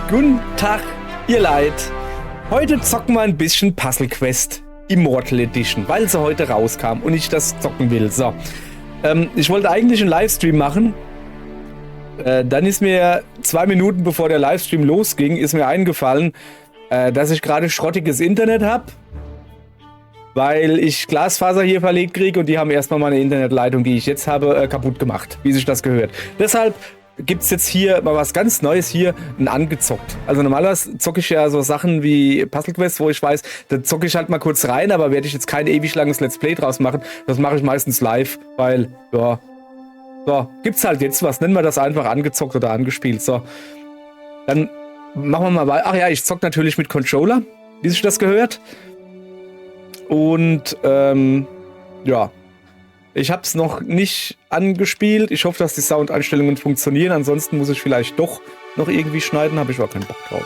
Guten Tag, ihr Leid. Heute zocken wir ein bisschen Puzzle Quest Immortal Edition, weil sie heute rauskam und ich das zocken will. So, ich wollte eigentlich einen Livestream machen. Dann ist mir 2 Minuten bevor der Livestream losging, ist mir eingefallen, dass ich gerade schrottiges Internet habe, weil ich Glasfaser hier verlegt kriege und die haben erstmal meine Internetleitung, die ich jetzt habe, kaputt gemacht, wie sich das gehört. Deshalb gibt es jetzt hier mal was ganz Neues hier, ein angezockt. Also normalerweise zocke ich ja so Sachen wie Puzzle Quest, wo ich weiß, da zocke ich halt mal kurz rein, aber werde ich jetzt kein ewig langes Let's Play draus machen. Das mache ich meistens live, weil, ja, so, gibt's halt jetzt was. Nennen wir das einfach angezockt oder angespielt. So, dann machen wir mal weiter. Ach ja, ich zock natürlich mit Controller, wie sich das gehört. Und, ja. Ich habe es noch nicht angespielt. Ich hoffe, dass die Soundeinstellungen funktionieren. Ansonsten muss ich vielleicht doch noch irgendwie schneiden. Habe ich aber keinen Bock drauf.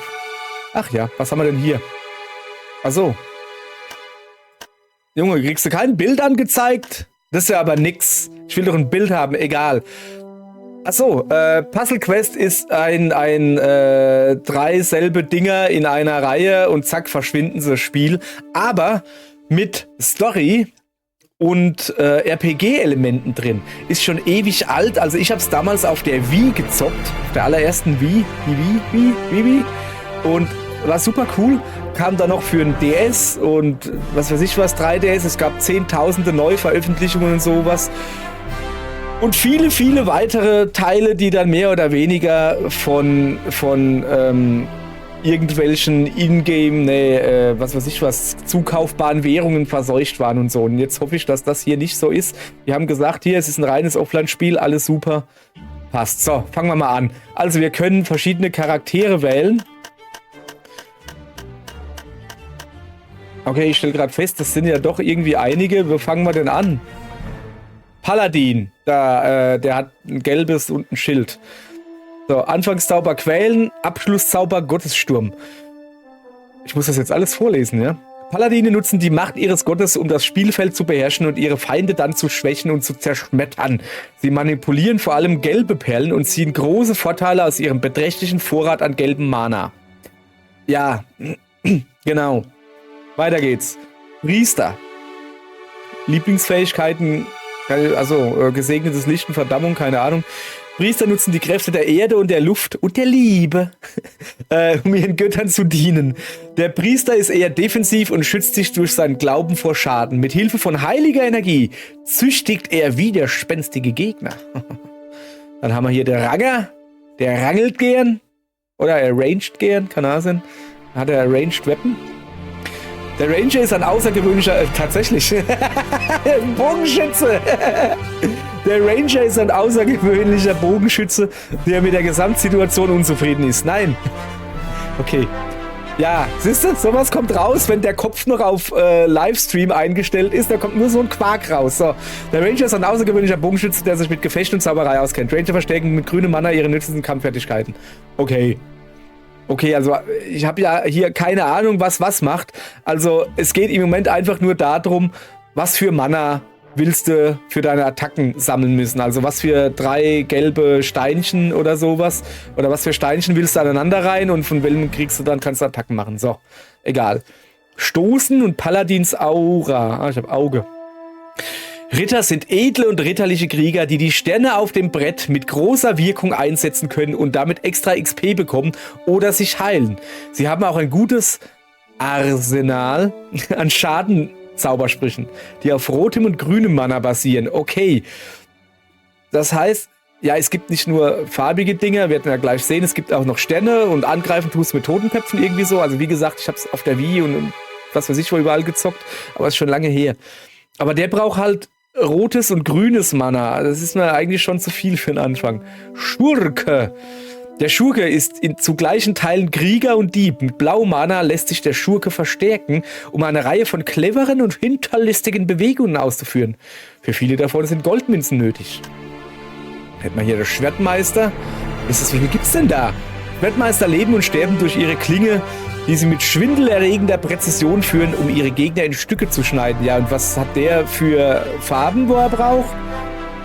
Ach ja, was haben wir denn hier? Ach so. Junge, kriegst du kein Bild angezeigt? Das ist ja aber nix. Ich will doch ein Bild haben, egal. Ach so, Puzzle Quest ist ein 3 selbe Dinger in einer Reihe und zack, verschwinden sie, Spiel. Aber mit Story und RPG-Elementen drin. Ist schon ewig alt. Also ich habe es damals auf der Wii gezockt. Auf der allerersten Wii. Wii. Und war super cool. Kam dann noch für ein DS und was weiß ich was, 3DS. Es gab zehntausende Neuveröffentlichungen und sowas. Und viele, viele weitere Teile, die dann mehr oder weniger von irgendwelchen Ingame, was weiß ich was, zukaufbaren Währungen verseucht waren und so. Und jetzt hoffe ich, dass das hier nicht so ist. Wir haben gesagt, hier, es ist ein reines Offline-Spiel, alles super. Passt. So, fangen wir mal an. Also wir können verschiedene Charaktere wählen. Okay, ich stelle gerade fest, das sind ja doch irgendwie einige. Wo fangen wir denn an? Paladin. Der hat ein gelbes und ein Schild. So, Anfangszauber Quälen, Abschlusszauber Gottessturm. Ich muss das jetzt alles vorlesen, ja? Paladine nutzen die Macht ihres Gottes, um das Spielfeld zu beherrschen und ihre Feinde dann zu schwächen und zu zerschmettern. Sie manipulieren vor allem gelbe Perlen und ziehen große Vorteile aus ihrem beträchtlichen Vorrat an gelbem Mana. Ja, genau. Weiter geht's. Priester. Lieblingsfähigkeiten, also gesegnetes Licht und Verdammung, keine Ahnung. Priester nutzen die Kräfte der Erde und der Luft und der Liebe, um ihren Göttern zu dienen. Der Priester ist eher defensiv und schützt sich durch seinen Glauben vor Schaden. Mit Hilfe von heiliger Energie züchtigt er widerspenstige Gegner. Dann haben wir hier der Ranger, der rangelt gern. Oder arranged gern, kann er sein. Hat er Arranged Weapon. Der Ranger ist ein außergewöhnlicher, tatsächlich, Bogenschütze. Der Ranger ist ein außergewöhnlicher Bogenschütze, der mit der Gesamtsituation unzufrieden ist. Nein. Okay. Ja, siehst du, sowas kommt raus, wenn der Kopf noch auf Livestream eingestellt ist. Da kommt nur so ein Quark raus. So. Der Ranger ist ein außergewöhnlicher Bogenschütze, der sich mit Gefecht und Zauberei auskennt. Ranger verstärken mit grünem Mana ihre nützlichen Kampffertigkeiten. Okay. Okay, also ich habe ja hier keine Ahnung, was macht. Also es geht im Moment einfach nur darum, was für Mana willst du für deine Attacken sammeln müssen. Also was für 3 gelbe Steinchen oder sowas. Oder was für Steinchen willst du aneinander rein und von welchen kriegst du dann, kannst du Attacken machen. So, egal. Stoßen und Paladins Aura. Ah, ich habe Auge. Ritter sind edle und ritterliche Krieger, die die Sterne auf dem Brett mit großer Wirkung einsetzen können und damit extra XP bekommen oder sich heilen. Sie haben auch ein gutes Arsenal an Schadenzaubersprüchen, die auf rotem und grünem Mana basieren. Okay. Das heißt, ja, es gibt nicht nur farbige Dinge, werden wir ja gleich sehen, es gibt auch noch Sterne und angreifen tust du mit Totenköpfen irgendwie so. Also wie gesagt, ich habe es auf der Wii und was weiß ich wo überall gezockt, aber es ist schon lange her. Aber der braucht halt rotes und grünes Mana. Das ist mir eigentlich schon zu viel für den Anfang. Schurke. Der Schurke ist zu gleichen Teilen Krieger und Dieb. Mit blauem Mana lässt sich der Schurke verstärken, um eine Reihe von cleveren und hinterlistigen Bewegungen auszuführen. Für viele davon sind Goldmünzen nötig. Hätten wir hier den Schwertmeister. Wie viele gibt's denn da? Schwertmeister leben und sterben durch ihre Klinge, die sie mit schwindelerregender Präzision führen, um ihre Gegner in Stücke zu schneiden. Ja, und was hat der für Farben, wo er braucht?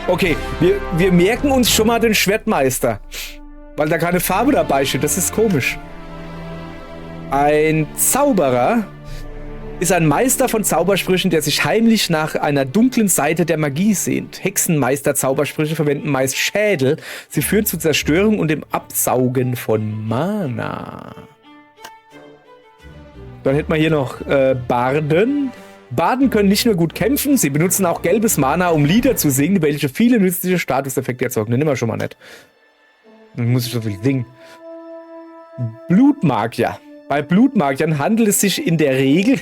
Okay, wir merken uns schon mal den Schwertmeister. Weil da keine Farbe dabei steht, das ist komisch. Ein Zauberer ist ein Meister von Zaubersprüchen, der sich heimlich nach einer dunklen Seite der Magie sehnt. Hexenmeister-Zaubersprüche verwenden meist Schädel. Sie führen zu Zerstörung und dem Absaugen von Mana. Dann hätten wir hier noch Barden. Barden können nicht nur gut kämpfen, sie benutzen auch gelbes Mana, um Lieder zu singen, welche viele nützliche Statuseffekte erzeugen. Den nehmen wir schon mal nicht. Dann muss ich so viel singen. Blutmagier. Bei Blutmagiern handelt es sich in der Regel...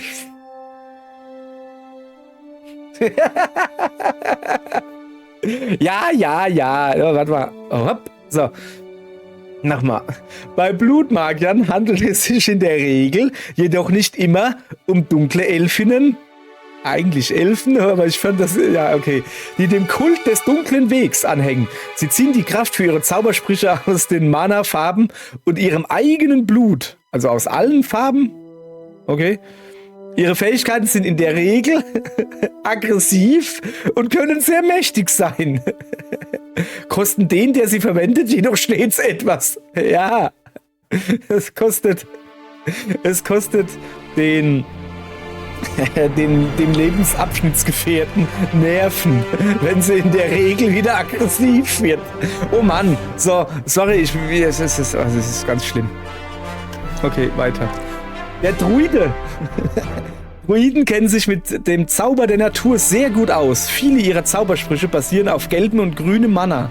ja. Warte mal. Hopp. So. Nochmal. Bei Blutmagiern handelt es sich in der Regel, jedoch nicht immer, um dunkle Elfinnen. Eigentlich Elfen, aber ich fand das... Ja, okay. Die dem Kult des dunklen Wegs anhängen. Sie ziehen die Kraft für ihre Zaubersprüche aus den Mana-Farben und ihrem eigenen Blut. Also aus allen Farben. Okay. Ihre Fähigkeiten sind in der Regel aggressiv und können sehr mächtig sein. Kosten den, der sie verwendet, jedoch stets etwas. Ja. Es kostet dem Lebensabschnittsgefährten Nerven, wenn sie in der Regel wieder aggressiv wird. Oh Mann. So, sorry, es ist ganz schlimm. Okay, weiter. Der Druide. Druiden kennen sich mit dem Zauber der Natur sehr gut aus. Viele ihrer Zaubersprüche basieren auf gelbem und grünem Mana.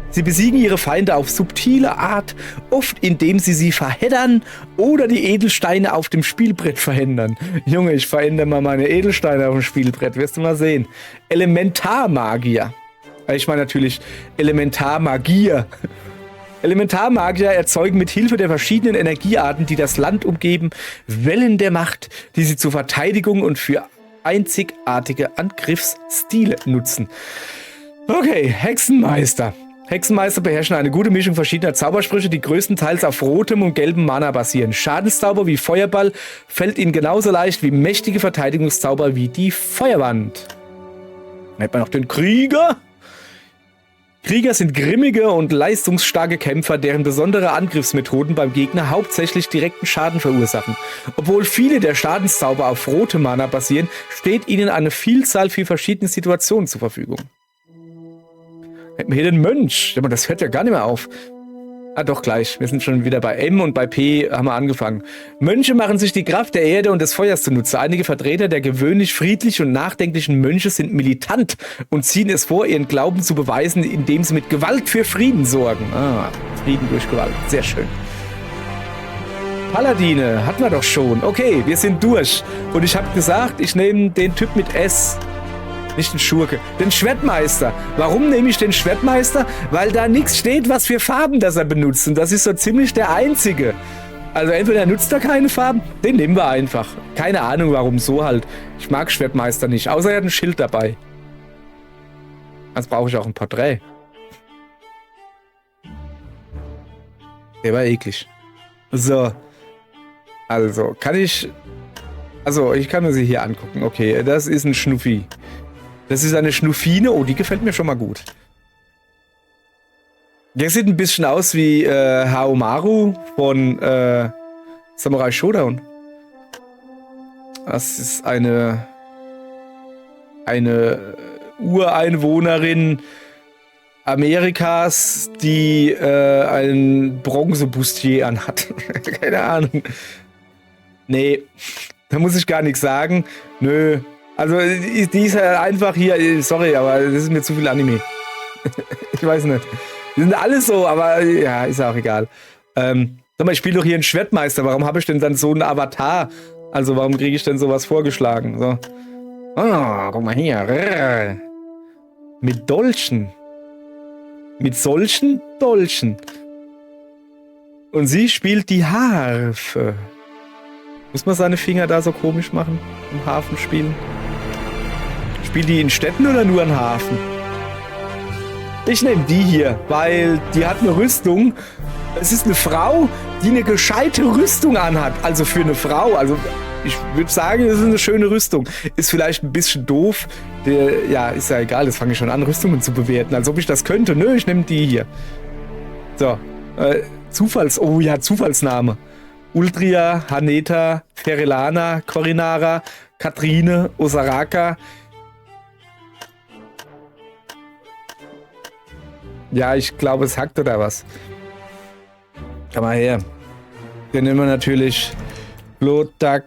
Sie besiegen ihre Feinde auf subtile Art, oft indem sie verheddern oder die Edelsteine auf dem Spielbrett verhindern. Junge, ich verändere mal meine Edelsteine auf dem Spielbrett, wirst du mal sehen. Elementarmagier. Ich meine natürlich Elementarmagier. Elementarmagier erzeugen mit Hilfe der verschiedenen Energiearten, die das Land umgeben, Wellen der Macht, die sie zur Verteidigung und für einzigartige Angriffsstile nutzen. Okay, Hexenmeister. Hexenmeister beherrschen eine gute Mischung verschiedener Zaubersprüche, die größtenteils auf rotem und gelbem Mana basieren. Schadenszauber wie Feuerball fällt ihnen genauso leicht wie mächtige Verteidigungszauber wie die Feuerwand. Dann hat man noch den Krieger. Krieger sind grimmige und leistungsstarke Kämpfer, deren besondere Angriffsmethoden beim Gegner hauptsächlich direkten Schaden verursachen. Obwohl viele der Schadenszauber auf rotem Mana basieren, steht ihnen eine Vielzahl für verschiedene Situationen zur Verfügung. Hätten wir hier den Mönch. Aber das hört ja gar nicht mehr auf. Ah, doch, gleich. Wir sind schon wieder bei M und bei P haben wir angefangen. Mönche machen sich die Kraft der Erde und des Feuers zunutze. Einige Vertreter der gewöhnlich friedlichen und nachdenklichen Mönche sind militant und ziehen es vor, ihren Glauben zu beweisen, indem sie mit Gewalt für Frieden sorgen. Ah, Frieden durch Gewalt. Sehr schön. Paladine hatten wir doch schon. Okay, wir sind durch. Und ich habe gesagt, ich nehme den Typ mit S. Nicht den Schurke, den Schwertmeister. Warum nehme ich den Schwertmeister? Weil da nichts steht, was für Farben das er benutzt. Und das ist so ziemlich der einzige. Also entweder nutzt er keine Farben, den nehmen wir einfach. Keine Ahnung, warum so halt. Ich mag Schwertmeister nicht, außer er hat ein Schild dabei. Jetzt brauche ich auch ein Porträt. Der war eklig. So. Also, kann ich... Also, ich kann mir sie hier angucken. Okay, das ist ein Schnuffi. Das ist eine Schnuffine. Oh, die gefällt mir schon mal gut. Der sieht ein bisschen aus wie Haomaru von Samurai Shodown. Das ist eine Ureinwohnerin Amerikas, die ein Bronzebustier anhat. Keine Ahnung. Nee, da muss ich gar nichts sagen. Nö. Also, die ist halt einfach hier, sorry, aber das ist mir zu viel Anime. Ich weiß nicht. Die sind alle so, aber ja, ist auch egal. Sag mal, ich spiele doch hier einen Schwertmeister. Warum habe ich denn dann so einen Avatar? Also, warum kriege ich denn sowas vorgeschlagen? So. Oh, guck mal hier. Mit Dolchen. Mit solchen Dolchen. Und sie spielt die Harfe. Muss man seine Finger da so komisch machen? Im Hafen spielen? Spielt die in Städten oder nur in Hafen? Ich nehme die hier, weil die hat eine Rüstung. Es ist eine Frau, die eine gescheite Rüstung anhat. Also für eine Frau. Also ich würde sagen, das ist eine schöne Rüstung. Ist vielleicht ein bisschen doof. Ja, ist ja egal. Das fange ich schon an, Rüstungen zu bewerten. Als ob ich das könnte. Nö, ich nehme die hier. So. Oh ja, Zufallsname. Ultria, Haneta, Ferelana, Corinara, Katrine, Osaraka. Ja, ich glaube, es hackt oder was. Komm mal her. Den nehmen wir natürlich Lotak.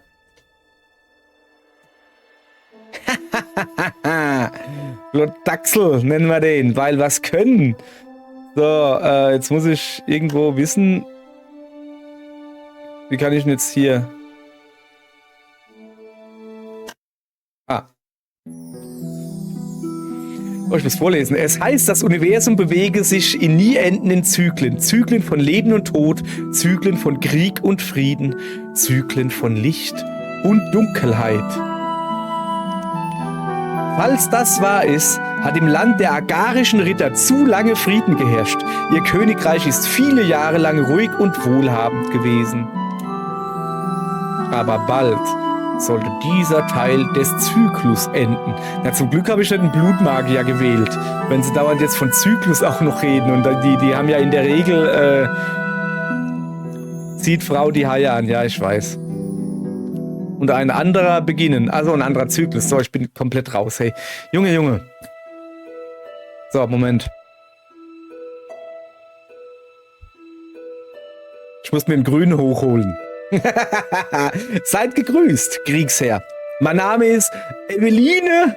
Lotaxel nennen wir den, weil was können. So, jetzt muss ich irgendwo wissen, wie kann ich denn jetzt hier... Oh, ich muss vorlesen. Es heißt, das Universum bewege sich in nie endenden Zyklen. Zyklen von Leben und Tod, Zyklen von Krieg und Frieden, Zyklen von Licht und Dunkelheit. Falls das wahr ist, hat im Land der agarischen Ritter zu lange Frieden geherrscht. Ihr Königreich ist viele Jahre lang ruhig und wohlhabend gewesen. Aber bald sollte dieser Teil des Zyklus enden. Na, zum Glück habe ich nicht einen Blutmagier gewählt, wenn sie dauernd jetzt von Zyklus auch noch reden. Und die haben ja in der Regel, zieht Frau die Haie an, ja, ich weiß. Und ein anderer beginnen, also ein anderer Zyklus. So, ich bin komplett raus, hey. Junge. So, Moment. Ich muss mir den Grünen hochholen. Seid gegrüßt, Kriegsherr. Mein Name ist Eveline,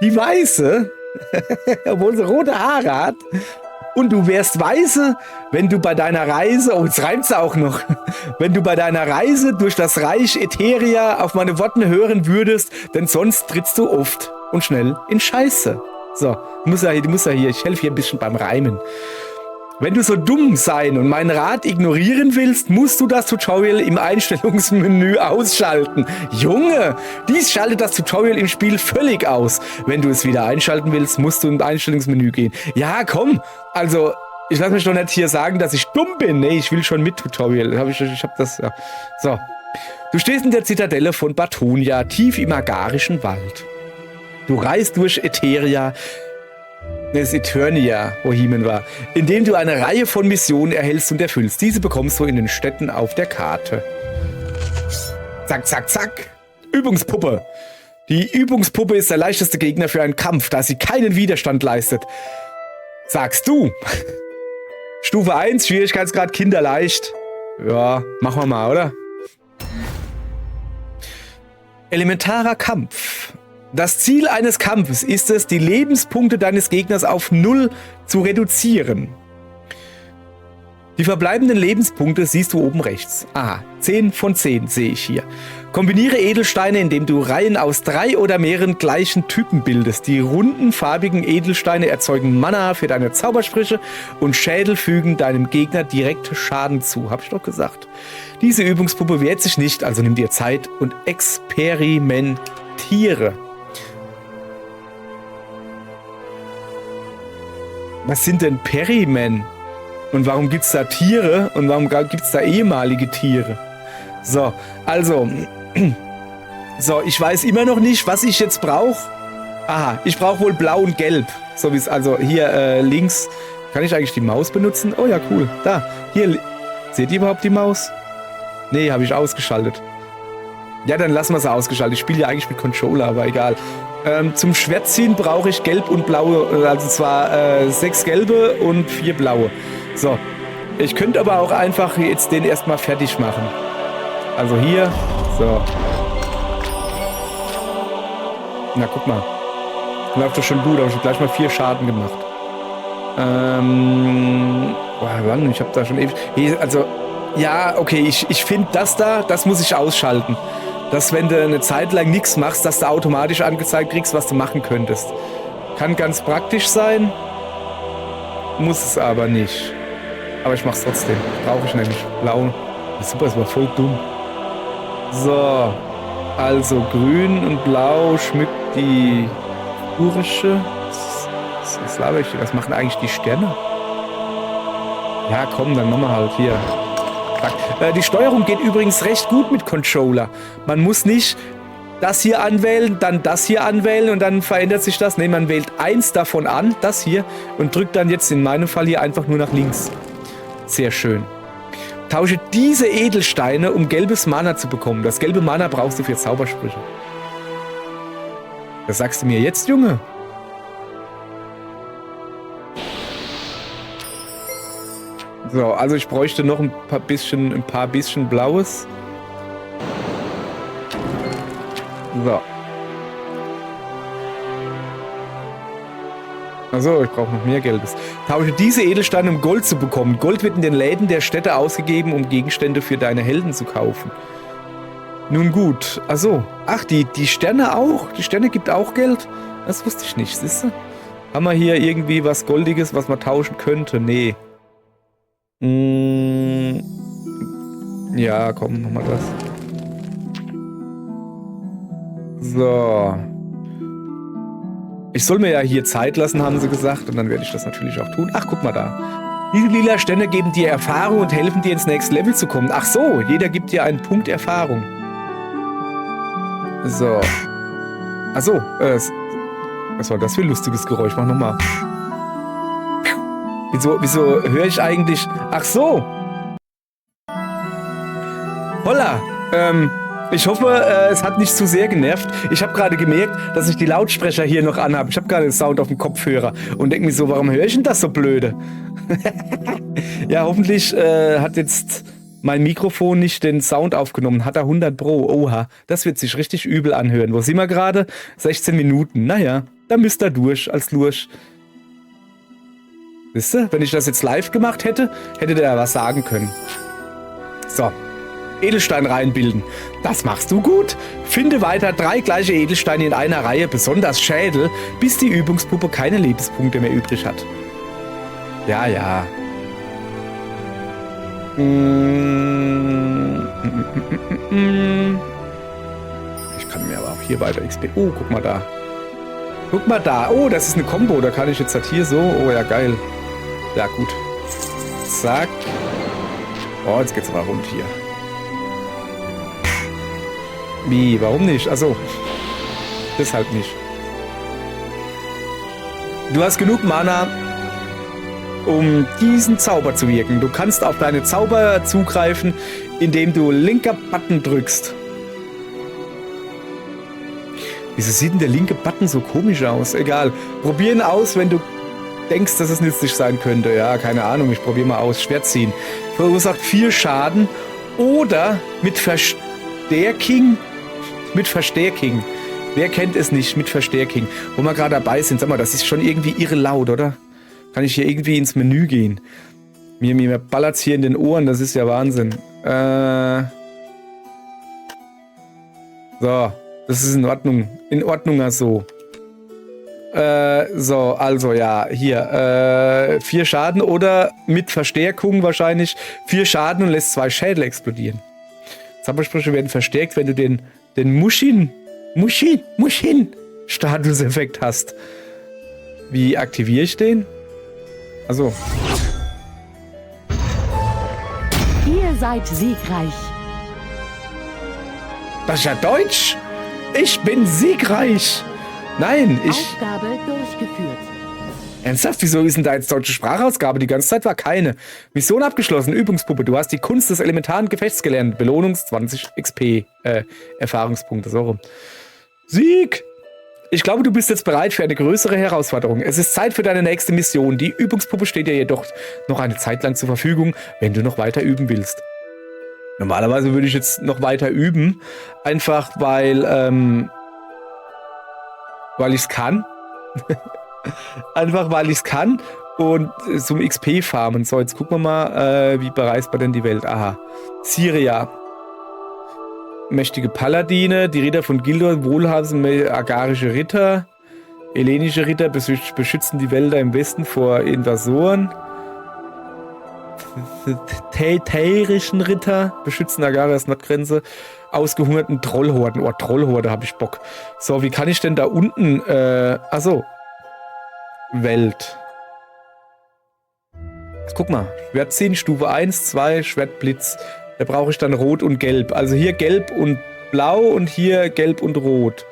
die Weiße, obwohl sie rote Haare hat. Und du wärst weise, wenn du bei deiner Reise, oh, jetzt reimt sie auch noch, wenn du bei deiner Reise durch das Reich Etheria auf meine Worte hören würdest, denn sonst trittst du oft und schnell in Scheiße. So, du musst ja hier, ich helfe hier ein bisschen beim Reimen. Wenn du so dumm sein und meinen Rat ignorieren willst, musst du das Tutorial im Einstellungsmenü ausschalten. Junge, dies schaltet das Tutorial im Spiel völlig aus. Wenn du es wieder einschalten willst, musst du im Einstellungsmenü gehen. Ja, komm, also ich lasse mich doch nicht hier sagen, dass ich dumm bin. Nee, ich will schon mit Tutorial. Ich hab das, ja. So. Du stehst in der Zitadelle von Batonia, tief im agarischen Wald. Du reist durch Etheria, es Eternia, wo Hemen war, indem du eine Reihe von Missionen erhältst und erfüllst. Diese bekommst du in den Städten auf der Karte. Zack, zack, zack. Übungspuppe. Die Übungspuppe ist der leichteste Gegner für einen Kampf, da sie keinen Widerstand leistet. Sagst du. Stufe 1, Schwierigkeitsgrad kinderleicht. Ja, machen wir mal, oder? Elementarer Kampf. Das Ziel eines Kampfes ist es, die Lebenspunkte deines Gegners auf 0 zu reduzieren. Die verbleibenden Lebenspunkte siehst du oben rechts. Aha, 10 von 10 sehe ich hier. Kombiniere Edelsteine, indem du Reihen aus 3 oder mehreren gleichen Typen bildest. Die runden, farbigen Edelsteine erzeugen Mana für deine Zaubersprüche und Schädel fügen deinem Gegner direkt Schaden zu. Hab ich doch gesagt. Diese Übungspuppe wehrt sich nicht, also nimm dir Zeit und experimentiere. Was sind denn Perimen? Und warum gibt es da Tiere? Und warum gibt es da ehemalige Tiere? So, also. So, ich weiß immer noch nicht, was ich jetzt brauche. Aha, ich brauche wohl blau und gelb. So wie es, also hier links. Kann ich eigentlich die Maus benutzen? Oh ja, cool. Da, hier. Seht ihr überhaupt die Maus? Nee, habe ich ausgeschaltet. Ja, dann lassen wir sie ausgeschaltet. Ich spiele ja eigentlich mit Controller, aber egal. Zum Schwertziehen brauche ich gelb und blaue, also zwar 6 gelbe und 4 blaue. So, ich könnte aber auch einfach jetzt den erstmal fertig machen. Also hier, so. Na, guck mal. Läuft doch schon gut, aber ich habe gleich mal 4 Schaden gemacht. Wann? Ich habe da schon ewig... Also, ja, okay, ich finde das muss ich ausschalten. Dass wenn du eine Zeit lang nichts machst, dass du automatisch angezeigt kriegst, was du machen könntest. Kann ganz praktisch sein, muss es aber nicht. Aber ich mach's trotzdem. Brauche ich nämlich. Blau. Super, das war voll dumm. So. Also grün und blau schmückt die Urische. Was laber ich? Was machen eigentlich die Sterne? Ja, komm, dann machen wir halt hier. Die Steuerung geht übrigens recht gut mit Controller. Man muss nicht das hier anwählen, dann das hier anwählen und dann verändert sich das. Ne, man wählt eins davon an, das hier, und drückt dann jetzt in meinem Fall hier einfach nur nach links. Sehr schön. Tausche diese Edelsteine, um gelbes Mana zu bekommen. Das gelbe Mana brauchst du für Zaubersprüche. Das sagst du mir jetzt, Junge? So, also ich bräuchte noch ein paar bisschen Blaues. So. Also, ich brauche noch mehr Gelbes. Tausche diese Edelsteine, um Gold zu bekommen. Gold wird in den Läden der Städte ausgegeben, um Gegenstände für deine Helden zu kaufen. Nun gut. Also, ach, die Sterne auch? Die Sterne gibt auch Geld? Das wusste ich nicht, siehst du? Haben wir hier irgendwie was Goldiges, was man tauschen könnte? Nee. Ja, komm, nochmal das. So. Ich soll mir ja hier Zeit lassen, haben sie gesagt. Und dann werde ich das natürlich auch tun. Ach, guck mal da. Diese lila Sterne geben dir Erfahrung und helfen dir ins nächste Level zu kommen. Ach so, jeder gibt dir einen Punkt Erfahrung. So. Ach so, was war das für ein lustiges Geräusch? Mach nochmal. Wieso höre ich eigentlich... Ach so. Holla. Ich hoffe, es hat nicht zu sehr genervt. Ich habe gerade gemerkt, dass ich die Lautsprecher hier noch anhabe. Ich habe gerade den Sound auf dem Kopfhörer und denke mir so, warum höre ich denn das so blöde? Ja, hoffentlich hat jetzt mein Mikrofon nicht den Sound aufgenommen. Hat er 100 Pro. Oha, das wird sich richtig übel anhören. Wo sind wir gerade? 16 Minuten. Naja, da müsst ihr durch als Lurch. Wisst ihr, wenn ich das jetzt live gemacht hätte, hätte der was sagen können. So. Edelstein reinbilden. Das machst du gut. Finde weiter 3 gleiche Edelsteine in einer Reihe, besonders Schädel, bis die Übungspuppe keine Lebenspunkte mehr übrig hat. Ja, ja. Ich kann mir aber auch hier weiter XP... Oh, guck mal da. Guck mal da. Oh, das ist eine Combo. Da kann ich jetzt halt hier so... Oh, ja, geil. Ja, gut. Zack. Oh, jetzt geht's aber rund hier. Wie? Warum nicht? Achso. Deshalb nicht. Du hast genug Mana, um diesen Zauber zu wirken. Du kannst auf deine Zauber zugreifen, indem du linker Button drückst. Wieso sieht denn der linke Button so komisch aus? Egal. Probieren aus, wenn du denkst, dass es nützlich sein könnte. Ja, keine Ahnung. Ich probiere mal aus. Schwert ziehen. Verursacht 4 Schaden oder mit Verstärking. Mit Verstärking. Wer kennt es nicht mit Verstärking? Wo wir gerade dabei sind. Sag mal, das ist schon irgendwie irre laut, oder? Kann ich hier irgendwie ins Menü gehen? Mir ballert's hier in den Ohren. Das ist ja Wahnsinn. So. Das ist in Ordnung. In Ordnung, also. So, also ja, hier. 4 Schaden oder mit Verstärkung wahrscheinlich 4 Schaden und lässt 2 Schädel explodieren. Zaubersprüche werden verstärkt, wenn du den Mushin-Statuseffekt hast. Wie aktiviere ich den? Also. Ihr seid siegreich. Das ist ja Deutsch. Ich bin siegreich. Nein, Aufgabe durchgeführt. Ernsthaft? Wieso ist denn da jetzt deutsche Sprachausgabe? Die ganze Zeit war keine. Mission abgeschlossen. Übungspuppe. Du hast die Kunst des elementaren Gefechts gelernt. Belohnung 20 XP. Erfahrungspunkte. So rum. Sieg! Ich glaube, du bist jetzt bereit für eine größere Herausforderung. Es ist Zeit für deine nächste Mission. Die Übungspuppe steht dir jedoch noch eine Zeit lang zur Verfügung, wenn du noch weiter üben willst. Normalerweise würde ich jetzt noch weiter üben. Einfach weil ich es kann. Einfach weil ich es kann und zum XP farmen. So, jetzt gucken wir mal, wie bereist man denn die Welt? Aha. Syria. Mächtige Paladine, die Ritter von Gildor, wohlhabende agarische Ritter, hellenische Ritter beschützen die Wälder im Westen vor Invasoren. Täterischen Ritter beschützen Agarias Nordgrenze. Ausgehungerten Trollhorden. Oh, Trollhorde habe ich Bock. So, wie kann ich denn da unten... achso. Welt. Guck mal. Schwert ziehen, Stufe 1, 2, Schwertblitz. Da brauche ich dann Rot und Gelb. Also hier Gelb und Blau und hier Gelb und Rot.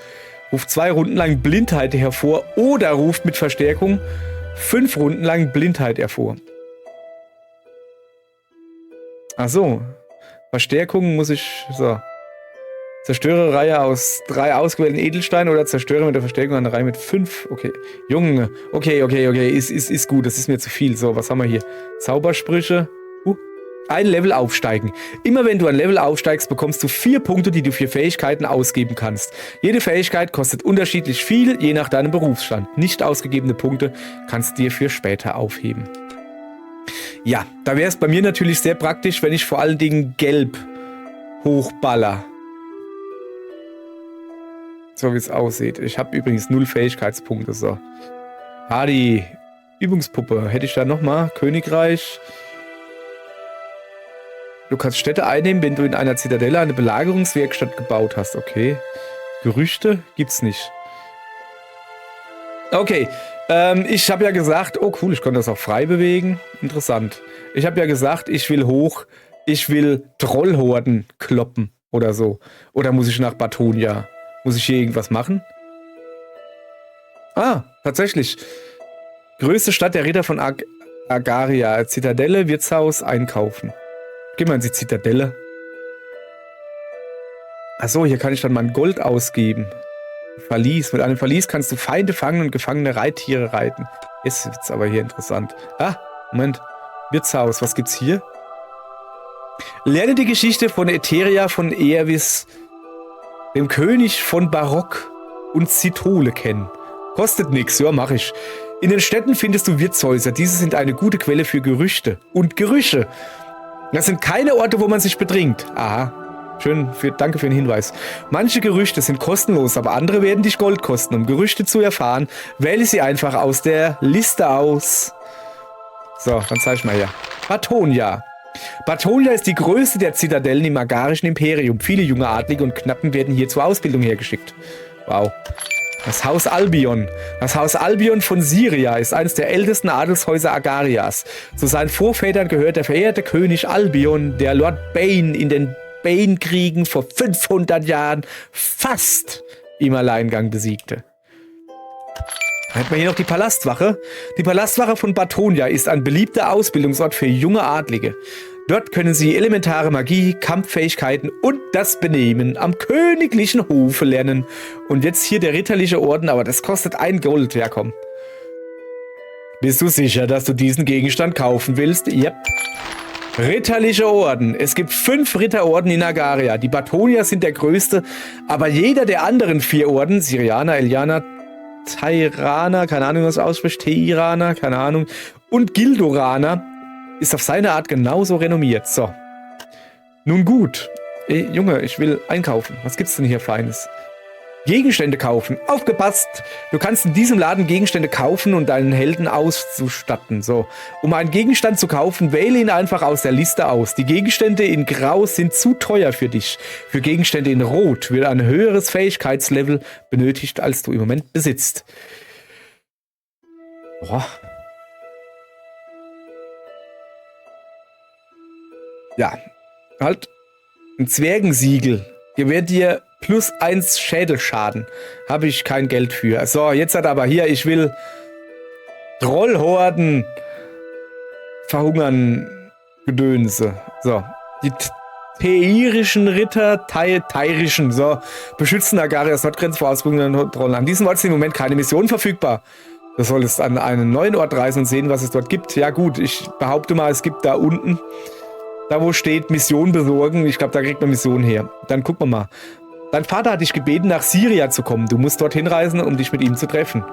Ruft 2 Runden lang Blindheit hervor oder ruft mit Verstärkung 5 Runden lang Blindheit hervor. Ach so. Verstärkung muss ich... So. Zerstöre Reihe aus 3 ausgewählten Edelsteinen oder zerstöre mit der Verstärkung eine Reihe mit 5. Okay. Junge. Okay. Ist gut. Das ist mir zu viel. So, was haben wir hier? Zaubersprüche. Ein Level aufsteigen. Immer wenn du ein Level aufsteigst, bekommst du 4 Punkte, die du für Fähigkeiten ausgeben kannst. Jede Fähigkeit kostet unterschiedlich viel, je nach deinem Berufsstand. Nicht ausgegebene Punkte kannst du dir für später aufheben. Ja, da wäre es bei mir natürlich sehr praktisch, wenn ich vor allen Dingen gelb hochballer. So wie es aussieht. Ich habe übrigens 0 Fähigkeitspunkte. So. Die Übungspuppe. Hätte ich da nochmal? Königreich. Du kannst Städte einnehmen, wenn du in einer Zitadelle eine Belagerungswerkstatt gebaut hast. Okay. Gerüchte gibt's nicht. Okay. Ich habe ja gesagt... Oh cool, ich konnte das auch frei bewegen. Interessant. Ich habe ja gesagt, ich will hoch. Ich will Trollhorden kloppen. Oder so. Oder muss ich nach Batonia? Muss ich hier irgendwas machen? Ah, tatsächlich. Größte Stadt der Ritter von Agaria. Zitadelle, Wirtshaus, einkaufen. Geh mal in die Zitadelle. Achso, hier kann ich dann mein Gold ausgeben. Verlies. Mit einem Verlies kannst du Feinde fangen und gefangene Reittiere reiten. Jetzt wird's aber hier interessant. Ah, Moment. Wirtshaus, was gibt's hier? Lerne die Geschichte von Eteria von Eowys, dem König von Barock und Cithole kennen. Kostet nix, ja, mach ich. In den Städten findest du Wirtshäuser. Diese sind eine gute Quelle für Gerüchte und Gerüche. Das sind keine Orte, wo man sich bedringt. Aha. Danke für den Hinweis. Manche Gerüchte sind kostenlos, aber andere werden dich Gold kosten. Um Gerüchte zu erfahren, wähle sie einfach aus der Liste aus. So, dann zeig ich mal her. Batonia. Batonia ist die größte der Zitadellen im agarischen Imperium. Viele junge Adlige und Knappen werden hier zur Ausbildung hergeschickt. Wow. Das Haus Albion. Das Haus Albion von Syria ist eines der ältesten Adelshäuser Agarias. Zu seinen Vorvätern gehört der verehrte König Albion, der Lord Bane in den Bane-Kriegen vor 500 Jahren fast im Alleingang besiegte. Dann hätten wir hier noch die Palastwache. Die Palastwache von Batonia ist ein beliebter Ausbildungsort für junge Adlige. Dort können sie elementare Magie, Kampffähigkeiten und das Benehmen am königlichen Hofe lernen. Und jetzt hier der ritterliche Orden, aber das kostet 1 Gold. Ja, komm. Bist du sicher, dass du diesen Gegenstand kaufen willst? Yep. Ritterliche Orden. Es gibt 5 Ritterorden in Agaria. Die Batonier sind der größte, aber jeder der anderen 4 Orden, Syrianer, Elianer, Tairaner, keine Ahnung, was ausspricht, Teiraner, keine Ahnung, und Gildoraner, ist auf seine Art genauso renommiert. So. Nun gut. Ey, Junge, ich will einkaufen. Was gibt's denn hier Feines? Gegenstände kaufen. Aufgepasst! Du kannst in diesem Laden Gegenstände kaufen und deinen Helden auszustatten. So. Um einen Gegenstand zu kaufen, wähle ihn einfach aus der Liste aus. Die Gegenstände in Grau sind zu teuer für dich. Für Gegenstände in Rot wird ein höheres Fähigkeitslevel benötigt, als du im Moment besitzt. Boah. Ja, halt ein Zwergensiegel. Gewährt dir +1 Schädelschaden. Habe ich kein Geld für. So, jetzt hat aber hier, ich will Trollhorden verhungern Gedönse. So, die teirischen Ritter, teirischen, so, beschützen Agarias Nordgrenze vor ausbringenden Trollen. An diesem Ort ist im Moment keine Mission verfügbar. Du solltest an einen neuen Ort reisen und sehen, was es dort gibt. Ja gut, ich behaupte mal, es gibt da unten, da wo steht Mission besorgen, ich glaube, da kriegt man Mission her. Dann gucken wir mal. Dein Vater hat dich gebeten, nach Syria zu kommen. Du musst dorthin reisen, um dich mit ihm zu treffen.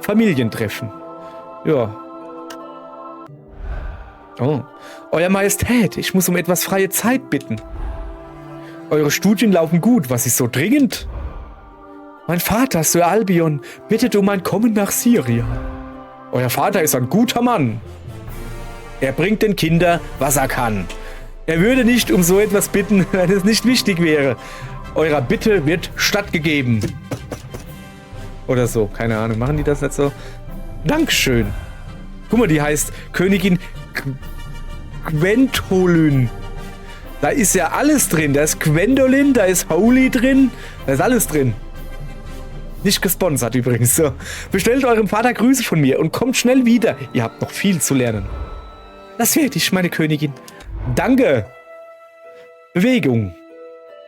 Familientreffen. Ja. Oh. Euer Majestät, ich muss um etwas freie Zeit bitten. Eure Studien laufen gut. Was ist so dringend? Mein Vater, Sir Albion, bittet um ein Kommen nach Syria. Euer Vater ist ein guter Mann. Er bringt den Kindern, was er kann. Er würde nicht um so etwas bitten, wenn es nicht wichtig wäre. Eurer Bitte wird stattgegeben. Oder so, keine Ahnung. Machen die das nicht so? Dankeschön. Guck mal, die heißt Königin Gwendolyn. Da ist ja alles drin. Da ist Gwendolyn, da ist Holy drin. Da ist alles drin. Nicht gesponsert übrigens. So. Bestellt eurem Vater Grüße von mir und kommt schnell wieder. Ihr habt noch viel zu lernen. Das werde ich, meine Königin. Danke. Bewegung.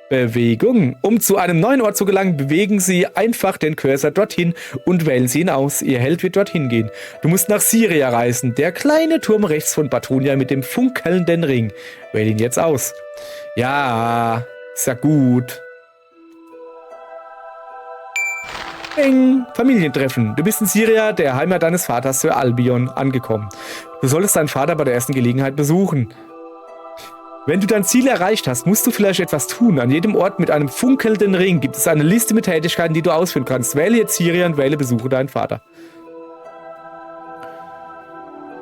Bewegung. Um zu einem neuen Ort zu gelangen, bewegen Sie einfach den Cursor dorthin und wählen Sie ihn aus. Ihr Held wird dorthin gehen. Du musst nach Siria reisen. Der kleine Turm rechts von Batonia mit dem funkelnden Ring. Wähl ihn jetzt aus. Ja, ist ja gut. Bing. Familientreffen. Du bist in Siria, der Heimat deines Vaters Sir Albion, angekommen. Du solltest deinen Vater bei der ersten Gelegenheit besuchen. Wenn du dein Ziel erreicht hast, musst du vielleicht etwas tun. An jedem Ort mit einem funkelnden Ring gibt es eine Liste mit Tätigkeiten, die du ausführen kannst. Wähle jetzt Siria und wähle Besuche deinen Vater.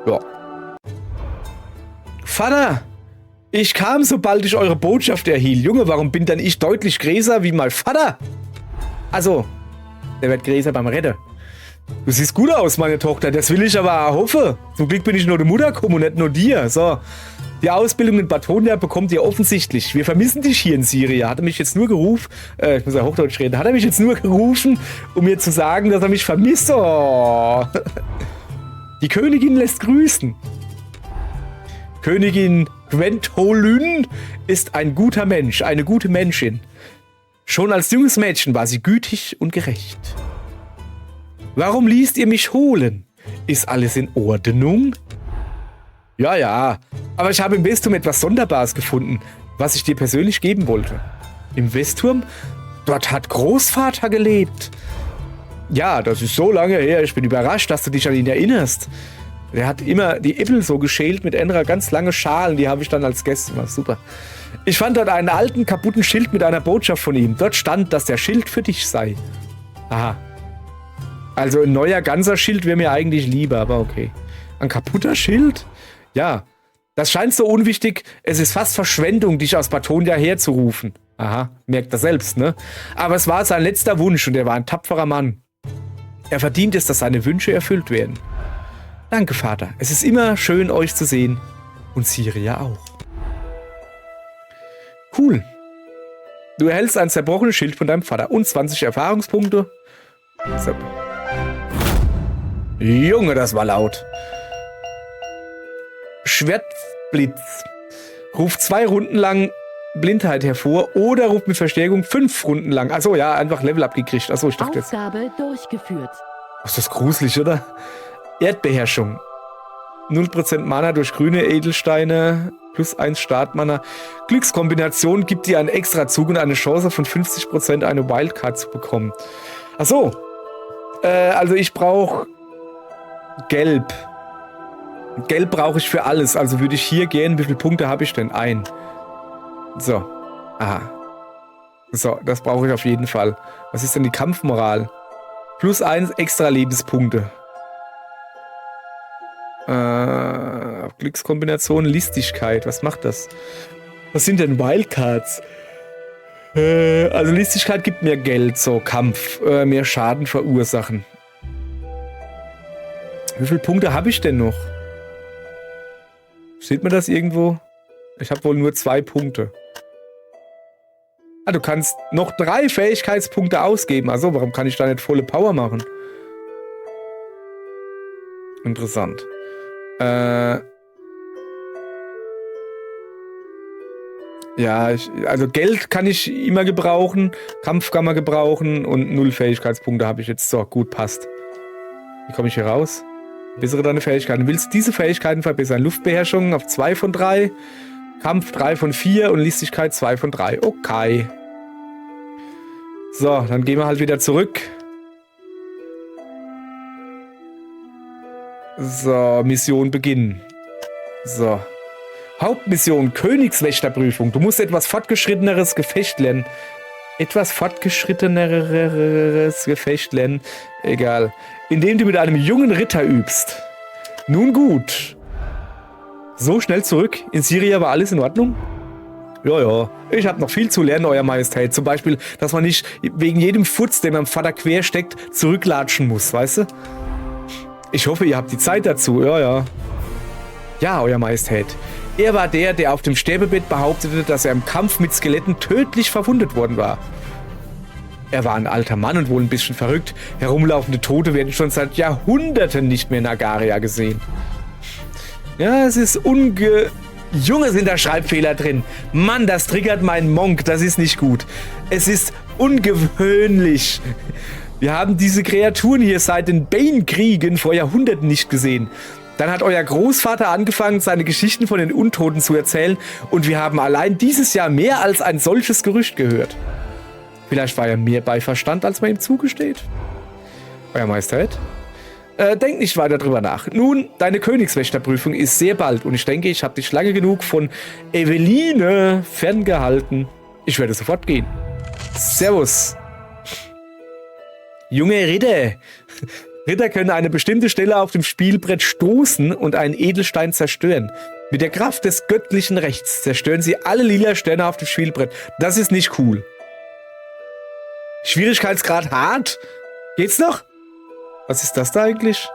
Ja. Vater, ich kam, sobald ich eure Botschaft erhielt. Junge, warum bin dann ich deutlich größer wie mein Vater? Also, der wird größer beim Retten. Du siehst gut aus, meine Tochter. Das will ich aber auch hoffen. Zum Glück bin ich nur die Mutter gekommen und nicht nur dir. So. Die Ausbildung in Batonia bekommt ihr offensichtlich. Wir vermissen dich hier in Siria. Hat er mich jetzt nur gerufen, ich muss ja Hochdeutsch reden, hat er mich jetzt nur gerufen, um mir zu sagen, dass er mich vermisst. Oh. Die Königin lässt grüßen. Königin Gwentholyn ist ein guter Mensch, eine gute Menschin. Schon als junges Mädchen war sie gütig und gerecht. Warum ließt ihr mich holen? Ist alles in Ordnung? Ja, ja. Aber ich habe im Westturm etwas Sonderbares gefunden, was ich dir persönlich geben wollte. Im Westturm? Dort hat Großvater gelebt. Ja, das ist so lange her. Ich bin überrascht, dass du dich an ihn erinnerst. Der hat immer die Äpfel so geschält mit ganz lange Schalen. Die habe ich dann als Gäste gemacht. Super. Ich fand dort einen alten, kaputten Schild mit einer Botschaft von ihm. Dort stand, dass der Schild für dich sei. Aha. Also ein neuer, ganzer Schild wäre mir eigentlich lieber, aber okay. Ein kaputter Schild? Ja. Das scheint so unwichtig, es ist fast Verschwendung, dich aus Batonia herzurufen. Aha, merkt er selbst, ne? Aber es war sein letzter Wunsch und er war ein tapferer Mann. Er verdient es, dass seine Wünsche erfüllt werden. Danke, Vater. Es ist immer schön, euch zu sehen. Und Siria auch. Cool. Du erhältst ein zerbrochenes Schild von deinem Vater und 20 Erfahrungspunkte. So. Junge, das war laut. Schwertblitz. Ruft 2 Runden lang Blindheit hervor oder ruft mit Verstärkung 5 Runden lang. Achso, ja, einfach Level abgekriegt. Achso, ich dachte jetzt. Aufgabe durchgeführt. Ist das gruselig, oder? Erdbeherrschung. 0% Mana durch grüne Edelsteine. Plus 1 Startmana. Glückskombination gibt dir einen Extrazug und eine Chance von 50% eine Wildcard zu bekommen. Achso. Also ich brauche Gelb. Gelb brauche ich für alles. Also würde ich hier gehen. Wie viele Punkte habe ich denn? 1. So. Aha. So, das brauche ich auf jeden Fall. Was ist denn die Kampfmoral? Plus 1 extra Lebenspunkte. Glückskombination, Listigkeit. Was macht das? Was sind denn Wildcards? Also Listigkeit gibt mir Geld, so Kampf. Mehr Schaden verursachen. Wie viele Punkte habe ich denn noch? Steht mir das irgendwo? Ich habe wohl nur 2 Punkte. Ah, du kannst noch 3 Fähigkeitspunkte ausgeben. Also, warum kann ich da nicht volle Power machen? Interessant. Ja, also Geld kann ich immer gebrauchen, Kampf kann man gebrauchen und 0 Fähigkeitspunkte habe ich jetzt. So, gut, passt. Wie komme ich hier raus? Bessere deine Fähigkeiten. Willst du diese Fähigkeiten verbessern? Luftbeherrschung auf 2 von 3, Kampf 3 von 4 und Listigkeit 2 von 3. Okay. So, dann gehen wir halt wieder zurück. So, Mission beginnen. So. Hauptmission, Königswächterprüfung. Du musst etwas fortgeschritteneres Gefecht lernen. Etwas fortgeschritteneres Gefecht lernen. Egal. Indem du mit einem jungen Ritter übst. Nun gut. So schnell zurück. In Siria war alles in Ordnung? Ja, ja. Ich habe noch viel zu lernen, Euer Majestät. Zum Beispiel, dass man nicht wegen jedem Furz, den meinem Vater quersteckt, zurücklatschen muss, weißt du? Ich hoffe, ihr habt die Zeit dazu. Ja, ja. Ja, Euer Majestät. Er war der auf dem Sterbebett behauptete, dass er im Kampf mit Skeletten tödlich verwundet worden war. Er war ein alter Mann und wohl ein bisschen verrückt. Herumlaufende Tote werden schon seit Jahrhunderten nicht mehr in Agaria gesehen. Ja, es ist Junge, sind da Schreibfehler drin. Mann, das triggert meinen Monk. Das ist nicht gut. Es ist ungewöhnlich. Wir haben diese Kreaturen hier seit den Bane-Kriegen vor Jahrhunderten nicht gesehen. Dann hat euer Großvater angefangen, seine Geschichten von den Untoten zu erzählen. Und wir haben allein dieses Jahr mehr als ein solches Gerücht gehört. Vielleicht war er mehr bei Verstand, als man ihm zugesteht. Euer Majestät? Denk nicht weiter drüber nach. Nun, deine Königswächterprüfung ist sehr bald und ich denke, ich habe dich lange genug von Eveline ferngehalten. Ich werde sofort gehen. Servus. Junge Ritter. Ritter können eine bestimmte Stelle auf dem Spielbrett stoßen und einen Edelstein zerstören. Mit der Kraft des göttlichen Rechts zerstören sie alle lila Sterne auf dem Spielbrett. Das ist nicht cool. Schwierigkeitsgrad hart? Geht's noch? Was ist das da eigentlich?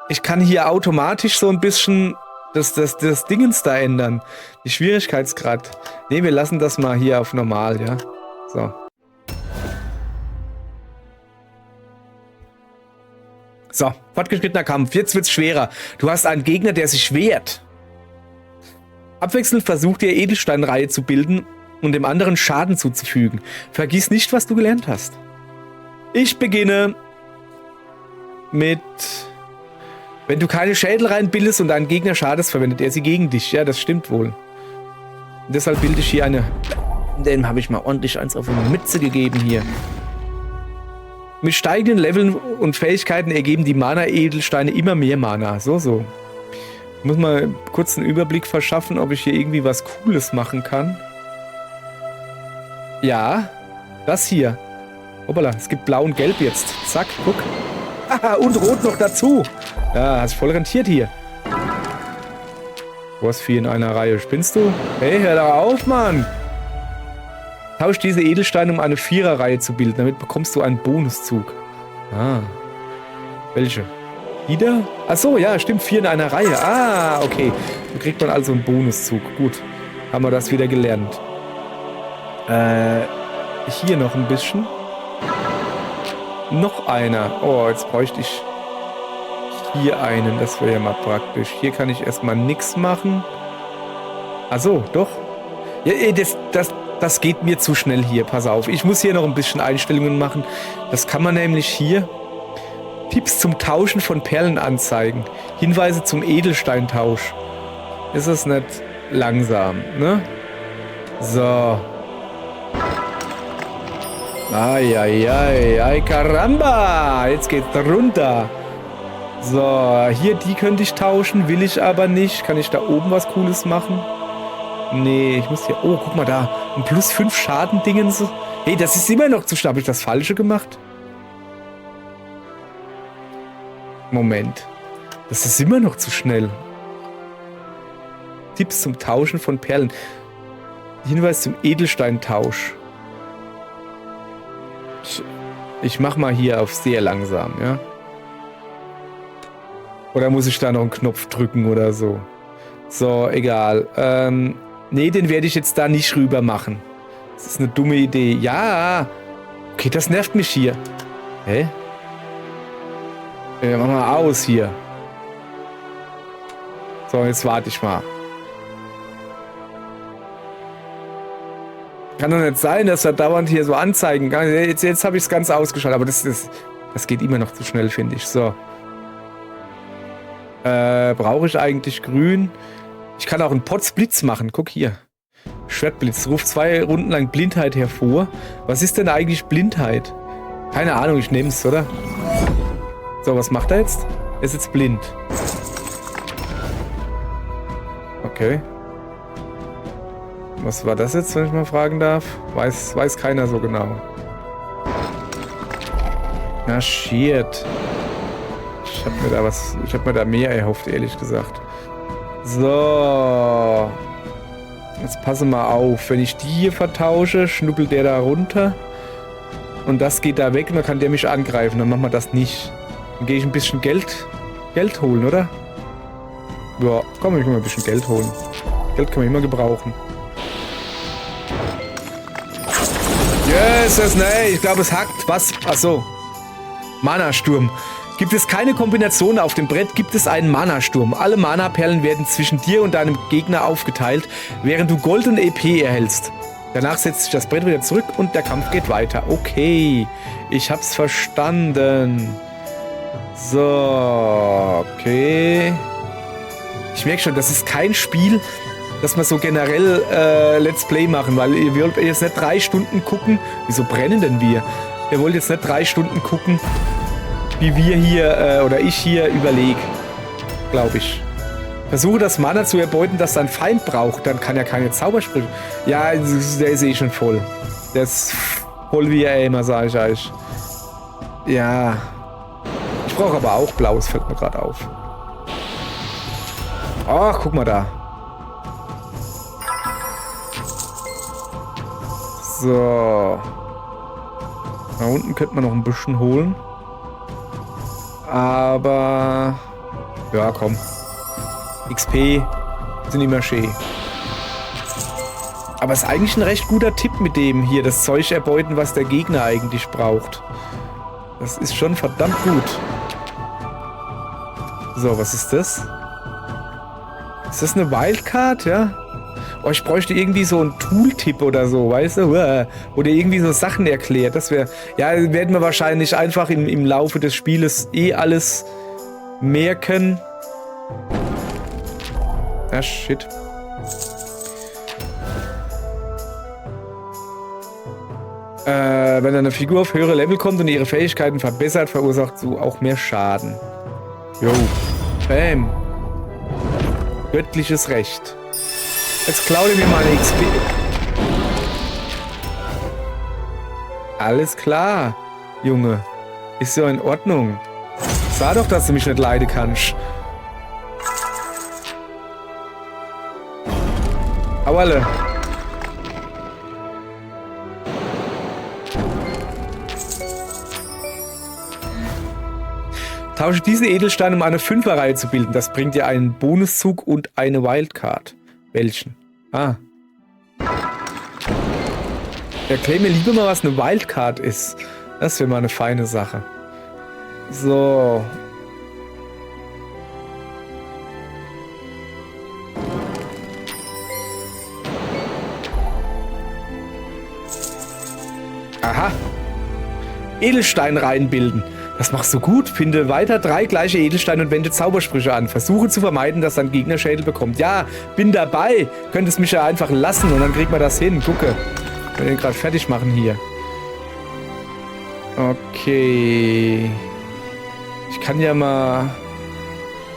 Ich kann hier automatisch so ein bisschen das Dingens da ändern. Die Schwierigkeitsgrad. Ne, wir lassen das mal hier auf normal, ja. So. So, fortgeschrittener Kampf. Jetzt wird's schwerer. Du hast einen Gegner, der sich wehrt. Abwechselnd versucht ihr Edelsteinreihe zu bilden und dem anderen Schaden zuzufügen. Vergiss nicht, was du gelernt hast. Ich beginne mit... Wenn du keine Schädel reinbildest und einen Gegner schadest, verwendet er sie gegen dich. Ja, das stimmt wohl. Und deshalb bilde ich hier eine... Dem habe ich mal ordentlich eins auf eine Mütze gegeben hier. Mit steigenden Leveln und Fähigkeiten ergeben die Mana-Edelsteine immer mehr Mana. So. Ich muss mal kurz einen Überblick verschaffen, ob ich hier irgendwie was Cooles machen kann. Ja, das hier. Hoppala, es gibt Blau und Gelb jetzt. Zack, guck. Haha, und Rot noch dazu. Ja, hast voll rentiert hier. Du hast 4 in einer Reihe. Spinnst du? Hey, hör doch auf, Mann. Tausch diese Edelsteine, um eine 4er-Reihe zu bilden. Damit bekommst du einen Bonuszug. Ah. Welche? Die da? Achso, ja, stimmt. 4 in einer Reihe. Ah, okay. Da kriegt man also einen Bonuszug. Gut. Haben wir das wieder gelernt. Hier noch ein bisschen. Noch einer. Oh, jetzt bräuchte ich hier einen. Das wäre ja mal praktisch. Hier kann ich erstmal nichts machen. Achso, doch. Ja, das geht mir zu schnell hier. Pass auf. Ich muss hier noch ein bisschen Einstellungen machen. Das kann man nämlich hier. Tipps zum Tauschen von Perlen anzeigen. Hinweise zum Edelsteintausch. Ist das nicht langsam, ne? So. Ai, caramba! Jetzt geht's runter. So, hier die könnte ich tauschen, will ich aber nicht. Kann ich da oben was Cooles machen? Nee, ich muss hier... Oh, guck mal da. Ein +5 Schaden-Dingens. Hey, das ist immer noch zu schnell. Habe ich das Falsche gemacht? Moment. Das ist immer noch zu schnell. Tipps zum Tauschen von Perlen. Hinweis zum Edelsteintausch. Ich mach mal hier auf sehr langsam, ja? Oder muss ich da noch einen Knopf drücken oder so? So, egal. Nee, den werde ich jetzt da nicht rüber machen. Das ist eine dumme Idee. Ja! Okay, das nervt mich hier. Hä? Ja, mach mal aus hier. So, jetzt warte ich mal. Kann doch nicht sein, dass er dauernd hier so anzeigen kann. Jetzt habe ich es ganz ausgeschaltet, aber das geht immer noch zu schnell, finde ich. So. Brauche ich eigentlich grün? Ich kann auch einen Potzblitz machen. Guck hier. Schwertblitz. Ruft 2 Runden lang Blindheit hervor. Was ist denn eigentlich Blindheit? Keine Ahnung, ich nehme es, oder? So, was macht er jetzt? Er ist jetzt blind. Okay. Was war das jetzt, wenn ich mal fragen darf? Weiß keiner so genau. Na, shit. Ich hab mir da mehr erhofft, ehrlich gesagt. So. Jetzt passe mal auf. Wenn ich die hier vertausche, schnuppelt der da runter. Und das geht da weg und dann kann der mich angreifen. Dann machen wir das nicht. Dann gehe ich ein bisschen Geld holen, oder? Ja, komm, ich kann mal ein bisschen Geld holen. Geld kann man immer gebrauchen. Yes, nee, ich glaube, es hackt. Was? Achso. Mana-Sturm. Gibt es keine Kombination auf dem Brett, gibt es einen Mana-Sturm. Alle Mana-Perlen werden zwischen dir und deinem Gegner aufgeteilt, während du Gold und EP erhältst. Danach setzt sich das Brett wieder zurück und der Kampf geht weiter. Okay, ich hab's verstanden. So, okay. Ich merke schon, das ist kein Spiel, das wir so generell Let's Play machen, weil ihr wollt jetzt nicht 3 Stunden gucken. Wieso brennen denn wir? Ihr wollt jetzt nicht 3 Stunden gucken, wie wir hier, oder ich hier überlege. Glaube ich. Versuche das Mana zu erbeuten, das dein Feind braucht. Dann kann er keine Zaubersprüche. Ja, der ist eh schon voll. Der ist voll wie er immer, sage ich euch. Ja. Ich brauche aber auch Blaues, fällt mir gerade auf. Ach, guck mal da. So. Da unten könnte man noch ein bisschen holen. Aber... Ja, komm. XP sind immer schön. Aber ist eigentlich ein recht guter Tipp mit dem hier, das Zeug erbeuten, was der Gegner eigentlich braucht. Das ist schon verdammt gut. So, was ist das? Ist das eine Wildcard, ja? Oh, ich bräuchte irgendwie so einen Tooltip oder so, weißt du? Oder irgendwie so Sachen erklärt. Das wäre... Ja, werden wir wahrscheinlich einfach im Laufe des Spieles alles merken. Ah, shit. Wenn eine Figur auf höhere Level kommt und ihre Fähigkeiten verbessert, verursacht so auch mehr Schaden. Jo. Bam. Göttliches Recht. Jetzt klaue mir mal eine XP. Alles klar, Junge. Ist ja in Ordnung. Sag doch, dass du mich nicht leiden kannst. Auerle. Tausche diesen Edelstein, um eine 5er-Reihe zu bilden. Das bringt dir einen Bonuszug und eine Wildcard. Welchen? Ah. Erklär mir lieber mal, was eine Wildcard ist. Das wäre mal eine feine Sache. So. Aha. Edelstein reinbilden. Das machst du gut. Finde weiter 3 gleiche Edelsteine und wende Zaubersprüche an. Versuche zu vermeiden, dass dein Gegner Schädel bekommt. Ja, bin dabei. Könntest mich ja einfach lassen und dann kriegt man das hin. Gucke. Ich will den gerade fertig machen hier. Okay. Ich kann ja mal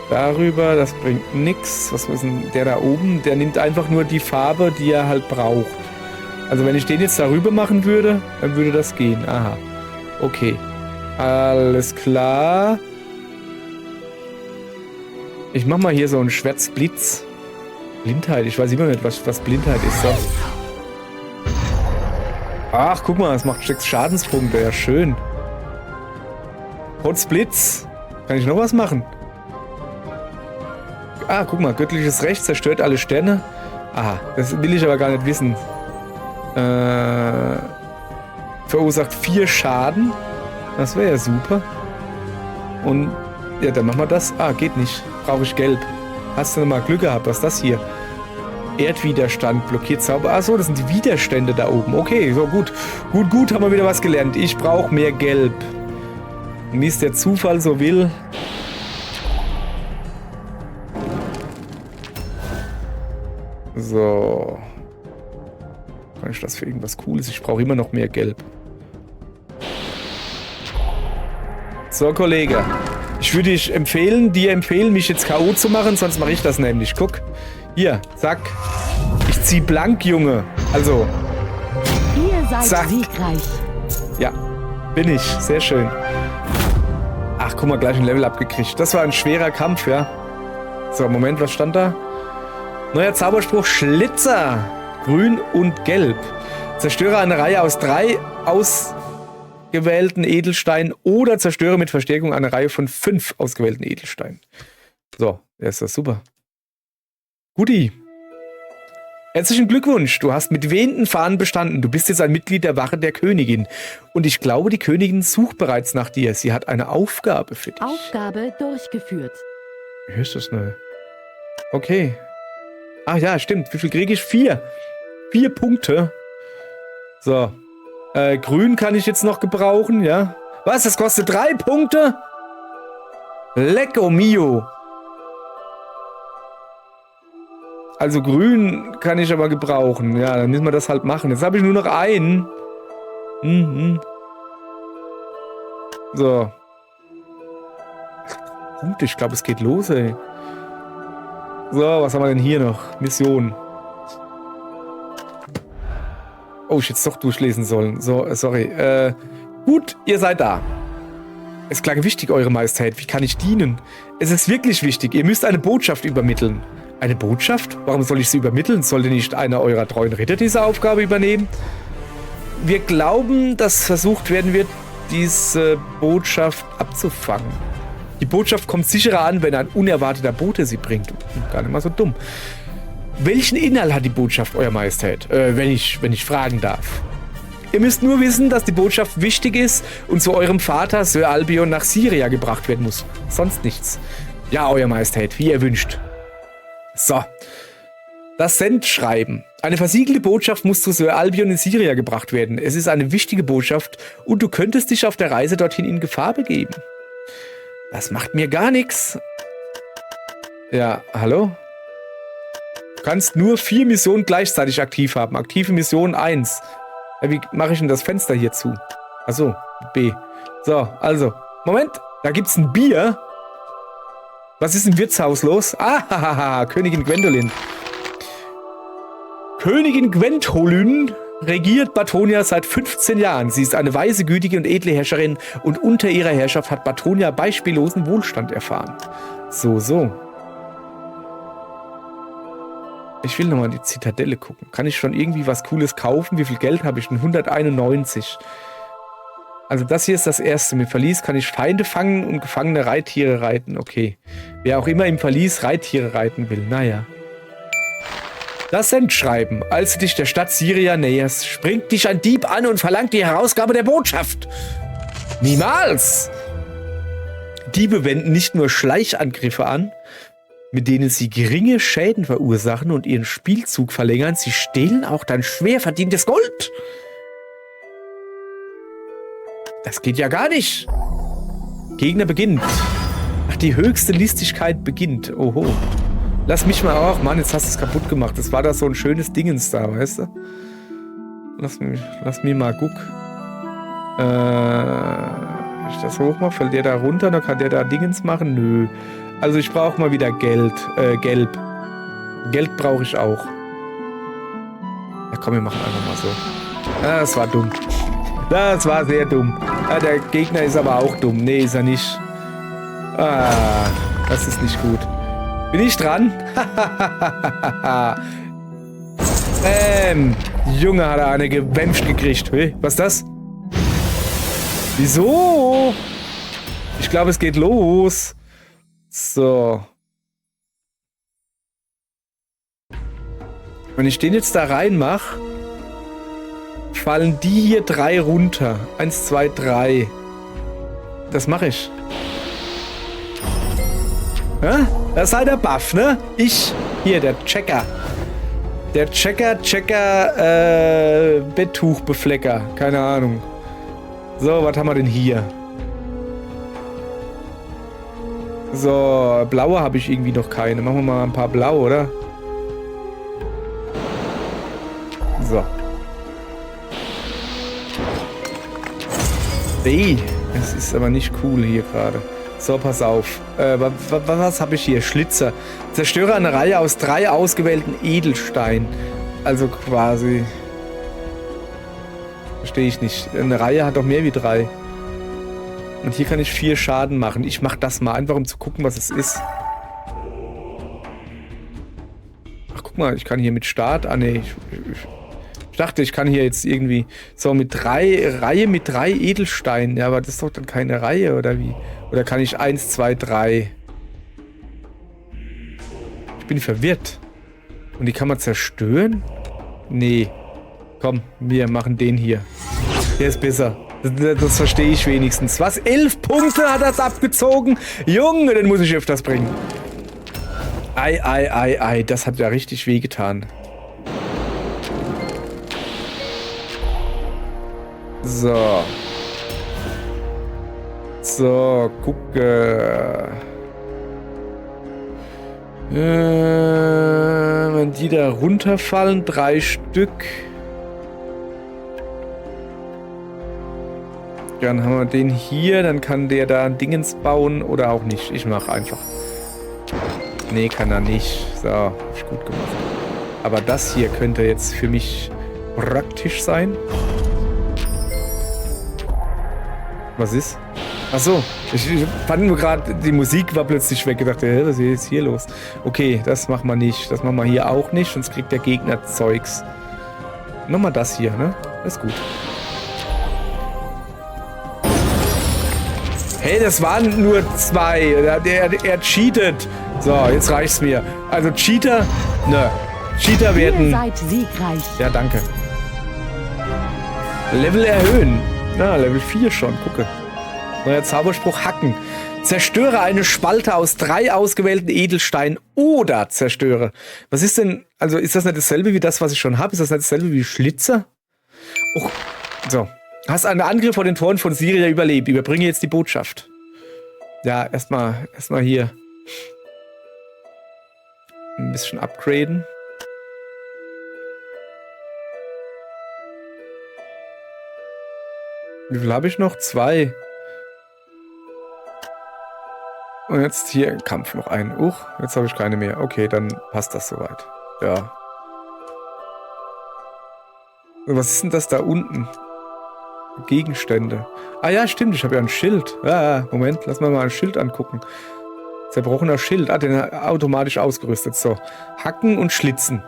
darüber. Das bringt nichts. Was ist denn der da oben? Der nimmt einfach nur die Farbe, die er halt braucht. Also wenn ich den jetzt darüber machen würde, dann würde das gehen. Aha. Okay. Alles klar. Ich mach mal hier so einen Schwärzblitz. Blindheit. Ich weiß immer nicht, was Blindheit ist. So. Ach, guck mal, das macht 6 Schadenspunkte. Ja, schön. Potzblitz. Kann ich noch was machen? Ah, guck mal. Göttliches Recht zerstört alle Sterne. Aha, das will ich aber gar nicht wissen. Verursacht 4 Schaden. Das wäre ja super. Und ja, dann machen wir das. Ah, geht nicht. Brauche ich gelb. Hast du noch mal Glück gehabt? Was ist das hier? Erdwiderstand, blockiert Zauber. Ach so, das sind die Widerstände da oben. Okay, so gut. Gut, haben wir wieder was gelernt. Ich brauche mehr Gelb. Und wie es der Zufall so will. So. Kann ich das für irgendwas Cooles? Ich brauche immer noch mehr Gelb. So, Kollege. Ich würde dir empfehlen, mich jetzt K.O. zu machen, sonst mache ich das nämlich. Guck. Hier, zack. Ich zieh blank, Junge. Also. Ihr seid zack. siegreich. Ja, bin ich. Sehr schön. Ach, guck mal, gleich ein Level abgekriegt. Das war ein schwerer Kampf, ja. So, Moment, was stand da? Neuer Zauberspruch, Schlitzer. Grün und Gelb. Zerstöre eine Reihe aus 3 ausgewählten Edelsteinen oder zerstöre mit Verstärkung eine Reihe von 5 ausgewählten Edelsteinen. So, ja, ist das super. Guti. Herzlichen Glückwunsch, du hast mit wehenden Fahnen bestanden. Du bist jetzt ein Mitglied der Wache der Königin. Und ich glaube, die Königin sucht bereits nach dir. Sie hat eine Aufgabe für dich. Aufgabe durchgeführt. Wie ist das neu? Okay. Ach ja, stimmt. Wie viel kriege ich? 4. 4 Punkte. So. Grün kann ich jetzt noch gebrauchen, ja. Was? Das kostet 3 Punkte? Lecco mio. Also grün kann ich aber gebrauchen. Ja, dann müssen wir das halt machen. Jetzt habe ich nur noch einen. So. Punkte, ich glaube, es geht los, ey. So, was haben wir denn hier noch? Mission. Oh, ich hätte es doch durchlesen sollen. So, sorry. Gut, ihr seid da. Es klang wichtig, Eure Majestät. Wie kann ich dienen? Es ist wirklich wichtig. Ihr müsst eine Botschaft übermitteln. Eine Botschaft? Warum soll ich sie übermitteln? Sollte nicht einer eurer treuen Ritter diese Aufgabe übernehmen? Wir glauben, dass versucht werden wird, diese Botschaft abzufangen. Die Botschaft kommt sicherer an, wenn ein unerwarteter Bote sie bringt. Gar nicht mal so dumm. Welchen Inhalt hat die Botschaft, Euer Majestät? Wenn ich fragen darf. Ihr müsst nur wissen, dass die Botschaft wichtig ist und zu eurem Vater, Sir Albion, nach Syria gebracht werden muss. Sonst nichts. Ja, Euer Majestät, wie ihr wünscht. So. Das Sendschreiben. Eine versiegelte Botschaft muss zu Sir Albion in Syria gebracht werden. Es ist eine wichtige Botschaft und du könntest dich auf der Reise dorthin in Gefahr begeben. Das macht mir gar nichts. Ja, hallo? Du kannst nur 4 Missionen gleichzeitig aktiv haben. Aktive Mission 1. Ja, wie mache ich denn das Fenster hier zu? Achso, B. So, also. Moment, da gibt's ein Bier. Was ist im Wirtshaus los? Ah, Königin Gwendolyn. Königin Gwendolyn regiert Batonia seit 15 Jahren. Sie ist eine weise, gütige und edle Herrscherin und unter ihrer Herrschaft hat Batonia beispiellosen Wohlstand erfahren. So. Ich will nochmal die Zitadelle gucken. Kann ich schon irgendwie was Cooles kaufen? Wie viel Geld habe ich denn? 191. Also das hier ist das erste. Mit Verlies kann ich Feinde fangen und gefangene Reittiere reiten. Okay. Wer auch immer im Verlies Reittiere reiten will. Naja. Das Sendschreiben. Als du dich der Stadt Syria näherst, springt dich ein Dieb an und verlangt die Herausgabe der Botschaft. Niemals! Diebe wenden nicht nur Schleichangriffe an, mit denen sie geringe Schäden verursachen und ihren Spielzug verlängern, sie stehlen auch dein schwer verdientes Gold. Das geht ja gar nicht. Gegner beginnt. Ach, die höchste Listigkeit beginnt. Oho. Lass mich mal auch. Mann, jetzt hast du es kaputt gemacht. Das war da so ein schönes Dingens da, weißt du? Lass mich mal gucken. Wenn ich das hochmache, fällt der da runter, dann kann der da Dingens machen? Nö. Also ich brauche mal wieder Geld. Gelb. Geld brauche ich auch. Ja komm, wir machen einfach mal so. Ah, das war dumm. Das war sehr dumm. Ah, der Gegner ist aber auch dumm. Nee, ist er nicht. Ah, das ist nicht gut. Bin ich dran? Junge, hat er eine gewämscht gekriegt. Hey, was ist das? Wieso? Ich glaube, es geht los. So. Wenn ich den jetzt da reinmache, fallen die hier 3 runter. 1, 2, 3. Das mache ich. Ja? Das ist halt der Buff, ne? Hier, der Checker. Der Checker, Betttuchbeflecker. Keine Ahnung. So, was haben wir denn hier? So, blaue habe ich irgendwie noch keine. Machen wir mal ein paar blaue, oder? So. Ey, das ist aber nicht cool hier gerade. So, pass auf. Was habe ich hier? Schlitzer. Zerstöre eine Reihe aus 3 ausgewählten Edelsteinen. Also quasi... Verstehe ich nicht. Eine Reihe hat doch mehr wie 3. Und hier kann ich 4 Schaden machen. Ich mache das mal einfach, um zu gucken, was es ist. Ach, guck mal, ich kann hier mit Start... Ah, nee. Ich dachte, ich kann hier jetzt irgendwie... So, mit Reihe mit 3 Edelsteinen. Ja, aber das ist doch dann keine Reihe, oder wie? Oder kann ich 1, 2, 3? Ich bin verwirrt. Und die kann man zerstören? Nee. Komm, wir machen den hier. Der ist besser. Das verstehe ich wenigstens. Was? 11 Punkte hat das abgezogen? Junge, den muss ich öfters bringen. Ei, ei, ei, ei. Das hat ja richtig wehgetan. So. So, gucke. Wenn die da runterfallen, 3 Stück. Dann haben wir den hier, dann kann der da ein Dingens bauen oder auch nicht. Ich mache einfach. Nee, kann er nicht. So, hab ich gut gemacht. Aber das hier könnte jetzt für mich praktisch sein. Was ist? Achso, ich fand nur gerade, die Musik war plötzlich weg. Ich dachte, was ist jetzt hier los? Okay, das machen wir nicht. Das machen wir hier auch nicht, sonst kriegt der Gegner Zeugs. Nochmal das hier, ne? Das ist gut. Hey, das waren nur 2. Er cheatet. So, jetzt reicht's mir. Also Cheater, ne. Cheater werden... Ihr seid siegreich. Ja, danke. Level erhöhen. Na, Level 4 schon, gucke. Neuer Zauberspruch, Hacken. Zerstöre eine Spalte aus 3 ausgewählten Edelsteinen oder zerstöre. Was ist denn, also ist das nicht dasselbe wie das, was ich schon habe? Ist das nicht dasselbe wie Schlitzer? Oh, so. Hast einen Angriff vor den Toren von Syria überlebt. Überbringe jetzt die Botschaft. Ja, erstmal hier. Ein bisschen upgraden. Wie viel habe ich noch? 2. Und jetzt hier im Kampf noch einen. Jetzt habe ich keine mehr. Okay, dann passt das soweit. Ja. Was ist denn das da unten? Gegenstände. Ah ja, stimmt, ich habe ja ein Schild. Ah, Moment, lass mal ein Schild angucken. Zerbrochener Schild. Ah, den automatisch ausgerüstet. So. Hacken und Schlitzen.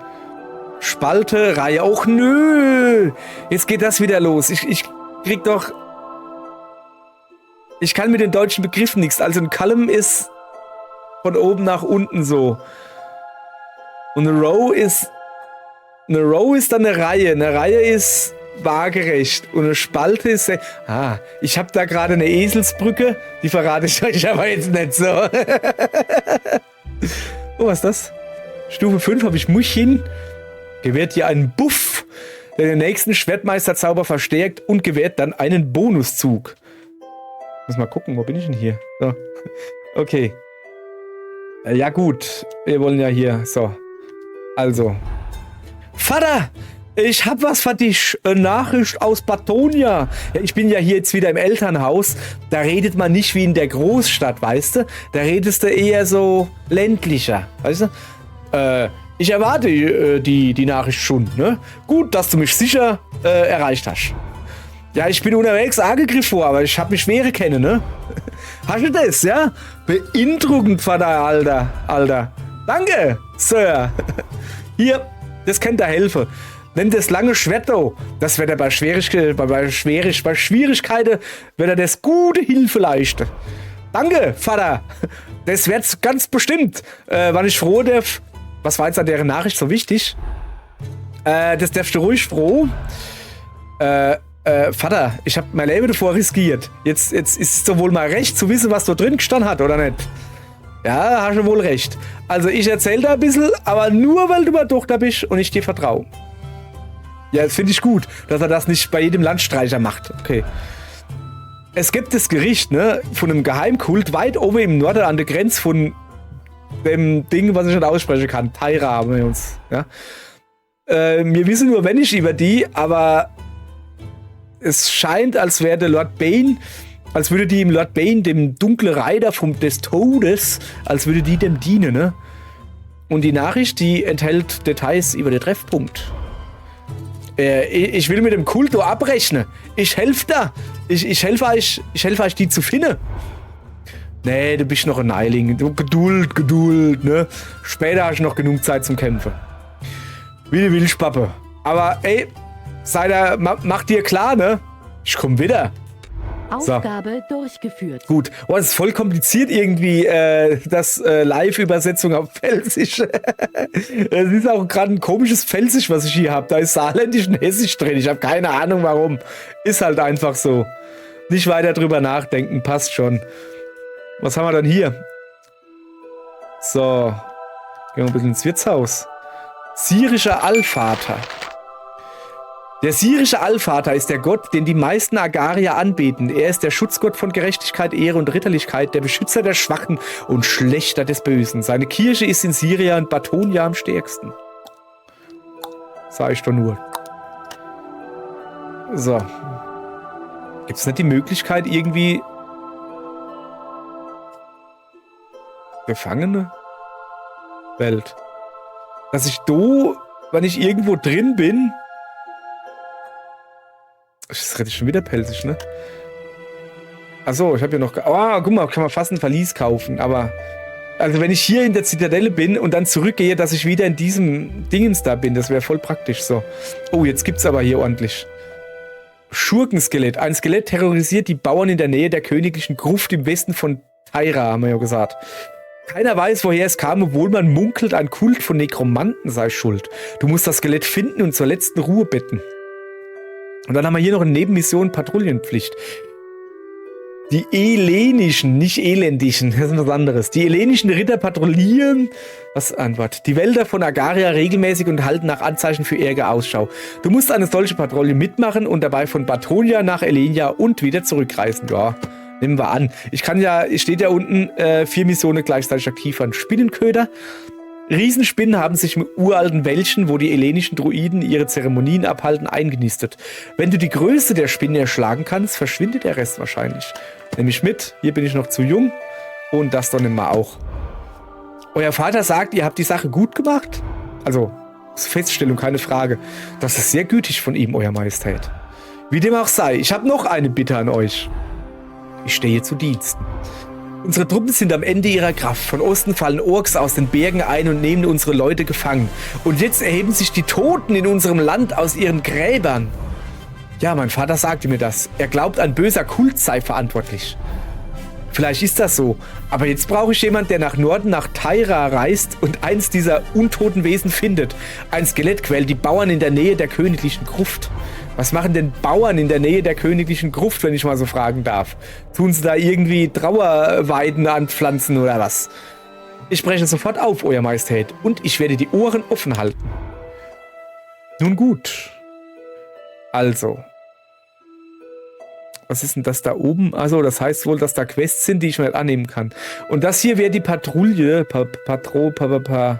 Spalte, Reihe. Och, nö! Jetzt geht das wieder los. Ich krieg doch... Ich kann mit den deutschen Begriffen nichts. Also ein Column ist von oben nach unten so. Und eine Row ist dann eine Reihe. Eine Reihe ist waagerecht. Und eine Spalte ist... ich habe da gerade eine Eselsbrücke. Die verrate ich euch aber jetzt nicht so. Oh, was ist das? Stufe 5 habe ich Muchin. Gewährt dir einen Buff, der den nächsten Schwertmeisterzauber verstärkt und gewährt dann einen Bonuszug. Muss mal gucken, wo bin ich denn hier? So. Okay. Ja gut, wir wollen ja hier, so. Also. Vater, ich hab was für dich. Eine Nachricht aus Batonia. Ja, ich bin ja hier jetzt wieder im Elternhaus. Da redet man nicht wie in der Großstadt, weißt du? Da redest du eher so ländlicher, weißt du? Ich erwarte die Nachricht schon, ne? Gut, dass du mich sicher erreicht hast. Ja, ich bin unterwegs angegriffen vor, aber ich hab mich schwere kennen, ne? Hast du das, ja? Beeindruckend, Vater, Alter. Danke, Sir. Hier, das könnte helfen. Nimm das lange Schwert, das wird er bei Schwierigkeiten, wird er das gute Hilfe leisten. Danke, Vater. Das wird's ganz bestimmt. Wann ich froh darf. Was war jetzt an deren Nachricht so wichtig? Das darfst du ruhig froh. Vater, ich habe mein Leben davor riskiert. Jetzt ist es doch wohl mal recht zu wissen, was da drin gestanden hat, oder nicht? Ja, hast du wohl recht. Also ich erzähle da ein bisschen, aber nur, weil du meine Tochter bist und ich dir vertraue. Ja, das finde ich gut, dass er das nicht bei jedem Landstreicher macht. Okay. Es gibt das Gericht, ne, von einem Geheimkult weit oben im Norden an der Grenze von dem Ding, was ich nicht aussprechen kann. Tyra haben wir uns. Ja. Wir wissen nur wenig über die, aber es scheint, als wäre der Lord Bane, als würde die im Lord Bane, dem dunklen Reiter des Todes, als würde die dem dienen, ne? Und die Nachricht, die enthält Details über den Treffpunkt. Ich will mit dem Kulto abrechnen. Ich helfe da. Ich helfe euch, die zu finden. Nee, du bist noch ein Eiling. Du, Geduld, ne? Später hast du noch genug Zeit zum Kämpfen. Wie du willst, Pappe. Aber, ey, mach dir klar, ne? Ich komm wieder. Aufgabe durchgeführt. Gut. Oh, das ist voll kompliziert irgendwie, das Live-Übersetzung auf Pfälzisch. Es ist auch gerade ein komisches Pfälzisch, was ich hier habe. Da ist Saarländisch und Hessisch drin. Ich habe keine Ahnung, warum. Ist halt einfach so. Nicht weiter drüber nachdenken. Passt schon. Was haben wir dann hier? So. Gehen wir ein bisschen ins Wirtshaus. Syrischer Allvater. Der syrische Allvater ist der Gott, den die meisten Agarier anbeten. Er ist der Schutzgott von Gerechtigkeit, Ehre und Ritterlichkeit, der Beschützer der Schwachen und Schlächter des Bösen. Seine Kirche ist in Syria und Batonia am stärksten. Sag ich doch nur. So. Gibt es nicht die Möglichkeit, irgendwie Gefangene? Welt. Dass ich wenn ich irgendwo drin bin. Das rede ich schon wieder pelzig, ne? Achso, ich habe ja noch... Oh, guck mal, kann man fast ein Verlies kaufen, aber... Also wenn ich hier in der Zitadelle bin und dann zurückgehe, dass ich wieder in diesem Dingens da bin, das wäre voll praktisch so. Oh, jetzt gibt's aber hier ordentlich. Schurkenskelett. Ein Skelett terrorisiert die Bauern in der Nähe der königlichen Gruft im Westen von Tyra, haben wir ja gesagt. Keiner weiß, woher es kam, obwohl man munkelt, ein Kult von Nekromanten sei schuld. Du musst das Skelett finden und zur letzten Ruhe betten. Und dann haben wir hier noch eine Nebenmission, Patrouillenpflicht. Die elenischen, nicht elendischen, das ist was anderes. Die elenischen Ritter patrouillieren, was Antwort? Die Wälder von Agaria regelmäßig und halten nach Anzeichen für Ärger Ausschau. Du musst eine solche Patrouille mitmachen und dabei von Batonia nach Elenia und wieder zurückreisen. Ja, nehmen wir an. Steht ja unten, 4 Missionen gleichzeitig aktiv an. Spinnenköder. Riesenspinnen haben sich im uralten Wäldchen, wo die ellenischen Druiden ihre Zeremonien abhalten, eingenistet. Wenn du die Größe der Spinne erschlagen kannst, verschwindet der Rest wahrscheinlich. Nehme ich mit, hier bin ich noch zu jung und das doch nimmer auch. Euer Vater sagt, ihr habt die Sache gut gemacht? Also, Feststellung, keine Frage. Das ist sehr gütig von ihm, Euer Majestät. Wie dem auch sei, ich habe noch eine Bitte an euch. Ich stehe zu Diensten. Unsere Truppen sind am Ende ihrer Kraft. Von Osten fallen Orks aus den Bergen ein und nehmen unsere Leute gefangen. Und jetzt erheben sich die Toten in unserem Land aus ihren Gräbern. Ja, mein Vater sagte mir das. Er glaubt, ein böser Kult sei verantwortlich. Vielleicht ist das so. Aber jetzt brauche ich jemanden, der nach Norden, nach Tyra reist und eins dieser untoten Wesen findet. Ein Skelett quält die Bauern in der Nähe der königlichen Gruft. Was machen denn Bauern in der Nähe der königlichen Gruft, wenn ich mal so fragen darf? Tun sie da irgendwie Trauerweiden anpflanzen oder was? Ich spreche sofort auf, Euer Majestät, und ich werde die Ohren offen halten. Nun gut. Also. Was ist denn das da oben? Also, das heißt wohl, dass da Quests sind, die ich mir annehmen kann. Und das hier wäre die Patrouille. Patrouille,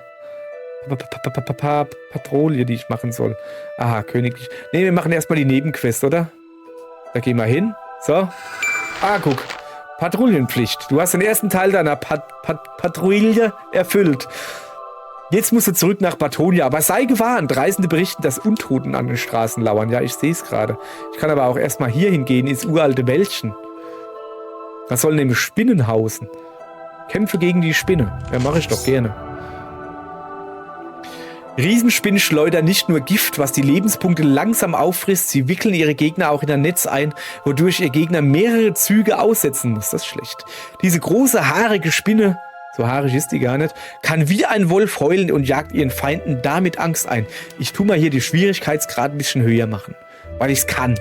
die ich machen soll. Aha, königlich. Ne, wir machen erstmal die Nebenquest, oder? Da gehen wir hin. So. Ah, guck. Patrouillenpflicht. Du hast den ersten Teil deiner Patrouille erfüllt. Jetzt musst du zurück nach Batonia. Aber sei gewarnt. Reisende berichten, dass Untoten an den Straßen lauern. Ja, ich sehe es gerade. Ich kann aber auch erstmal hier hingehen, ins uralte Wäldchen. Da sollen nämlich Spinnen hausen. Kämpfe gegen die Spinne. Ja, mache ich doch gerne. Riesenspinnen schleudern nicht nur Gift, was die Lebenspunkte langsam auffrisst, sie wickeln ihre Gegner auch in ein Netz ein, wodurch ihr Gegner mehrere Züge aussetzen muss. Das ist schlecht. Diese große, haarige Spinne, so haarig ist die gar nicht, kann wie ein Wolf heulen und jagt ihren Feinden damit Angst ein. Ich tue mal hier die Schwierigkeitsgrad ein bisschen höher machen, weil ich es kann.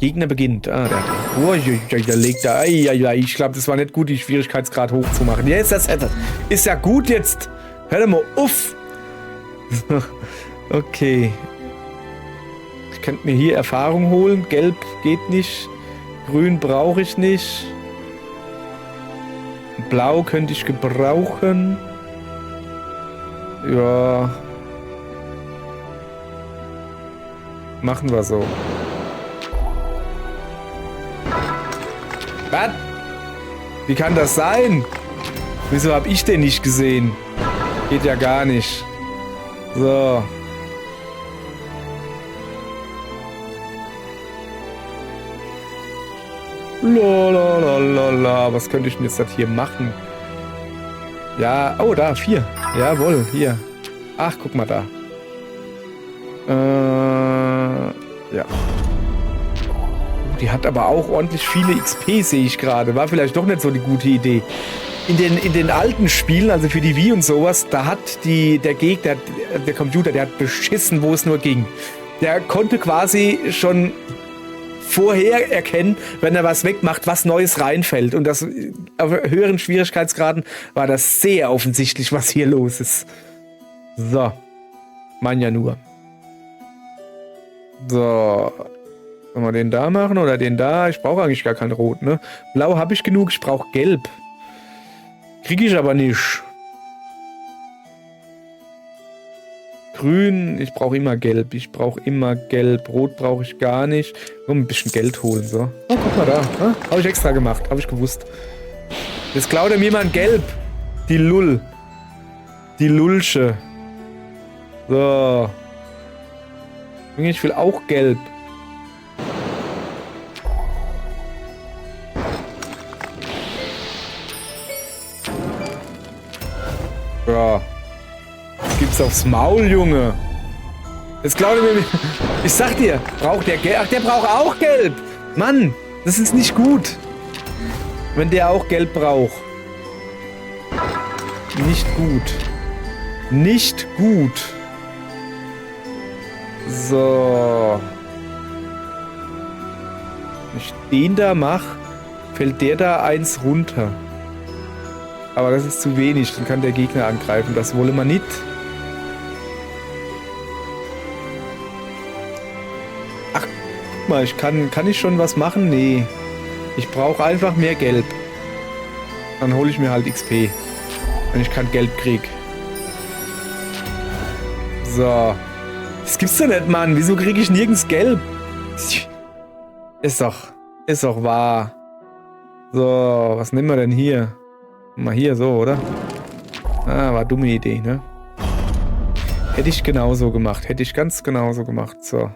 Gegner beginnt. Ah, der legt da. Ich glaube, das war nicht gut, die Schwierigkeitsgrad hochzumachen. Ja, ist ja gut jetzt. Hör mal auf! Okay. Ich könnte mir hier Erfahrung holen. Gelb geht nicht. Grün brauche ich nicht. Blau könnte ich gebrauchen. Ja. Machen wir so. Was? Wie kann das sein? Wieso habe ich den nicht gesehen? Geht ja gar nicht. So. Lalalala. Was könnte ich denn jetzt das hier machen? Ja, oh, da, 4. Jawohl, hier. Ach, guck mal da. Ja. Die hat aber auch ordentlich viele XP, sehe ich gerade. War vielleicht doch nicht so die gute Idee. In den alten Spielen, also für die Wii und sowas, da hat der Gegner, der Computer, der hat beschissen, wo es nur ging. Der konnte quasi schon vorher erkennen, wenn er was wegmacht, was Neues reinfällt. Und das auf höheren Schwierigkeitsgraden war das sehr offensichtlich, was hier los ist. So. Mein ja nur. So. Sollen wir den da machen oder den da? Ich brauche eigentlich gar kein Rot, ne? Blau habe ich genug, ich brauche Gelb. Kriege ich aber nicht. Grün, ich brauche immer Gelb. Ich brauche immer Gelb. Rot brauche ich gar nicht. Nur ein bisschen Geld holen, so. Oh, guck mal da. Ne? Habe ich extra gemacht. Habe ich gewusst. Jetzt klaut er mir mal ein Gelb. Die Lull. Die Lulsche. So. Ich will auch Gelb. Ja. Jetzt gibt's aufs Maul, Junge. Jetzt klaut er mir... Ich sag dir, braucht der Gelb... Ach, der braucht auch Gelb. Mann, das ist nicht gut. Wenn der auch Gelb braucht. Nicht gut. Nicht gut. So. Wenn ich den da mache, fällt der da eins runter. Aber das ist zu wenig, dann kann der Gegner angreifen. Das wollen wir nicht. Ach, guck mal, kann ich schon was machen? Nee. Ich brauche einfach mehr Gelb. Dann hole ich mir halt XP. Wenn ich kein Gelb krieg. So. Das gibt's doch nicht, Mann. Wieso kriege ich nirgends Gelb? Ist doch wahr. So, was nehmen wir denn hier? Mal hier so, oder? Ah, war eine dumme Idee, ne? Hätte ich genauso gemacht. Hätte ich ganz genauso gemacht. So.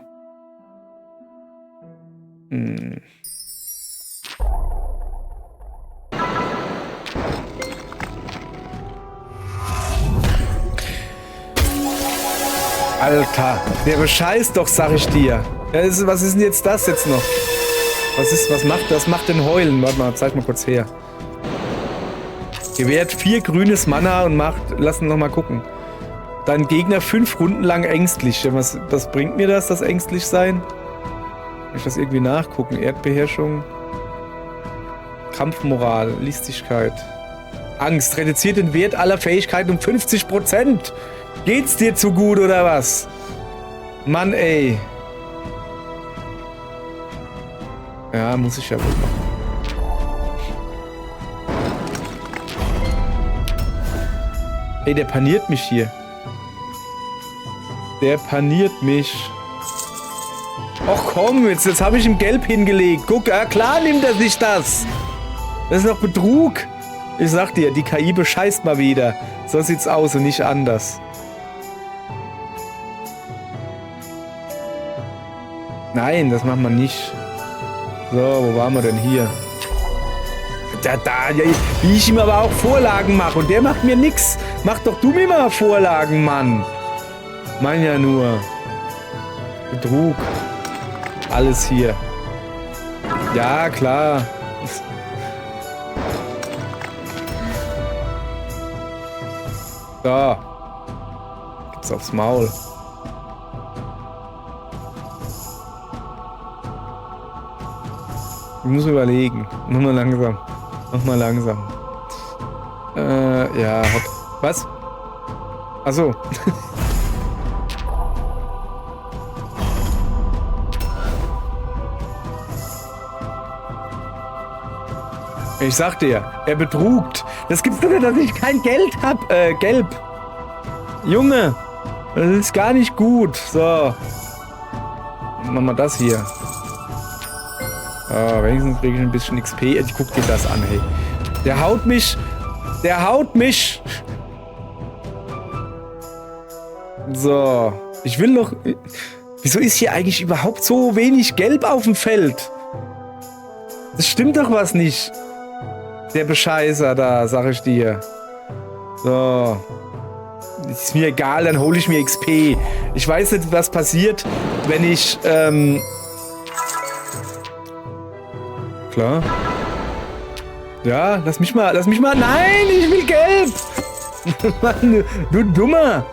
Alter, der bescheißt doch, sag ich dir. Was ist denn jetzt das jetzt noch? Was macht denn Heulen? Warte mal, zeig mal kurz her. Gewährt 4 grünes Mana und lass uns noch mal gucken. Dein Gegner 5 Runden lang ängstlich. Was bringt mir das ängstlich sein? Kann ich das irgendwie nachgucken? Erdbeherrschung. Kampfmoral, Listigkeit. Angst, reduziert den Wert aller Fähigkeiten um 50%. Geht's dir zu gut oder was? Mann, ey. Ja, muss ich ja wohl machen. Ey, der paniert mich hier. Der paniert mich. Och komm, jetzt habe ich ihm Gelb hingelegt. Guck, ja, klar nimmt er sich das. Das ist doch Betrug. Ich sag dir, die KI bescheißt mal wieder. So sieht's aus und nicht anders. Nein, das macht man nicht. So, wo waren wir denn hier? Ja, wie ich ihm aber auch Vorlagen mache. Und der macht mir nix. Mach doch du mir mal Vorlagen, Mann. Mein ja nur. Betrug. Alles hier. Ja, klar. So. Gibt's aufs Maul. Ich muss überlegen. Mach mal langsam. Mach mal langsam. Ja, hopp. Was? Achso. Ich sag dir, er betrugt. Das gibt's doch nicht, dass ich kein Geld hab. Gelb. Junge, das ist gar nicht gut. So. Machen wir das hier. Wenigstens kriege ich ein bisschen XP. Ich guck dir das an, hey. Der haut mich. Der haut mich. So. Ich will noch... Wieso ist hier eigentlich überhaupt so wenig Gelb auf dem Feld? Das stimmt doch was nicht. Der Bescheißer da, sag ich dir. So. Ist mir egal, dann hole ich mir XP. Ich weiß nicht, was passiert, wenn ich klar. Ja, lass mich mal. Nein, ich will gelb. Mann, du Dummer.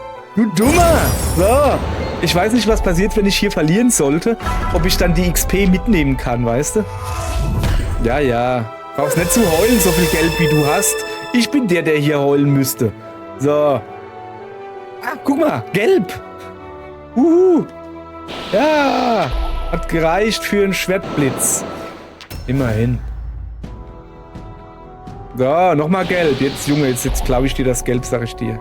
So. Ich weiß nicht, was passiert, wenn ich hier verlieren sollte. Ob ich dann die XP mitnehmen kann, weißt du? Ja. Brauchst nicht zu heulen, so viel Geld wie du hast. Ich bin der hier heulen müsste. So. Ah, guck mal, gelb. Ja. Hat gereicht für einen Schwertblitz. Immerhin. So, nochmal gelb. Jetzt, Junge, jetzt klaue ich dir das Gelb, sag ich dir.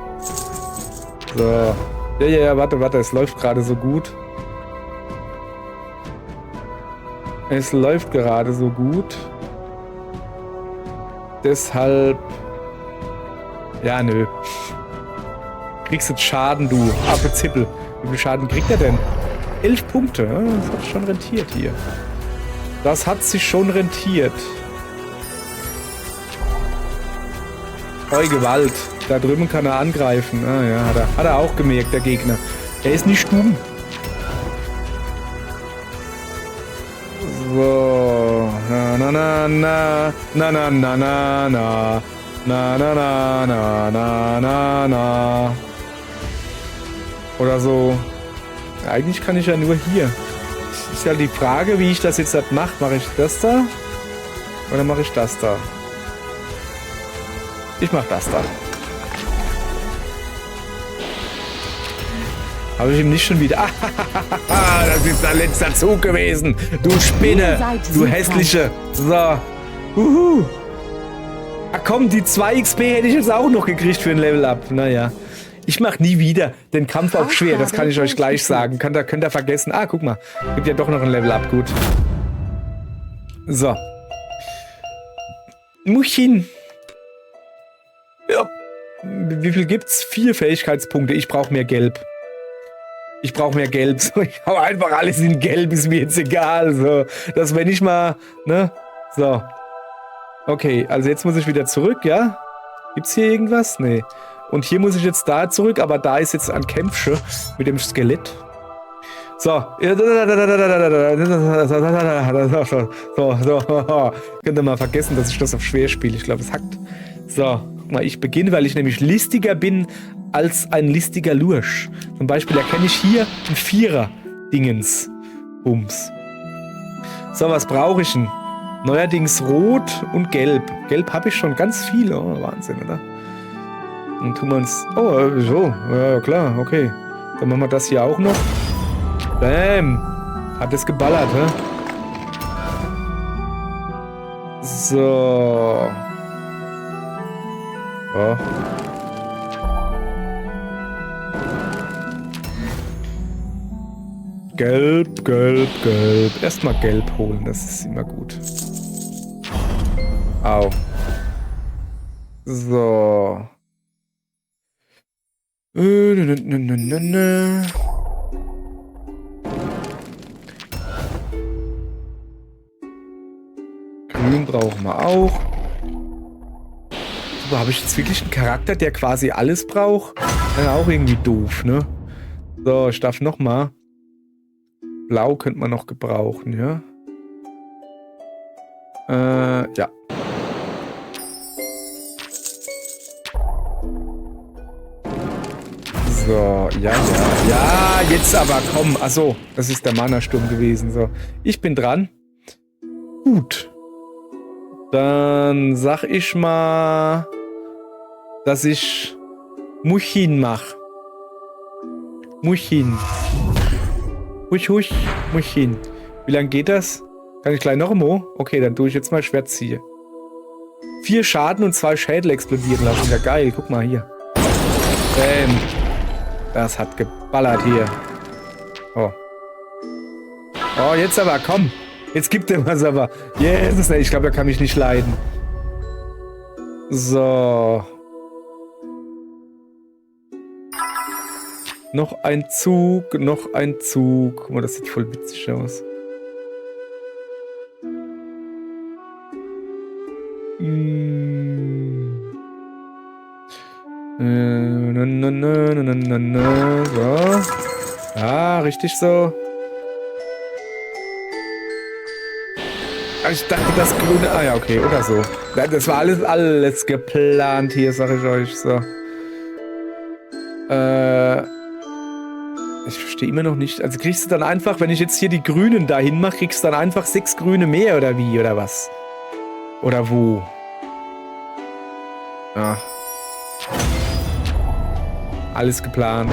So. Ja, warte, es läuft gerade so gut. Deshalb... Ja, nö. Kriegst jetzt Schaden, du Appezippel. Wie viel Schaden kriegt er denn? 11 Punkte. Ja, das hat sich schon rentiert hier. Das hat sich schon rentiert. Gewalt. Da drüben kann er angreifen. Ah ja, hat er auch gemerkt, der Gegner. Er ist nicht dumm. So. Na. Oder so. Eigentlich kann ich ja nur hier. Ist ja die Frage, wie ich das jetzt mache. Mache ich das da? Oder mache ich das da? Ich mach das da. Habe ich ihm nicht schon wieder... das ist der letzte Zug gewesen. Du Spinne. Du hässliche. So. Ah komm, die 2 XP hätte ich jetzt auch noch gekriegt für ein Level-Up. Naja. Ich mach nie wieder den Kampf auf schwer. Das kann ich euch gleich sagen. Könnt ihr vergessen. Ah, guck mal. Gibt ja doch noch ein Level-Up. Gut. So. Muchin. Ja. Wie viel gibt's? 4 Fähigkeitspunkte. Ich brauche mehr Gelb. Ich hau einfach alles in Gelb, ist mir jetzt egal. So. Dass wenn ich mal, ne? So. Okay, also jetzt muss ich wieder zurück, ja? Gibt's hier irgendwas? Nee. Und hier muss ich jetzt da zurück, aber da ist jetzt ein Kämpfsche mit dem Skelett. So. So. Könnt ihr mal vergessen, dass ich das auf schwer spiele. Ich glaube, es hackt. So. Guck mal, ich beginne, weil ich nämlich listiger bin als ein listiger Lursch. Zum Beispiel erkenne ich hier ein 4er-Dingens. Bums. So, was brauche ich denn? Neuerdings Rot und Gelb. Gelb habe ich schon ganz viel. Oh, Wahnsinn, oder? Dann tun wir uns... Oh, so. Ja, klar, okay. Dann machen wir das hier auch noch. Bam. Hat es geballert, hä? So. Oh. Gelb. Erstmal Gelb holen, das ist immer gut. Au. So. Grün brauchen wir auch. Super, habe ich jetzt wirklich einen Charakter, der quasi alles braucht? Ja, auch irgendwie doof, ne? So, ich darf nochmal. Blau könnte man noch gebrauchen, ja? Ja. So, ja. Ja, jetzt aber, komm. Achso, das ist der Mana-Sturm gewesen. So, ich bin dran. Gut. Dann sag ich mal, dass ich Muchin mache. Muchin. Muchin. Wie lange geht das? Kann ich gleich noch ein Mo? Okay, dann tue ich jetzt mal Schwert ziehe. 4 Schaden und 2 Schädel explodieren lassen. Ja, geil. Guck mal hier. Bam. Das hat geballert hier. Oh. Oh, jetzt aber, komm. Jetzt gibt er was aber. Jesus, ich glaube, er kann mich nicht leiden. So. Noch ein Zug. Guck mal, das sieht voll witzig aus. So. Ah, richtig so. Ich dachte, das grüne... Ah ja, okay, oder so. Das war alles geplant hier, sag ich euch. So. Ich verstehe immer noch nicht. Also kriegst du dann einfach, wenn ich jetzt hier die Grünen dahin mache, kriegst du dann einfach 6 Grüne mehr oder wie? Oder was? Oder wo? Ja. Alles geplant.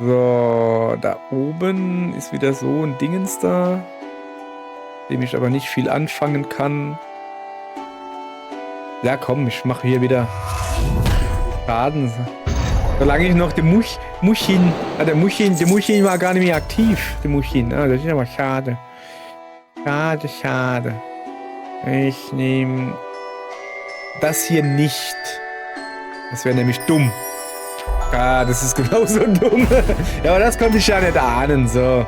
So, da oben ist wieder so ein Dingens da, dem ich aber nicht viel anfangen kann. Ja, komm, ich mache hier wieder Schaden. Solange ich noch den Muchin, der Muchin war gar nicht mehr aktiv, der Muchin. Ah, das ist aber schade. Schade. Ich nehme das hier nicht. Das wäre nämlich dumm. Ah, das ist genauso dumm. Ja, aber das konnte ich ja nicht ahnen, so.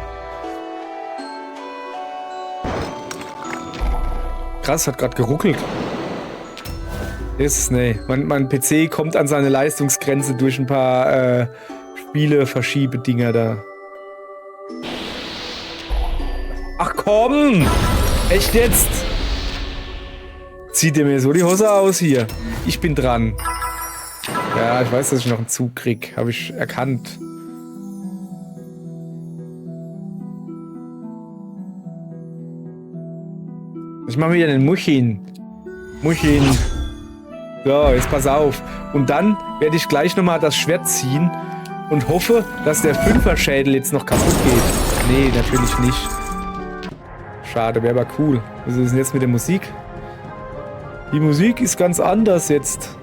Krass, hat gerade geruckelt. Nee. Mein PC kommt an seine Leistungsgrenze durch ein paar Spiele-Verschiebedinger da. Ach komm! Echt jetzt? Zieht ihr mir so die Hose aus hier? Ich bin dran. Ja, ich weiß, dass ich noch einen Zug krieg. Habe ich erkannt. Ich mache wieder den Muchin. So, jetzt pass auf. Und dann werde ich gleich nochmal das Schwert ziehen und hoffe, dass der 5er-Schädel jetzt noch kaputt geht. Nee, natürlich nicht. Schade, wäre aber cool. Was ist denn jetzt mit der Musik? Die Musik ist ganz anders jetzt.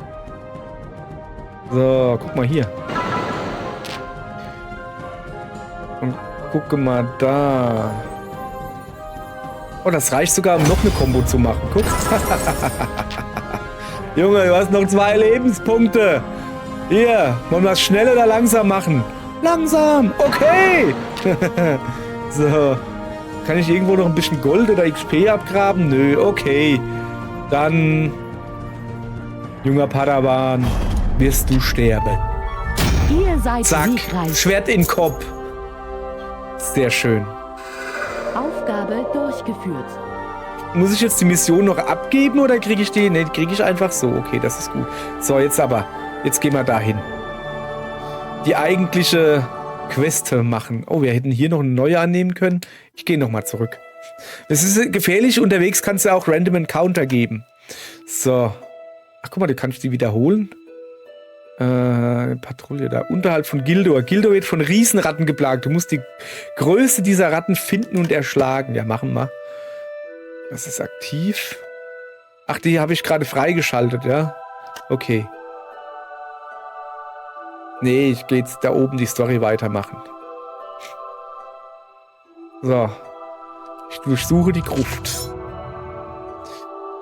So, guck mal hier. Und gucke mal da. Oh, das reicht sogar, um noch eine Kombo zu machen. Guck. Junge, du hast noch 2 Lebenspunkte. Hier, wollen wir es schnell oder langsam machen? Langsam, okay. So. Kann ich irgendwo noch ein bisschen Gold oder XP abgraben? Nö, okay. Dann, junger Padawan, wirst du sterben. Ihr seid Zack, siegreich. Schwert in den Kopf. Sehr schön. Aufgabe durchgeführt. Muss ich jetzt die Mission noch abgeben oder kriege ich die? Ne, die kriege ich einfach so. Okay, das ist gut. So, jetzt gehen wir dahin. Die eigentliche Quest machen. Oh, wir hätten hier noch eine neue annehmen können. Ich gehe nochmal zurück. Das ist gefährlich. Unterwegs kannst du auch Random Encounter geben. So. Ach, guck mal, du kannst die wiederholen. Patrouille da. Unterhalb von Gildor. Gildor wird von Riesenratten geplagt. Du musst die Größe dieser Ratten finden und erschlagen. Ja, machen wir. Das ist aktiv. Ach, die habe ich gerade freigeschaltet, ja? Okay. Nee, ich gehe jetzt da oben die Story weitermachen. So. Ich durchsuche die Gruft.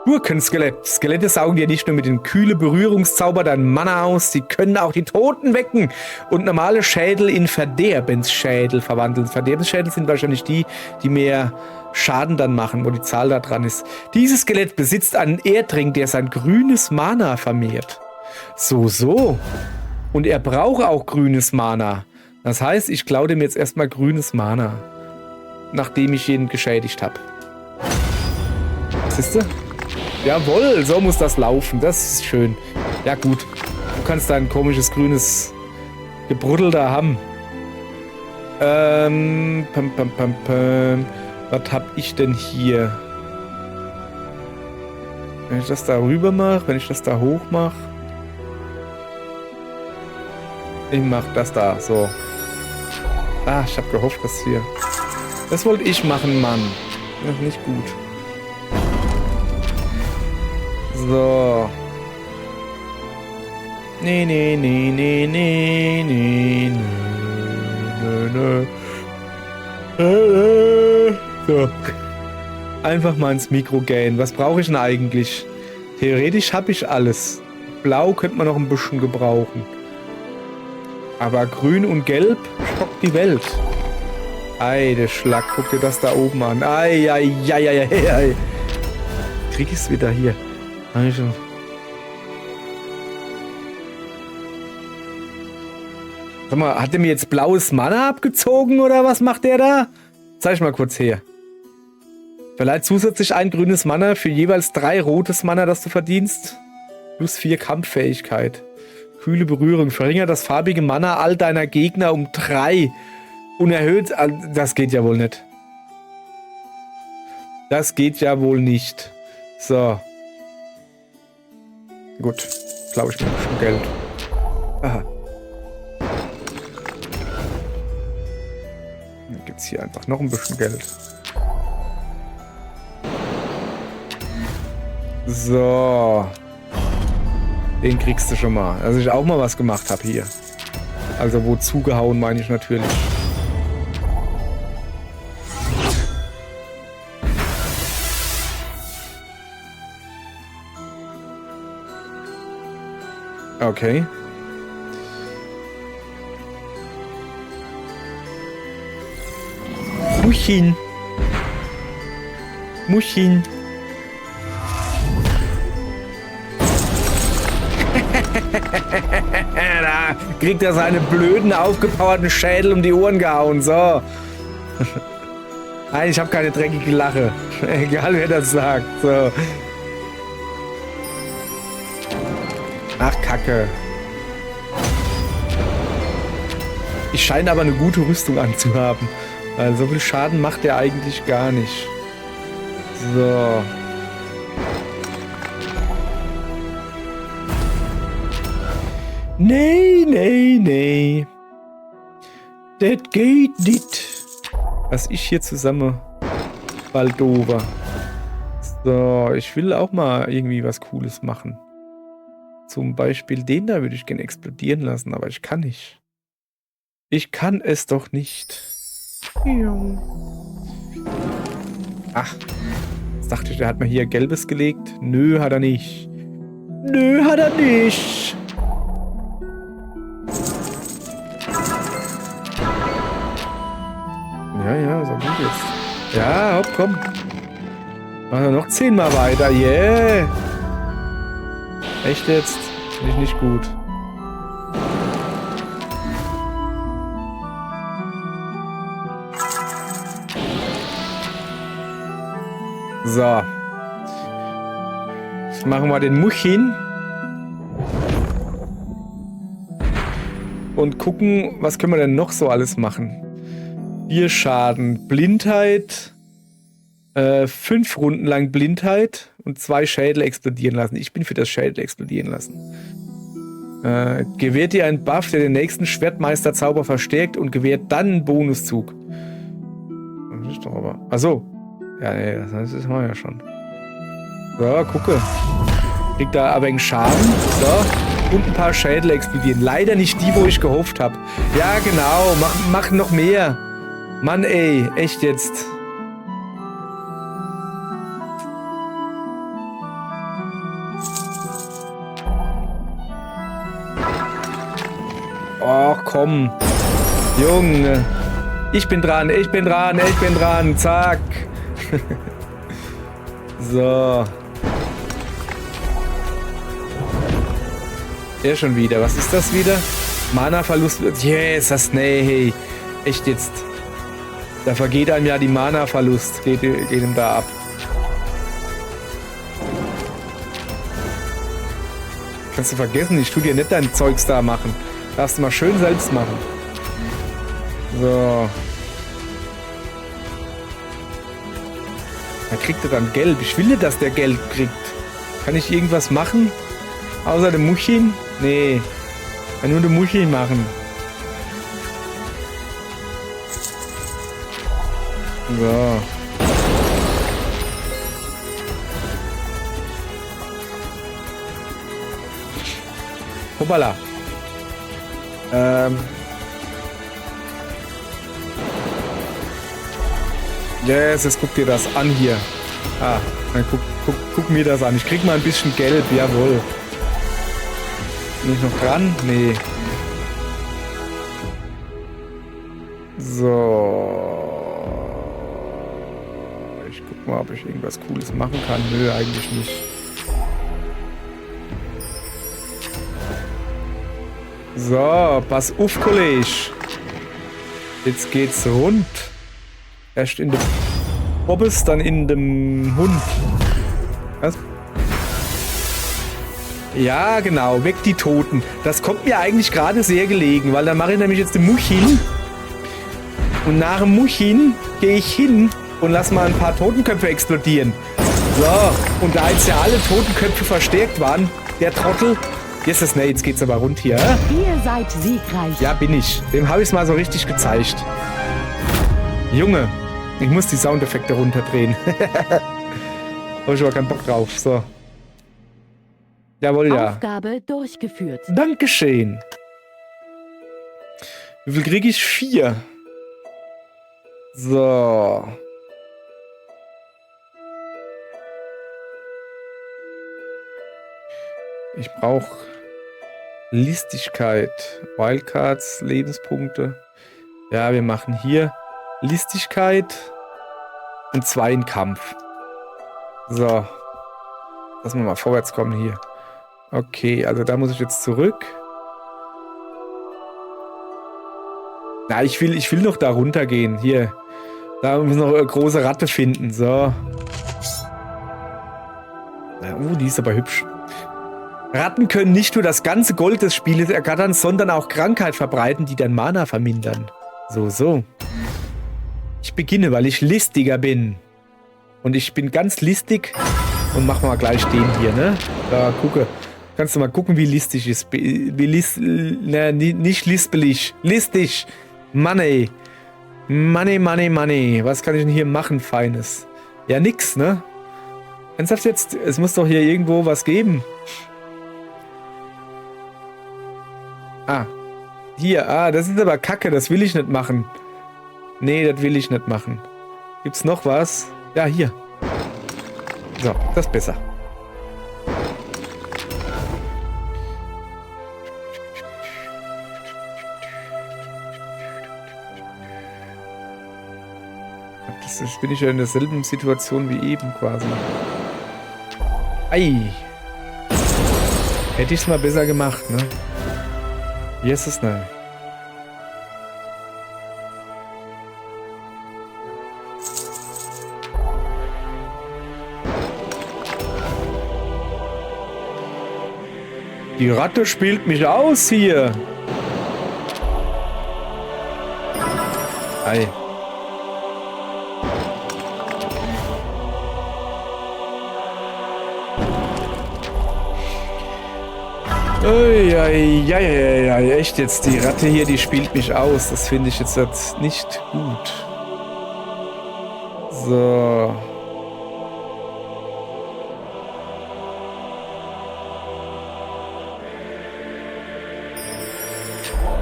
Gurkenskelett. Skelette saugen dir nicht nur mit dem kühlen Berührungszauber dein Mana aus, sie können auch die Toten wecken und normale Schädel in Verderbensschädel verwandeln. Verderbensschädel sind wahrscheinlich die mehr Schaden dann machen, wo die Zahl da dran ist. Dieses Skelett besitzt einen Erdring, der sein grünes Mana vermehrt. So. Und er braucht auch grünes Mana. Das heißt, ich klaue dem jetzt erstmal grünes Mana. Nachdem ich ihn geschädigt habe. Siehst du? Jawohl, so muss das laufen. Das ist schön. Ja gut, du kannst dein komisches grünes Gebruddel da haben. Was hab ich denn hier? Wenn ich das da rüber mache, wenn ich das da hoch mache. Ich mach das da, so. Ah, ich hab gehofft, dass hier... Das wollte ich machen, Mann. Das ist nicht gut. So. Nee. So. Einfach mal ins Mikro gähnen. Was brauche ich denn eigentlich? Theoretisch habe ich alles. Blau könnte man noch ein bisschen gebrauchen. Aber grün und gelb stockt die Welt. Ei, der Schlag. Guck dir das da oben an. Ei. Krieg ich's wieder hier. Also. Sag mal, hat der mir jetzt blaues Mana abgezogen oder was macht der da? Zeig mal kurz her. Verleiht zusätzlich ein grünes Mana für jeweils 3 rotes Mana, das du verdienst. Plus 4 Kampffähigkeit. Kühle Berührung. Verringert das farbige Mana all deiner Gegner um 3. Und erhöht... Das geht ja wohl nicht. Das geht ja wohl nicht. So. Gut. Glaube ich mir schon Geld. Aha. Dann gibt es hier einfach noch ein bisschen Geld. So. Den kriegst du schon mal. Dass ich auch mal was gemacht habe hier. Also wo zugehauen, meine ich natürlich. Okay. Muschin. Muschin. Da kriegt er seine blöden, aufgepowerten Schädel um die Ohren gehauen. So. Nein, ich habe keine dreckige Lache. Egal, wer das sagt. So. Ach, Kacke. Ich scheine aber eine gute Rüstung anzuhaben. Weil so viel Schaden macht er eigentlich gar nicht. So. Nee, nee, nee. Das geht nicht. Was ich hier zusammen baldover. So, ich will auch mal irgendwie was Cooles machen. Zum Beispiel den da würde ich gerne explodieren lassen, aber ich kann nicht. Ich kann es doch nicht. Ach, jetzt dachte ich, der hat mir hier Gelbes gelegt. Nö, hat er nicht. Nö, hat er nicht. Ja, so gut jetzt. Ja, hopp, komm. Machen wir noch 10 Mal weiter. Yeah. Echt jetzt? Finde ich nicht gut. So. Jetzt machen wir den Muchin. Und gucken, was können wir denn noch so alles machen. 4 Schaden. Blindheit. 5 Runden lang Blindheit. Und 2 Schädel explodieren lassen. Ich bin für das Schädel explodieren lassen. Gewährt dir einen Buff, der den nächsten Schwertmeisterzauber verstärkt und gewährt dann einen Bonuszug. Das ist doch aber... Achso. Ja, nee, das haben wir ja schon. So, gucke. Kriegt da aber einen Schaden. So. Und ein paar Schädel explodieren. Leider nicht die, wo ich gehofft habe. Ja, genau. Mach noch mehr. Mann, ey. Echt jetzt. Och, komm. Junge. Ich bin dran, ich bin dran, ich bin dran. Zack. So. Der schon wieder. Was ist das wieder? Mana-Verlust. Yes, das nee. Echt jetzt. Da vergeht einem ja die Mana-Verlust. Geht ihm da ab. Kannst du vergessen, ich tu dir nicht dein Zeugs da machen. Darfst du mal schön selbst machen. So. Da kriegt er dann Gelb. Ich will nicht, dass der Gelb kriegt. Kann ich irgendwas machen? Außer dem Muchin? Nee. Kann nur den Muchin machen. So. Hoppala. Yes, jetzt guck dir das an hier. Ah, dann guck mir das an. Ich krieg mal ein bisschen Gelb, jawohl. Bin ich noch dran? Nee. So. Ich guck mal, ob ich irgendwas Cooles machen kann. Nö, eigentlich nicht. So, pass auf, Kollege. Jetzt geht's rund. Erst in dem Bobbes, dann in dem Hund. Was? Ja, genau. Weg die Toten. Das kommt mir eigentlich gerade sehr gelegen, weil dann mache ich nämlich jetzt den Muchin. Und nach dem Muchin gehe ich hin und lass mal ein paar Totenköpfe explodieren. So, und da jetzt ja alle Totenköpfe verstärkt waren, der Trottel... Jetzt geht's aber rund hier. Ihr seid siegreich. Ja, bin ich. Dem habe ich es mal so richtig gezeigt. Junge, ich muss die Soundeffekte runterdrehen. Habe ich aber keinen Bock drauf. So. Jawohl, ja. Aufgabe durchgeführt. Dankeschön. Wie viel kriege ich? 4. So. Ich brauche Listigkeit. Wildcards, Lebenspunkte. Ja, wir machen hier Listigkeit und 2 in Kampf. So. Lassen wir mal vorwärts kommen hier. Okay, also da muss ich jetzt zurück. Na, ich will noch da runter gehen. Hier. Da müssen wir noch eine große Ratte finden. So. Die ist aber hübsch. Ratten können nicht nur das ganze Gold des Spieles ergattern, sondern auch Krankheit verbreiten, die dein Mana vermindern. So. Ich beginne, weil ich listiger bin. Und ich bin ganz listig. Und machen wir gleich den hier, ne? Da, gucke. Kannst du mal gucken, wie listig ist. Nicht lispelig. Listig. Money. Money. Was kann ich denn hier machen, Feines? Ja, nix, ne? Ernsthaft jetzt? Es muss doch hier irgendwo was geben. Ah. Hier. Ah, das ist aber Kacke. Das will ich nicht machen. Nee, das will ich nicht machen. Gibt's noch was? Ja, hier. So, das ist besser. Jetzt bin ich ja in derselben Situation wie eben quasi. Ei. Hätte ich es mal besser gemacht, ne? Hier ist es nein. Die Ratte spielt mich aus hier. Ei. Echt jetzt, die Ratte hier, die spielt mich aus. Das finde ich jetzt nicht gut. So.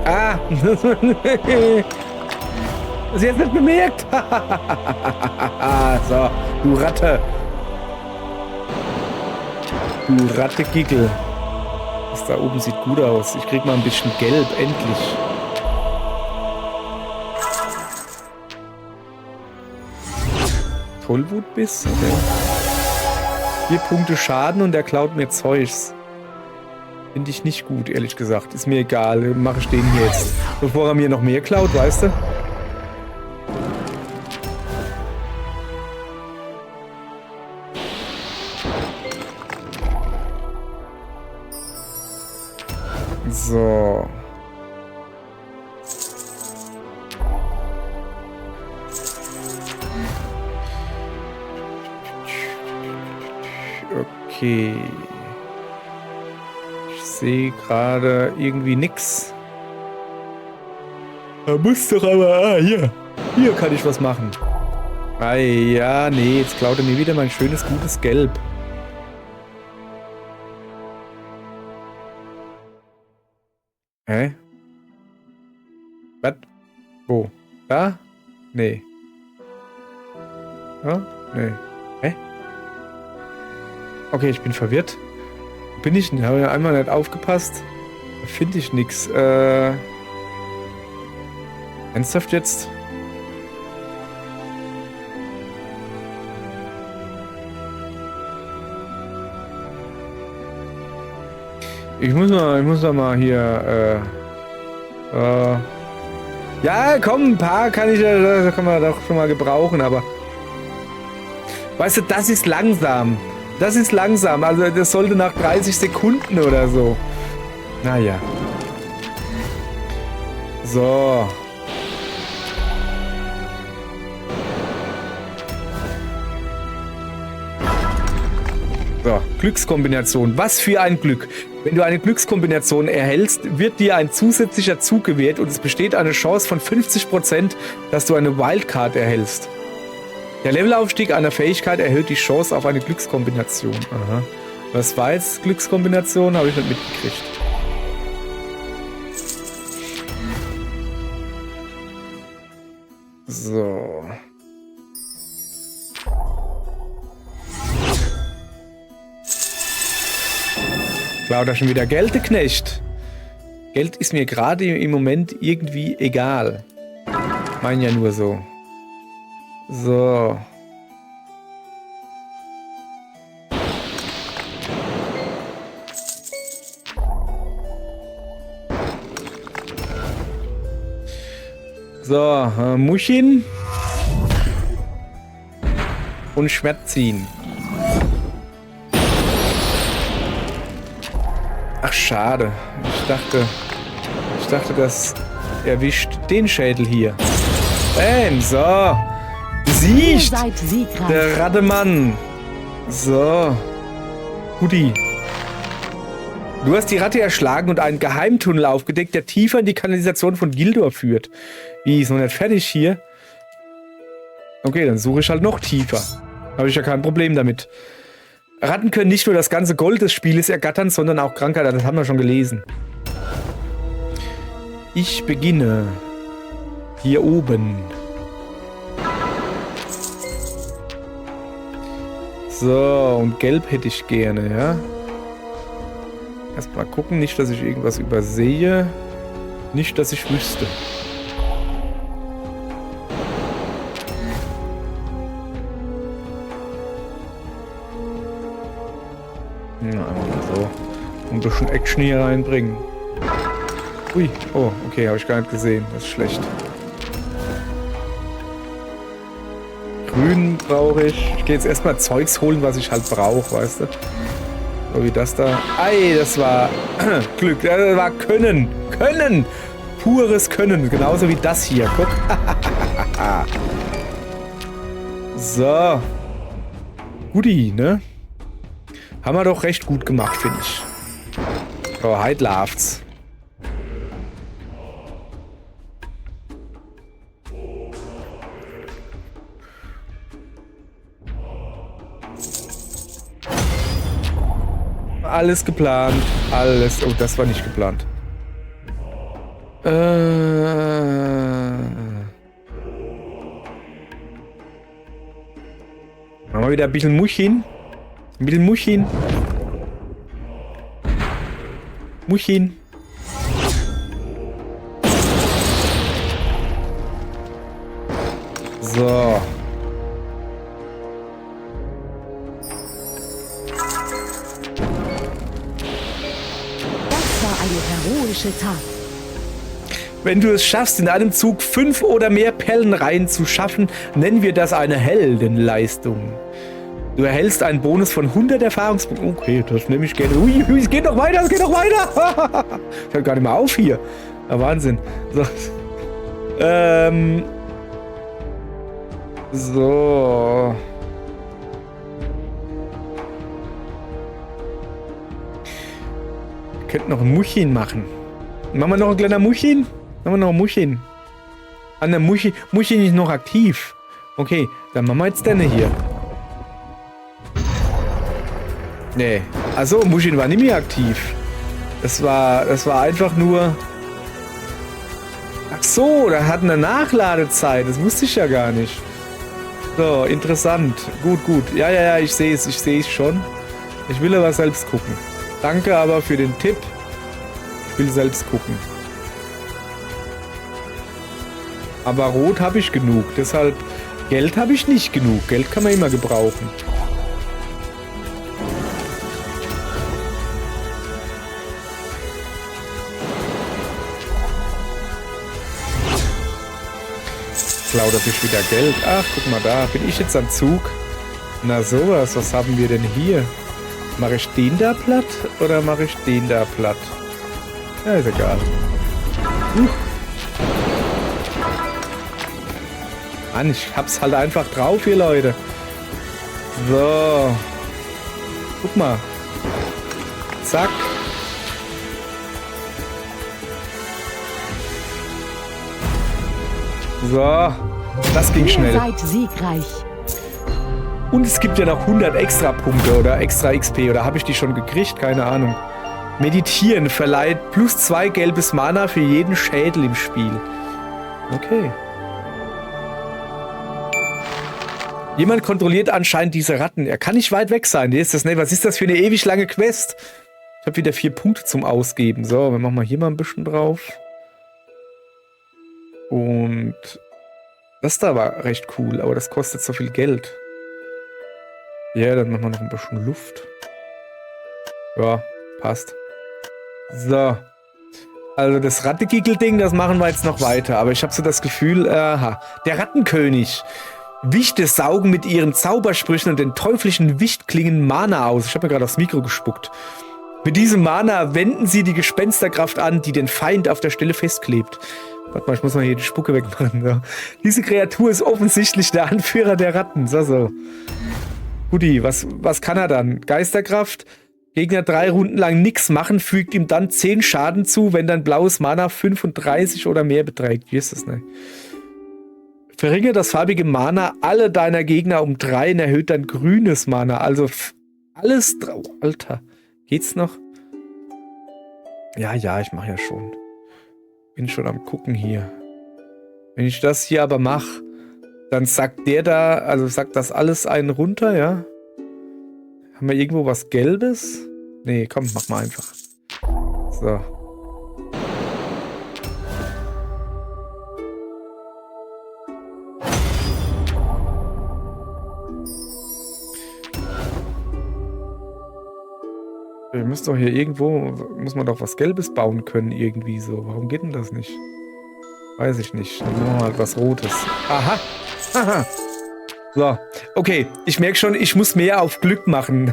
Ah! Sie hat nicht bemerkt. So, du Ratte. Du Ratte-Gickel. Das da oben sieht gut aus. Ich krieg mal ein bisschen Gelb, endlich. Tollwutbiss? Okay. 4 Punkte Schaden und er klaut mir Zeugs. Finde ich nicht gut, ehrlich gesagt. Ist mir egal. Mache ich den hier jetzt. Bevor er mir noch mehr klaut, weißt du? So. Okay. Ich sehe gerade irgendwie nix. Da muss doch aber... Ah, hier. Hier kann ich was machen. Ei, ja, nee. Jetzt klaut er mir wieder mein schönes, gutes Gelb. Hä? Was? Wo? Da? Nee. Ja? Nee. Hä? Okay, ich bin verwirrt. Wo bin ich denn? Habe ich einmal nicht aufgepasst? Da finde ich nichts. Ernsthaft jetzt? Ich muss da mal hier, Ja, komm, ein paar kann man doch schon mal gebrauchen, aber... Weißt du, das ist langsam. Das ist langsam. Also das sollte nach 30 Sekunden oder so. Naja. So. So, Glückskombination. Was für ein Glück. Wenn du eine Glückskombination erhältst, wird dir ein zusätzlicher Zug gewährt und es besteht eine Chance von 50%, dass du eine Wildcard erhältst. Der Levelaufstieg einer Fähigkeit erhöht die Chance auf eine Glückskombination. Aha. Was war jetzt Glückskombination? Habe ich nicht mitgekriegt. So. Lauter schon wieder Geld, der Knecht. Geld ist mir gerade im Moment irgendwie egal. Mein ja nur so. So. So, Muschin. Und Schwert ziehen. Ach, schade. Ich dachte, das erwischt den Schädel hier. Bam, so. Besiegt. Der Rattemann. So. Guti. Du hast die Ratte erschlagen und einen Geheimtunnel aufgedeckt, der tiefer in die Kanalisation von Gildor führt. Wie, ist noch nicht fertig hier? Okay, dann suche ich halt noch tiefer. Habe ich ja kein Problem damit. Ratten können nicht nur das ganze Gold des Spieles ergattern, sondern auch Krankheiten. Das haben wir schon gelesen. Ich beginne hier oben. So, und gelb hätte ich gerne, ja. Erstmal gucken, nicht, dass ich irgendwas übersehe. Nicht, dass ich wüsste. Na, einfach mal so. Ein bisschen Action hier reinbringen. Ui, oh, okay, habe ich gar nicht gesehen. Das ist schlecht. Grün brauche ich. Ich gehe jetzt erstmal Zeugs holen, was ich halt brauche, weißt du? So wie das da. Ei, das war Glück. Das war Können. Können. Pures Können. Genauso wie das hier. Guck. So. Guti, ne? Haben wir doch recht gut gemacht, finde ich. So, heute läuft's. Alles geplant. Alles. Oh, das war nicht geplant. Machen wir wieder ein bisschen Muschin. Ein bisschen Muschin. Muschin. So. Tat. Wenn du es schaffst, in einem Zug 5 oder mehr Perlenreihen zu schaffen, nennen wir das eine Heldenleistung. Du erhältst einen Bonus von 100 Erfahrungspunkten. Okay, das nehme ich gerne. Ui, es geht noch weiter, es geht noch weiter. Ich höre gar nicht mehr auf hier. Ja, Wahnsinn. So. So. Wir könnten noch ein Muschin machen. Machen wir noch ein kleiner Muschin? Machen wir noch ein Muschin. An der Muschin ist noch aktiv. Okay, dann machen wir jetzt den hier. Nee. Achso, Muschin war nicht mehr aktiv. Das war einfach nur... Ach so, da hat eine Nachladezeit. Das wusste ich ja gar nicht. So, interessant. Gut, gut. Ja, ich sehe es schon. Ich will aber selbst gucken. Danke aber für den Tipp. Ich will selbst gucken. Aber Rot habe ich genug. Deshalb Geld habe ich nicht genug. Geld kann man immer gebrauchen. klaut er sich wieder Geld. Ach, guck mal da. Bin ich jetzt am Zug? Na sowas, was haben wir denn hier? Mache ich den da platt oder mache ich den da platt? Ja, ist egal. Mann, ich hab's halt einfach drauf hier, Leute. So. Guck mal. Zack. So. Das ging schnell. Ihr seid siegreich. Und es gibt ja noch 100 extra Punkte oder extra XP. Oder habe ich die schon gekriegt? Keine Ahnung. Meditieren verleiht +2 gelbes Mana für jeden Schädel im Spiel. Okay. Jemand kontrolliert anscheinend diese Ratten. Er kann nicht weit weg sein. Was ist das für eine ewig lange Quest? Ich habe wieder 4 Punkte zum Ausgeben. So, wir machen mal hier mal ein bisschen drauf. Und das da war recht cool, aber das kostet so viel Geld. Ja, dann machen wir noch ein bisschen Luft. Ja, passt. So. Also das Rattegickel-Ding, das machen wir jetzt noch weiter. Aber ich habe so das Gefühl, aha. Der Rattenkönig. Wichte saugen mit ihren Zaubersprüchen und den teuflischen Wichtklingen Mana aus. Ich habe mir gerade aufs Mikro gespuckt. Mit diesem Mana wenden sie die Gespensterkraft an, die den Feind auf der Stelle festklebt. Warte mal, ich muss mal hier die Spucke wegmachen. So. Diese Kreatur ist offensichtlich der Anführer der Ratten. So. Guti, was kann er dann? Geisterkraft. Gegner 3 Runden lang nichts machen, fügt ihm dann 10 Schaden zu, wenn dein blaues Mana 35 oder mehr beträgt. Wie ist das, ne? Verringere das farbige Mana alle deiner Gegner um 3 und erhöht dein grünes Mana. Also alles drauf. Alter. Geht's noch? Ja, ich mache ja schon. Bin schon am gucken hier. Wenn ich das hier aber mache, dann sagt der da, also sagt das alles einen runter, ja? Haben wir irgendwo was Gelbes? Nee, komm, mach mal einfach. So. Wir müssen doch hier irgendwo, muss man doch was Gelbes bauen können irgendwie so. Warum geht denn das nicht? Weiß ich nicht. Dann machen wir halt was Rotes. Aha. Aha. So. Okay. Ich merke schon, ich muss mehr auf Glück machen.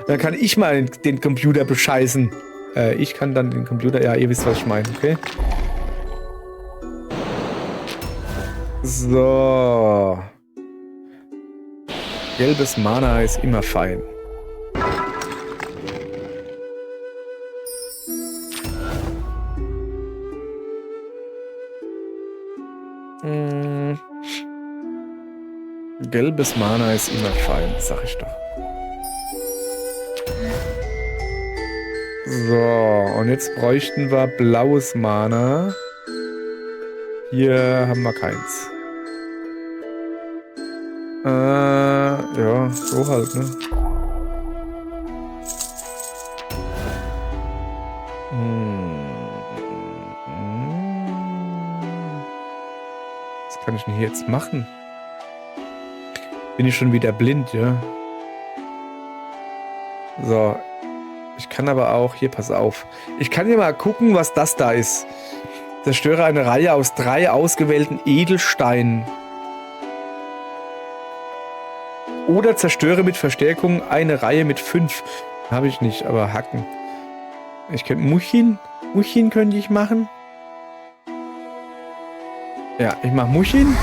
Dann kann ich mal den Computer bescheißen. Ich kann dann den Computer... Ja, ihr wisst, was ich meine. Okay. So. Gelbes Mana ist immer fein. Gelbes Mana ist immer fein, sag ich doch. So, und jetzt bräuchten wir blaues Mana. Hier haben wir keins. Ja, so halt, ne? Was kann ich denn hier jetzt machen? Bin ich schon wieder blind, ja? So. Ich kann aber auch... Hier, pass auf. Ich kann hier mal gucken, was das da ist. Zerstöre eine Reihe aus 3 ausgewählten Edelsteinen. Oder zerstöre mit Verstärkung eine Reihe mit 5. Habe ich nicht, aber Hacken. Ich könnte Muschin. Muschin könnte ich machen. Ja, ich mache Muschin.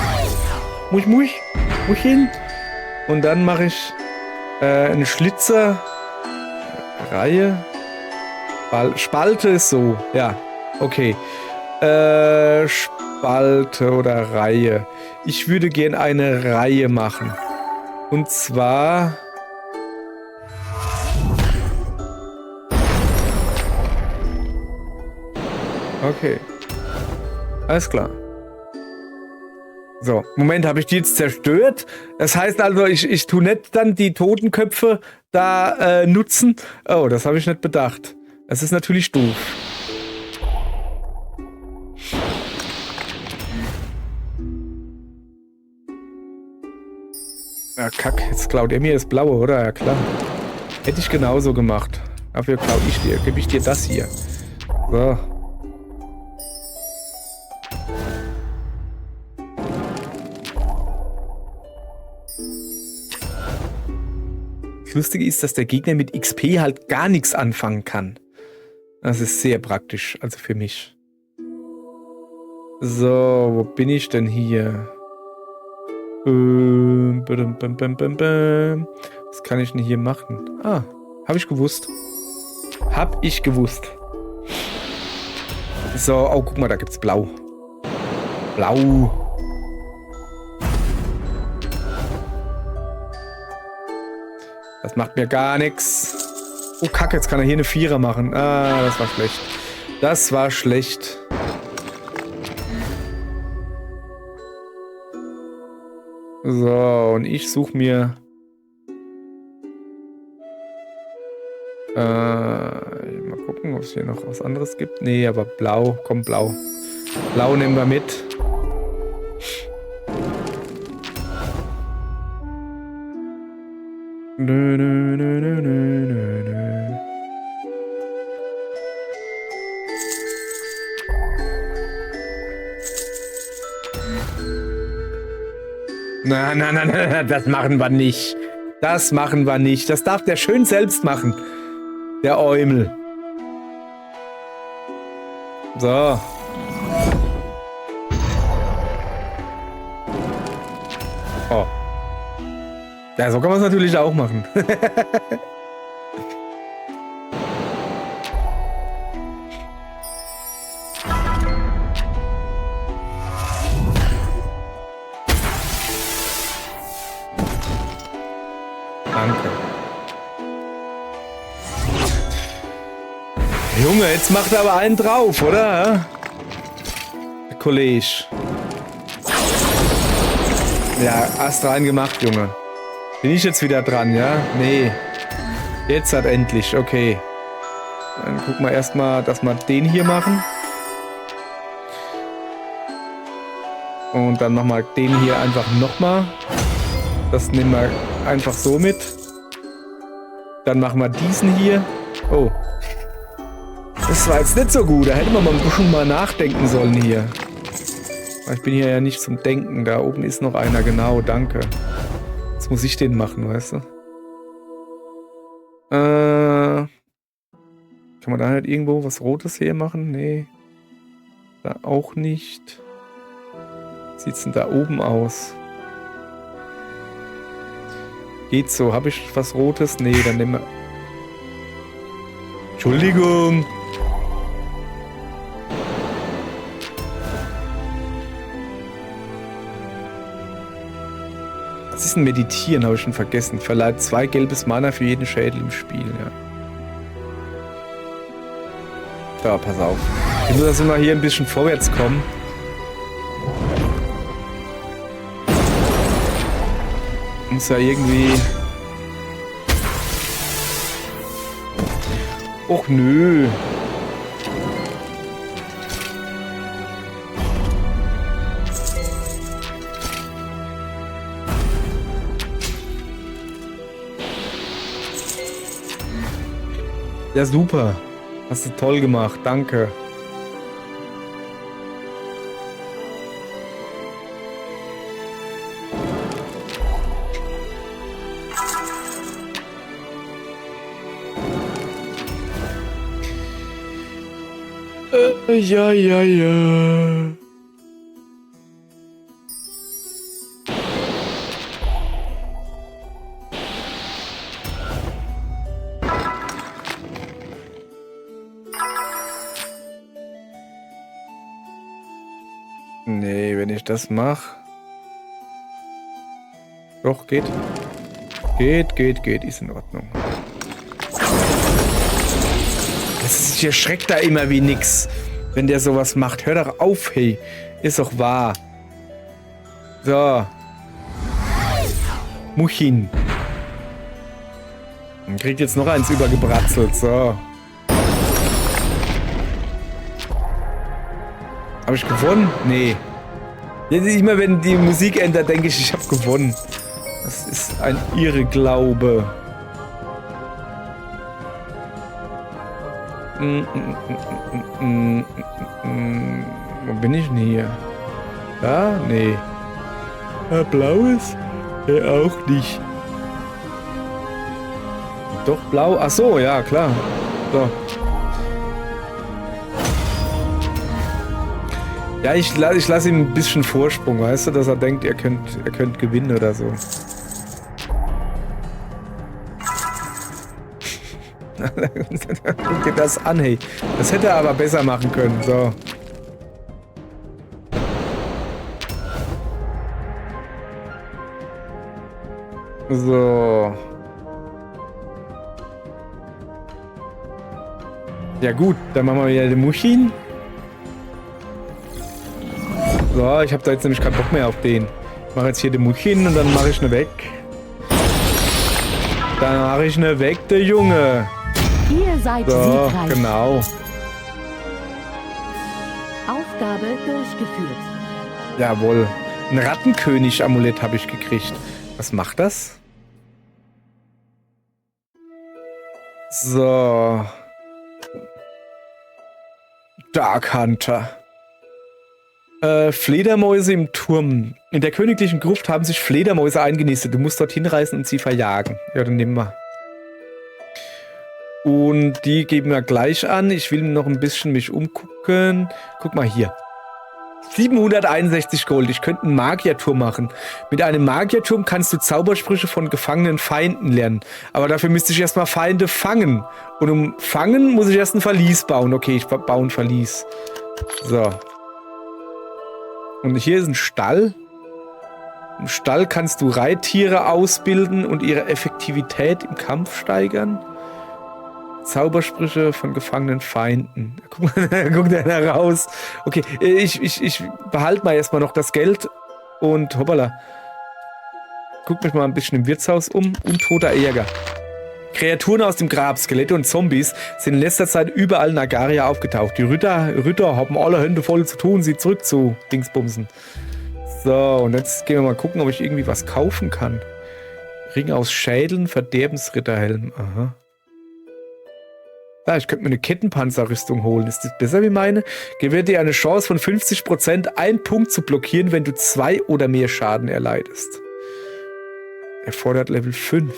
Muschin. Und dann mache ich eine Schlitzer. Reihe. Spalte ist so. Ja, okay. Spalte oder Reihe. Ich würde gern eine Reihe machen. Und zwar... Okay. Alles klar. So, Moment, habe ich die jetzt zerstört? Das heißt also, ich tue nicht dann die Totenköpfe da nutzen. Oh, das habe ich nicht bedacht. Das ist natürlich doof. Ja, kack, jetzt klaut er mir das Blaue, oder? Ja, klar. Hätte ich genauso gemacht. Dafür klaue ich dir, gebe ich dir das hier. So. Lustige ist, dass der Gegner mit XP halt gar nichts anfangen kann. Das ist sehr praktisch, also für mich. So, wo bin ich denn hier? Was kann ich denn hier machen? Ah, habe ich gewusst. Hab ich gewusst. So, oh, guck mal, da gibt's Blau. Blau. Das macht mir gar nichts. Oh, Kacke, jetzt kann er hier eine Vierer machen. Ah, das war schlecht. Das war schlecht. So, und ich suche mir... mal gucken, ob es hier noch was anderes gibt. Nee, aber Blau. Komm, Blau. Blau nehmen wir mit. Nö, nö, nö, nö, nö, nö. Na, das machen wir nicht. Das machen wir nicht. Das darf der schön selbst machen. Der Eumel. So. Oh. Ja, so kann man es natürlich auch machen. Danke. Junge, jetzt macht er aber einen drauf, oder? Der Kollege. Ja, Ast rein gemacht, Junge. Bin ich jetzt wieder dran, ja? Nee. Jetzt hat endlich, okay. Dann gucken wir erstmal, dass wir den hier machen. Und dann machen wir den hier einfach nochmal. Das nehmen wir einfach so mit. Dann machen wir diesen hier. Oh. Das war jetzt nicht so gut. Da hätte man mal ein bisschen mal nachdenken sollen hier. Ich bin hier ja nicht zum Denken. Da oben ist noch einer. Genau, danke. Jetzt muss ich den machen, weißt du? Kann man da nicht irgendwo was Rotes hier machen? Nee. Da auch nicht. Wie sieht's denn da oben aus? Geht so. Habe ich was Rotes? Nee, dann nehmen wir... Entschuldigung. Was ist ein Meditieren? Habe ich schon vergessen. Verleiht 2 gelbes Mana für jeden Schädel im Spiel, ja. Da, pass auf. Ich muss also mal hier ein bisschen vorwärts kommen. Muss ja irgendwie... Och nö. Ja, super. Hast du toll gemacht. Danke. Ja, ja, ja. Nee, wenn ich das mache. Doch, geht. Geht, ist in Ordnung. Ich erschrecke da immer wie nix, wenn der sowas macht. Hör doch auf, hey. Ist doch wahr. So. Muchin. Man kriegt jetzt noch eins übergebratzelt. So. Habe ich gewonnen? Nee. Jetzt immer wenn die Musik ändert, denke ich habe gewonnen. Das ist ein Irrglaube. Wo bin ich denn hier? Da? Nee. Blaues? Auch nicht. Doch, blau. Ach so, ja, klar. So. Ja, ich lasse ihm ein bisschen Vorsprung, weißt du, dass er denkt, er könnt gewinnen oder so. Guck dir das an, hey. Das hätte er aber besser machen können, so. So. Ja gut, dann machen wir wieder den Muchin. So, ich habe da jetzt nämlich keinen Bock mehr auf den. Ich mache jetzt hier den Muchin und dann mache ich ne weg. Dann mache ich ne weg, der Junge. Ihr seid So, siegreich. genau. Aufgabe durchgeführt. Jawohl. Ein Rattenkönig-Amulett habe ich gekriegt. Was macht das? So. Dark Hunter. Fledermäuse im Turm. In der königlichen Gruft haben sich Fledermäuse eingenistet. Du musst dorthin reisen und sie verjagen. Ja, dann nehmen wir. Und die geben wir gleich an. Ich will noch ein bisschen mich umgucken. Guck mal hier. 761 Gold. Ich könnte einen Magierturm machen. Mit einem Magierturm kannst du Zaubersprüche von gefangenen Feinden lernen. Aber dafür müsste ich erstmal Feinde fangen. Und um fangen muss ich erst ein Verlies bauen. Okay, ich baue ein Verlies. So. Und hier ist ein Stall. Im Stall kannst du Reittiere ausbilden und ihre Effektivität im Kampf steigern. Zaubersprüche von gefangenen Feinden. Guck mal, da guckt einer raus. Okay, ich behalte mal erstmal noch das Geld und hoppala. Guck mich mal ein bisschen im Wirtshaus um. Untoter Ärger. Kreaturen aus dem Grab, Skelette und Zombies sind in letzter Zeit überall in Agaria aufgetaucht. Die Ritter haben alle Hände voll zu tun, sie zurück zu Dingsbumsen. So, und jetzt gehen wir mal gucken, ob ich irgendwie was kaufen kann. Ring aus Schädeln, Verderbensritterhelm. Aha. Ja, ich könnte mir eine Kettenpanzerrüstung holen. Ist das besser wie meine? Gewährt dir eine Chance von 50%, einen Punkt zu blockieren, wenn du 2 oder mehr Schaden erleidest. Erfordert Level 5.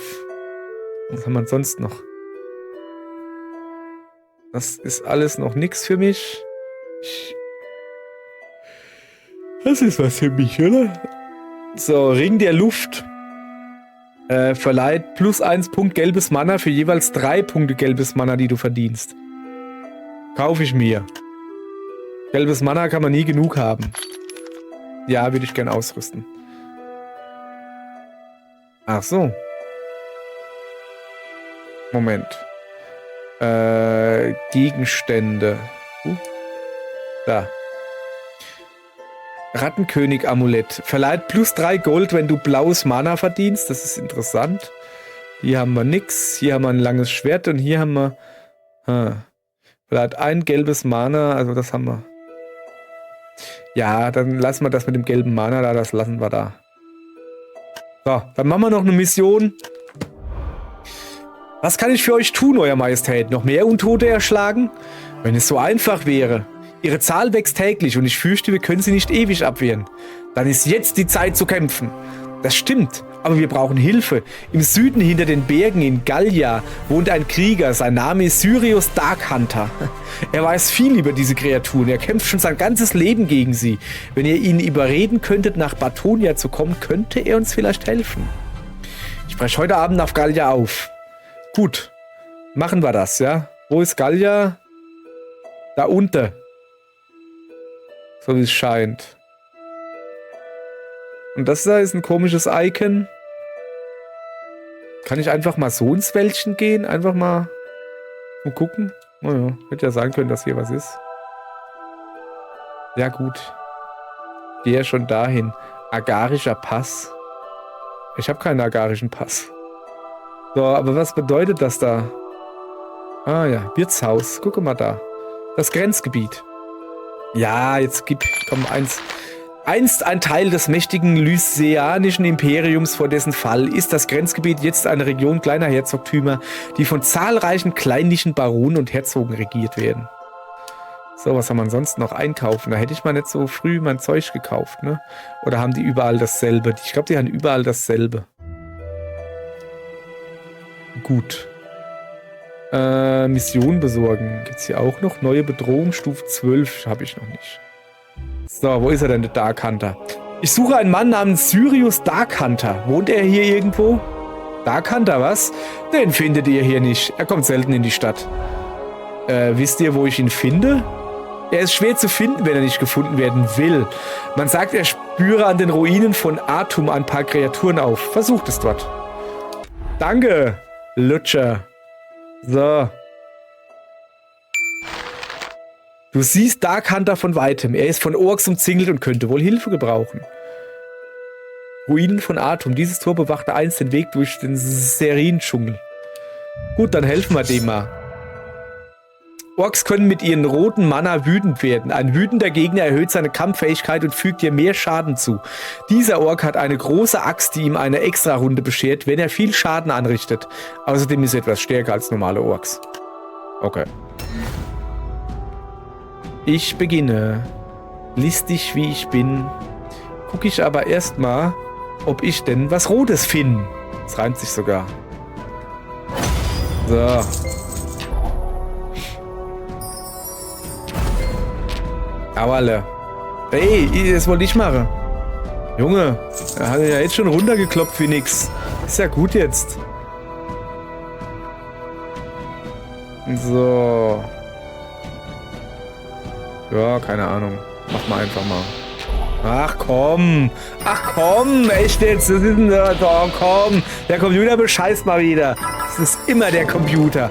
Was haben wir sonst noch? Das ist alles noch nichts für mich. Das ist was für mich, oder? So, Ring der Luft. Verleiht +1 Punkt gelbes Mana für jeweils 3 Punkte gelbes Mana, die du verdienst. Kaufe ich mir. Gelbes Mana kann man nie genug haben. Ja, würde ich gern ausrüsten. Ach so. Moment. Gegenstände. Da. Rattenkönig-Amulett. Verleiht +3 Gold, wenn du blaues Mana verdienst. Das ist interessant. Hier haben wir nix. Hier haben wir ein langes Schwert und hier haben wir... Verleiht ein gelbes Mana. Also das haben wir. Ja, dann lassen wir das mit dem gelben Mana da. Das lassen wir da. So, dann machen wir noch eine Mission. Was kann ich für euch tun, Euer Majestät? Noch mehr Untote erschlagen? Wenn es so einfach wäre. Ihre Zahl wächst täglich und ich fürchte, wir können sie nicht ewig abwehren. Dann ist jetzt die Zeit zu kämpfen. Das stimmt, aber wir brauchen Hilfe. Im Süden hinter den Bergen in Gallia wohnt ein Krieger. Sein Name ist Sirius Dark Hunter. Er weiß viel über diese Kreaturen. Er kämpft schon sein ganzes Leben gegen sie. Wenn ihr ihn überreden könntet, nach Batonia zu kommen, könnte er uns vielleicht helfen. Ich breche heute Abend auf Gallia auf. Gut, machen wir das, ja? Wo ist Gallia? Da unten. So wie es scheint. Und das da ist ein komisches Icon. Kann ich einfach mal so ins Wäldchen gehen? Einfach mal gucken? Naja, hätte ja sein können, dass hier was ist. Ja gut. Gehe ja schon dahin. Agarischer Pass. Ich habe keinen agarischen Pass. So, aber was bedeutet das da? Ah ja, Wirtshaus. Gucke mal da. Das Grenzgebiet. Ja, jetzt komm, einst ein Teil des mächtigen Lysianischen Imperiums, vor dessen Fall ist das Grenzgebiet jetzt eine Region kleiner Herzogtümer, die von zahlreichen kleinlichen Baronen und Herzogen regiert werden. So, was haben wir sonst noch? Einkaufen. Da hätte ich mal nicht so früh mein Zeug gekauft, ne? Oder haben die überall dasselbe? Ich glaube, die haben überall dasselbe. Gut. Mission besorgen. Gibt's hier auch noch? Neue Bedrohung, Stufe 12. Habe ich noch nicht. So, wo ist er denn, der Dark Hunter? Ich suche einen Mann namens Sirius Dark Hunter. Wohnt er hier irgendwo? Dark Hunter, was? Den findet ihr hier nicht. Er kommt selten in die Stadt. Wisst ihr, wo ich ihn finde? Er ist schwer zu finden, wenn er nicht gefunden werden will. Man sagt, er spüre an den Ruinen von Atum ein paar Kreaturen auf. Versucht es dort. Danke, Lutscher. So. Du siehst Dark Hunter von Weitem. Er ist von Orks umzingelt und könnte wohl Hilfe gebrauchen. Ruinen von Atum. Dieses Tor bewachte einst den Weg durch den Serien-Dschungel. Gut, dann helfen wir dem mal. Orks können mit ihren roten Mana wütend werden. Ein wütender Gegner erhöht seine Kampffähigkeit und fügt dir mehr Schaden zu. Dieser Ork hat eine große Axt, die ihm eine Extra-Runde beschert, wenn er viel Schaden anrichtet. Außerdem ist er etwas stärker als normale Orks. Okay. Ich beginne. Listig wie ich bin, gucke ich aber erstmal, ob ich denn was Rotes finde. Das reimt sich sogar. So. Auerle. Ey, das wollte ich machen. Junge, er hat ja jetzt schon runtergeklopft wie nix. Ist ja gut jetzt. So. Ja, keine Ahnung. Mach mal einfach mal. Ach komm. Ach komm, echt jetzt. Das ist ein, oh, komm. Der Computer bescheißt mal wieder. Das ist immer der Computer.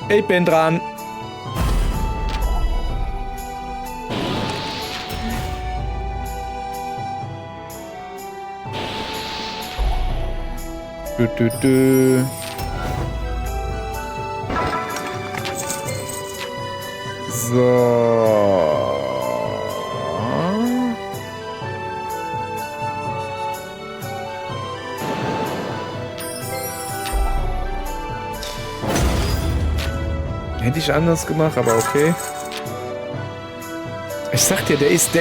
Ich bin dran. So. Hätte ich anders gemacht, aber okay. Ich sag dir, der ist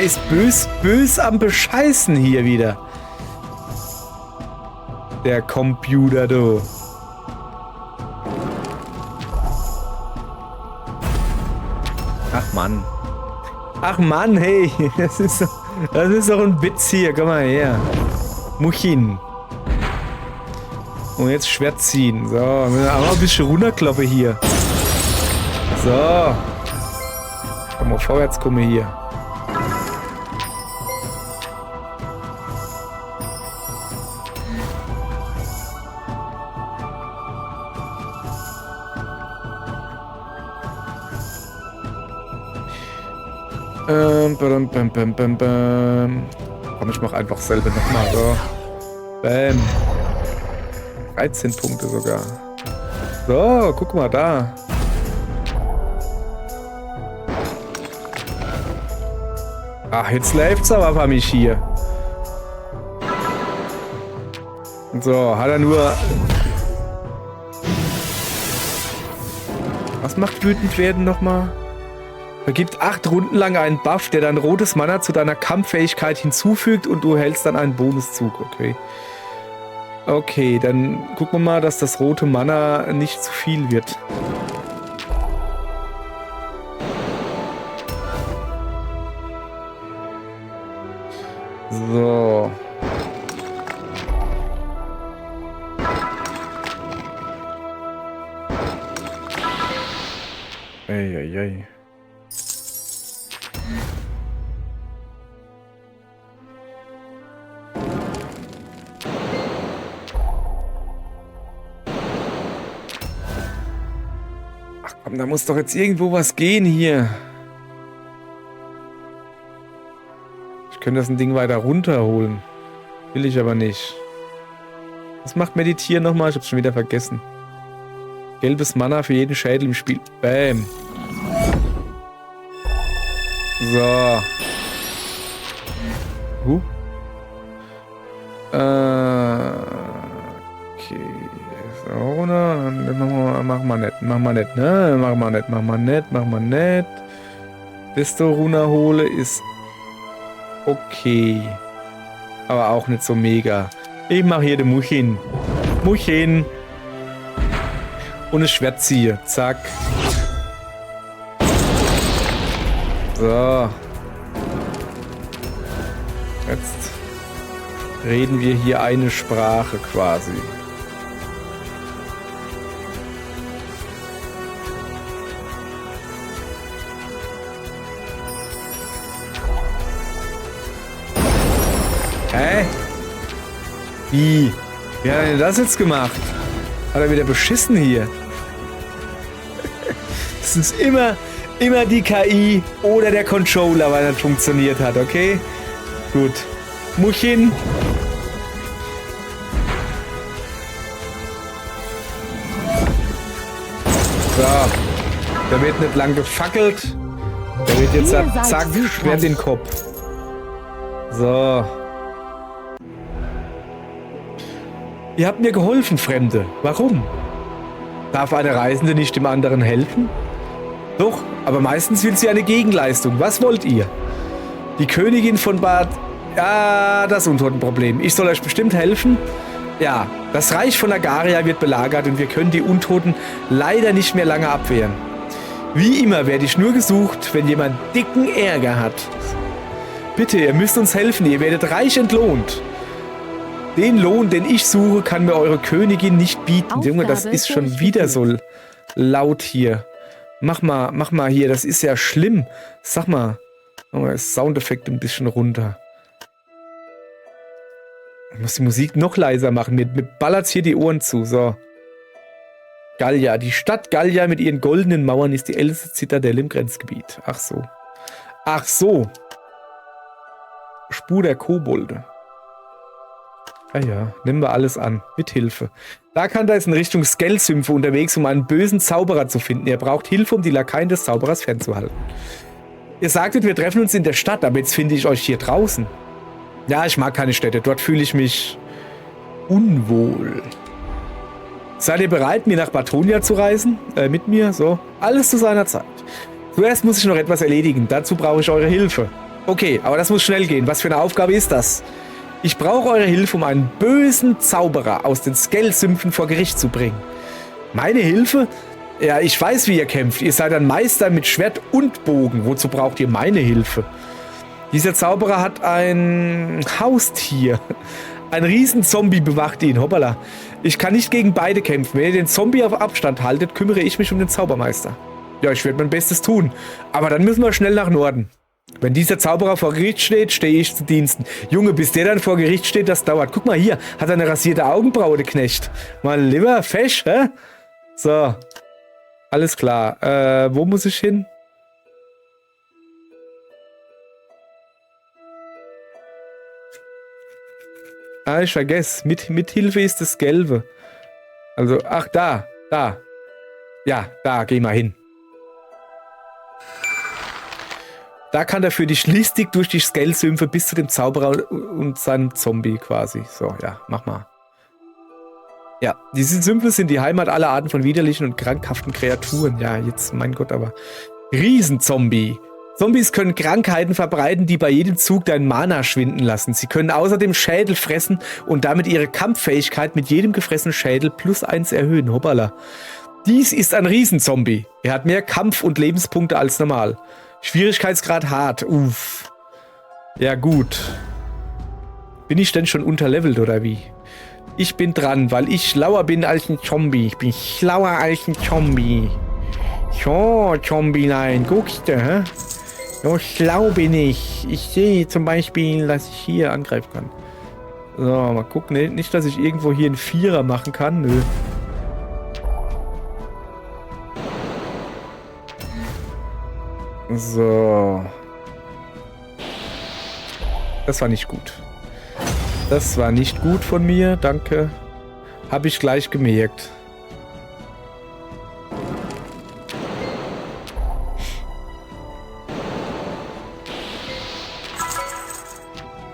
bös am Bescheißen hier wieder. Der Computer, du. Ach Mann. Ach Mann, hey. Das ist doch ein Witz hier. Komm mal her. Muchin. Und jetzt Schwert ziehen. So, aber ein bisschen runterkloppe hier. So. Komm mal vorwärts, komm mal hier. Komm, ich mach einfach selber nochmal. So. Bam. 13 Punkte sogar. So, guck mal da. Ach, jetzt läuft's aber bei mich hier. So, hat er nur... Was macht wütend werden nochmal? Vergibt 8 Runden lang einen Buff, der dann rotes Mana zu deiner Kampffähigkeit hinzufügt und du hältst dann einen Bonuszug. Okay. Okay, dann gucken wir mal, dass das rote Mana nicht zu viel wird. So. Eieiei. Ach komm, da muss doch jetzt irgendwo was gehen hier. Ich könnte das ein Ding weiter runterholen. Will ich aber nicht. Was macht Meditieren nochmal? Ich hab's schon wieder vergessen. Gelbes Mana für jeden Schädel im Spiel. Bam. So. Okay. So, machen wir nicht, ne? Machen wir nicht. Desto runterhole ist okay. Aber auch nicht so mega. Ich mache hier den Muchin. Muchin. Und ein Schwert ziehe. Zack. So. Jetzt reden wir hier eine Sprache quasi. Hä? Wie? Wie hat er denn das jetzt gemacht? Hat er wieder beschissen hier? Es ist immer die KI oder der Controller, weil das funktioniert hat, okay? Gut. Muchin. So. Da wird nicht lang gefackelt. Da wird jetzt zack, Schwert in den Kopf. So. Ihr habt mir geholfen, Fremde. Warum? Darf eine Reisende nicht dem anderen helfen? Doch, aber meistens will sie eine Gegenleistung. Was wollt ihr? Die Königin von Bad... Ja, das Untotenproblem. Ich soll euch bestimmt helfen? Ja, das Reich von Agaria wird belagert und wir können die Untoten leider nicht mehr lange abwehren. Wie immer werde ich nur gesucht, wenn jemand dicken Ärger hat. Bitte, ihr müsst uns helfen, ihr werdet reich entlohnt. Den Lohn, den ich suche, kann mir eure Königin nicht bieten. Junge, das ist schon wieder so laut hier. Mach mal hier, das ist ja schlimm. Sag mal, das Soundeffekt ein bisschen runter. Ich muss die Musik noch leiser machen. Mir ballert's hier die Ohren zu. So. Gallia. Die Stadt Gallia mit ihren goldenen Mauern ist die älteste Zitadelle im Grenzgebiet. Ach so. Ach so. Spur der Kobolde. Ah ja, nehmen wir alles an. Mit Hilfe. Darkander ist in Richtung Skell-Sümpfe unterwegs, um einen bösen Zauberer zu finden. Er braucht Hilfe, um die Lakaien des Zauberers fernzuhalten. Ihr sagtet, wir treffen uns in der Stadt, aber jetzt finde ich euch hier draußen. Ja, ich mag keine Städte. Dort fühle ich mich unwohl. Seid ihr bereit, mir nach Batronia zu reisen? Mit mir? So. Alles zu seiner Zeit. Zuerst muss ich noch etwas erledigen. Dazu brauche ich eure Hilfe. Okay, aber das muss schnell gehen. Was für eine Aufgabe ist das? Ich brauche eure Hilfe, um einen bösen Zauberer aus den Skell-Sümpfen vor Gericht zu bringen. Meine Hilfe? Ja, ich weiß, wie ihr kämpft. Ihr seid ein Meister mit Schwert und Bogen. Wozu braucht ihr meine Hilfe? Dieser Zauberer hat ein Haustier. Ein Riesenzombie bewacht ihn. Hoppala. Ich kann nicht gegen beide kämpfen. Wenn ihr den Zombie auf Abstand haltet, kümmere ich mich um den Zaubermeister. Ja, ich werde mein Bestes tun. Aber dann müssen wir schnell nach Norden. Wenn dieser Zauberer vor Gericht steht, stehe ich zu Diensten. Junge, bis der dann vor Gericht steht, das dauert. Guck mal hier, hat er eine rasierte Augenbraue, der Knecht. Mal lieber fesch, hä? So. Alles klar. Wo muss ich hin? Ah, ich vergesse. Mit Hilfe ist das Gelbe. Also, ach, da. Ja, da, geh mal hin. Da kann er für dich listig durch die Skell-Sümpfe bis zu dem Zauberer und seinem Zombie quasi. So, ja, mach mal. Ja, diese Sümpfe sind die Heimat aller Arten von widerlichen und krankhaften Kreaturen. Ja, jetzt, mein Gott, aber... Riesenzombie. Zombies können Krankheiten verbreiten, die bei jedem Zug dein Mana schwinden lassen. Sie können außerdem Schädel fressen und damit ihre Kampffähigkeit mit jedem gefressenen Schädel +1 erhöhen. Hoppala. Dies ist ein Riesenzombie. Er hat mehr Kampf- und Lebenspunkte als normal. Schwierigkeitsgrad hart. Uff. Ja, gut. Bin ich denn schon unterlevelt oder wie? Ich bin dran, weil ich schlauer bin als ein Zombie. Ich bin schlauer als ein Zombie. So, Zombie-Lein, guckst du, hä? So schlau bin ich. Ich sehe zum Beispiel, dass ich hier angreifen kann. So, mal gucken. Nicht, dass ich irgendwo hier einen Vierer machen kann. Nö. So. Das war nicht gut. Das war nicht gut von mir, danke. Habe ich gleich gemerkt.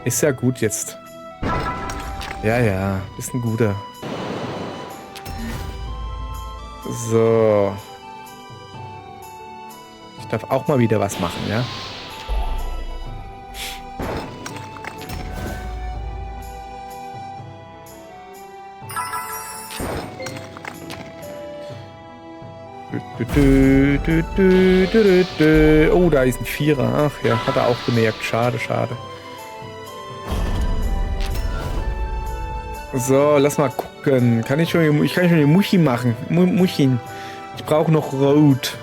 Ist ja gut jetzt. Ja, ist ein guter. So. Ich darf auch mal wieder was machen, ja? Oh, da ist ein Vierer. Ach ja, hat er auch gemerkt. Schade, schade. So, lass mal gucken. Ich kann schon die Muschi machen. Muschin. Ich brauche noch Rot.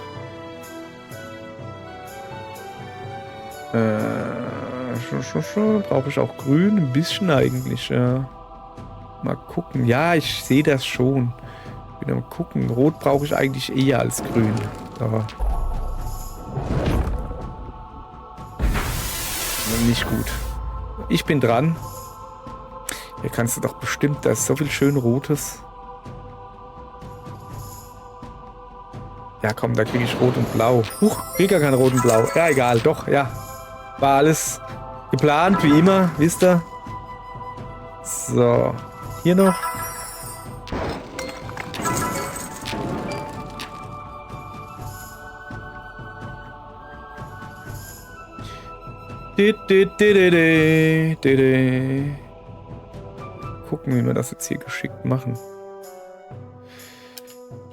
Brauche ich auch Grün? Ein bisschen eigentlich, ja. Mal gucken. Ja, ich sehe das schon. Wieder mal gucken. Rot brauche ich eigentlich eher als Grün. Aber nicht gut. Ich bin dran. Hier kannst du doch bestimmt, da ist so viel schön Rotes. Ja komm, da kriege ich Rot und Blau. Huch, krieg gar kein Rot und Blau. Ja, egal, doch, ja. War alles geplant, wie immer, wisst ihr. So, hier noch. Gucken, wie wir das jetzt hier geschickt machen.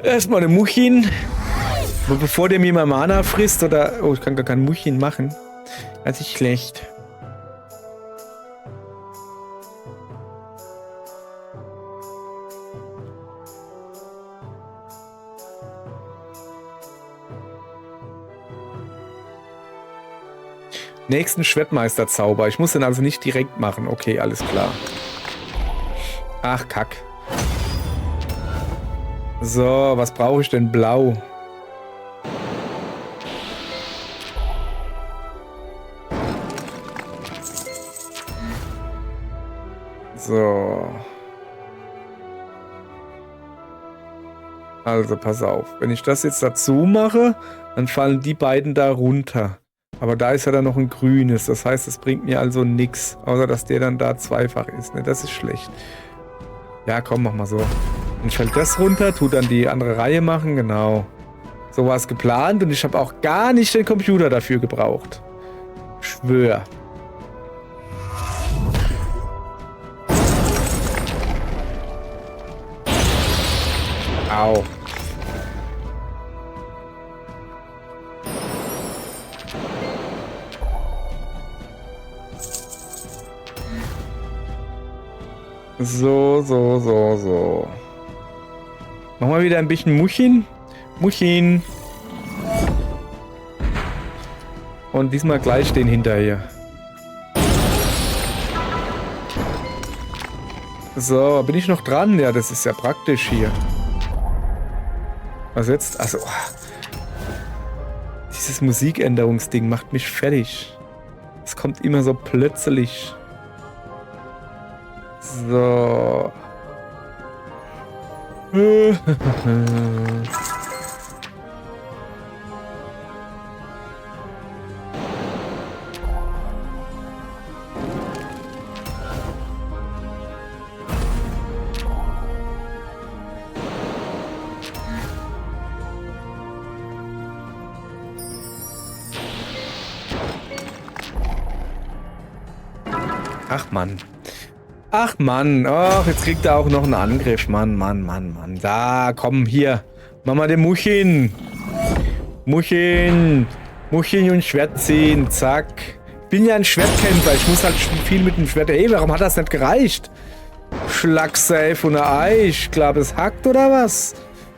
Erstmal eine Muchin. Bevor der mir mal Mana frisst oder... Oh, ich kann gar keinen Muchin machen. Das ist schlecht. Nächsten Schwertmeisterzauber. Ich muss den also nicht direkt machen. Okay, alles klar. Ach, Kack. So, was brauche ich denn? Blau. So. Also, pass auf. Wenn ich das jetzt dazu mache, dann fallen die beiden da runter. Aber da ist ja dann noch ein grünes. Das heißt, es bringt mir also nichts. Außer, dass der dann da zweifach ist. Ne, das ist schlecht. Ja, komm, mach mal so. Dann fällt das runter, tut dann die andere Reihe machen. Genau. So war es geplant. Und ich habe auch gar nicht den Computer dafür gebraucht. Schwör. Au. So. Machen wir wieder ein bisschen Muchin. Muchin. Und diesmal gleich den hinterher. So, bin ich noch dran? Ja, das ist ja praktisch hier. Was jetzt? Also, dieses Musikänderungsding macht mich fertig. Es kommt immer so plötzlich. So. Ach Mann. Ach Mann. Ach, jetzt kriegt er auch noch einen Angriff. Mann. Da, komm, hier. Mach mal den Muchin. Muchin und Schwert ziehen. Zack. Bin ja ein Schwertkämpfer. Ich muss halt viel mit dem Schwert. Ey, warum hat das nicht gereicht? Schlagsafe und ein Ei. Ich glaube, es hackt oder was?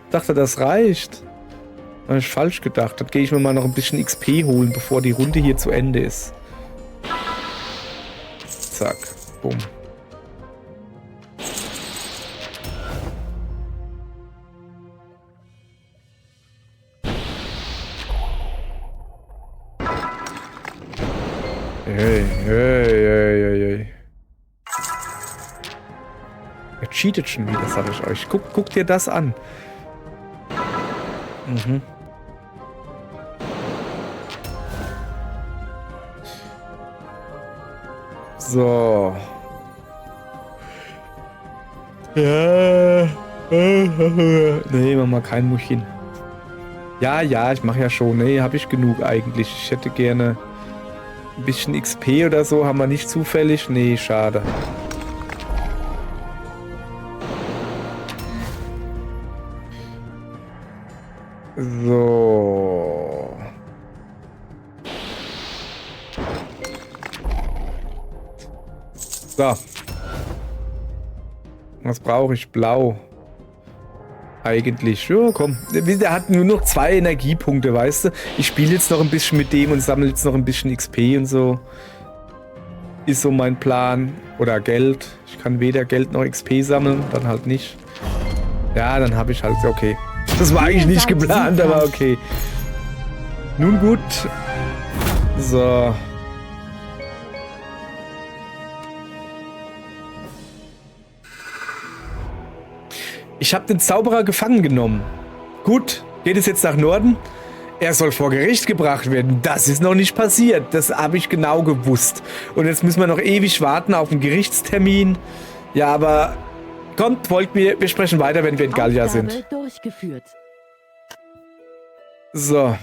Ich dachte, das reicht. Habe ich falsch gedacht. Dann gehe ich mir mal noch ein bisschen XP holen, bevor die Runde hier zu Ende ist. Zack. Bumm. Hey. Er cheatet schon wieder, sag ich euch. Guck dir das an. Mhm. So. Ja. Nee, mach mal kein Muchin. Ja, ich mache ja schon. Nee, habe ich genug eigentlich. Ich hätte gerne ein bisschen XP oder so. Haben wir nicht zufällig? Nee, schade. So. So. Was brauche ich? Blau. Eigentlich. Ja, komm. Der hat nur noch 2 Energiepunkte, weißt du? Ich spiele jetzt noch ein bisschen mit dem und sammle jetzt noch ein bisschen XP und so. Ist so mein Plan. Oder Geld. Ich kann weder Geld noch XP sammeln, dann halt nicht. Ja, dann habe ich halt... Okay. Das war eigentlich nicht geplant, aber okay. Nun gut. So. Ich habe den Zauberer gefangen genommen. Gut, geht es jetzt nach Norden? Er soll vor Gericht gebracht werden. Das ist noch nicht passiert. Das habe ich genau gewusst. Und jetzt müssen wir noch ewig warten auf einen Gerichtstermin. Ja, aber kommt, wir sprechen weiter, wenn wir in Gallia sind. Durchgeführt. So.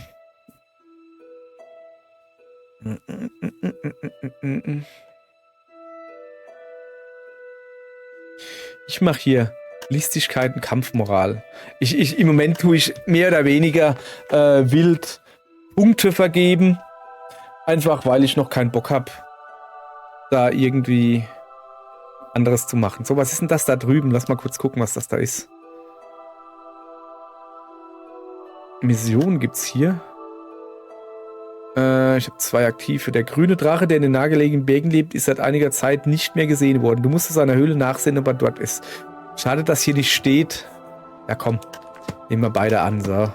Ich mache hier Listigkeiten, Kampfmoral. Im Moment tue ich mehr oder weniger wild Punkte vergeben. Einfach, weil ich noch keinen Bock habe, da irgendwie anderes zu machen. So, was ist denn das da drüben? Lass mal kurz gucken, was das da ist. Mission gibt's hier. Ich habe 2 aktive. Der grüne Drache, der in den nahegelegenen Bergen lebt, ist seit einiger Zeit nicht mehr gesehen worden. Du musst aus seiner Höhle nachsehen, ob er dort ist. Schade, dass hier nicht steht. Ja, komm. Nehmen wir beide an, so.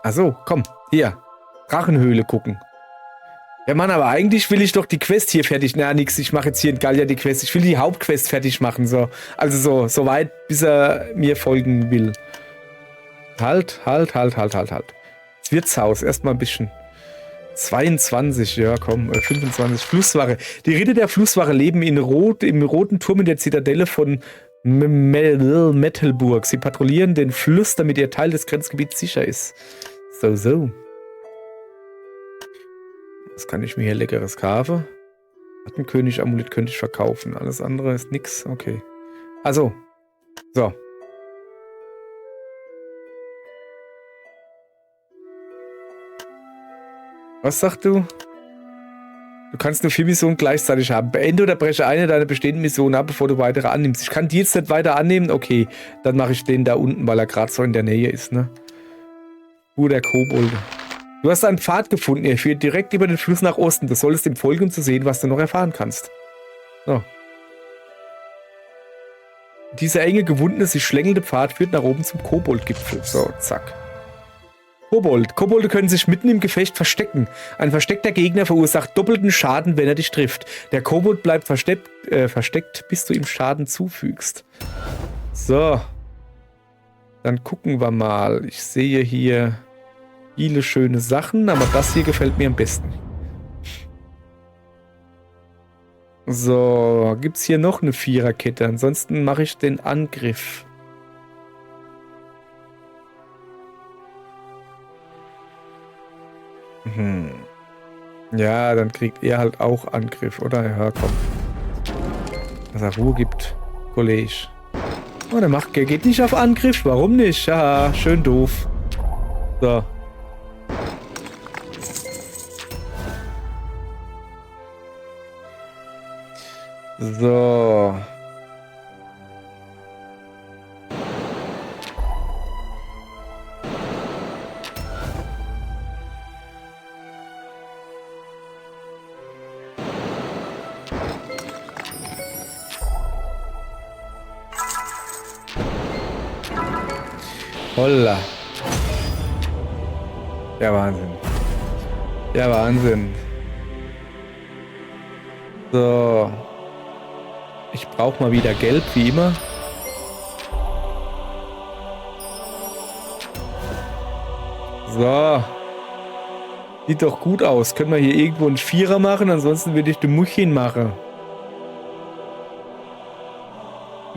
Achso, komm. Hier. Drachenhöhle gucken. Ja, Mann, aber eigentlich will ich doch die Quest hier fertig. Na, nix. Ich mache jetzt hier in Gallia die Quest. Ich will die Hauptquest fertig machen, so. Also so weit, bis er mir folgen will. Halt. Das Wirtshaus. Erstmal ein bisschen. 22, ja komm, 25. Flusswache. Die Ritter der Flusswache leben im roten Turm in der Zitadelle von Metalburg. Sie patrouillieren den Fluss, damit ihr Teil des Grenzgebiets sicher ist. So. Was kann ich mir hier Leckeres kaufen? Rattenkönig-Amulett könnte ich verkaufen. Alles andere ist nix. Okay. Also. So. Was sagst du? Du kannst nur 4 Missionen gleichzeitig haben. Beende oder breche eine deiner bestehenden Missionen ab, bevor du weitere annimmst. Ich kann die jetzt nicht weiter annehmen? Okay, dann mache ich den da unten, weil er gerade so in der Nähe ist, ne? Der Kobold. Du hast einen Pfad gefunden. Er führt direkt über den Fluss nach Osten. Du solltest ihm folgen, um zu sehen, was du noch erfahren kannst. So. Dieser enge, gewundene, sich schlängelnde Pfad führt nach oben zum Koboldgipfel. So, zack. Kobolde können sich mitten im Gefecht verstecken. Ein versteckter Gegner verursacht doppelten Schaden, wenn er dich trifft. Der Kobold bleibt versteckt, bis du ihm Schaden zufügst. So. Dann gucken wir mal. Ich sehe hier viele schöne Sachen, aber das hier gefällt mir am besten. So, gibt es hier noch eine Viererkette? Ansonsten mache ich den Angriff. Ja, dann kriegt er halt auch Angriff, oder? Ja, komm. Dass er Ruhe gibt, Kollege. Oh, der geht nicht auf Angriff. Warum nicht? Ja, schön doof. So. So. Holla. Ja, Wahnsinn. Ja, Wahnsinn. So. Ich brauche mal wieder Geld, wie immer. So. Sieht doch gut aus. Können wir hier irgendwo einen Vierer machen? Ansonsten würde ich den Muchin machen.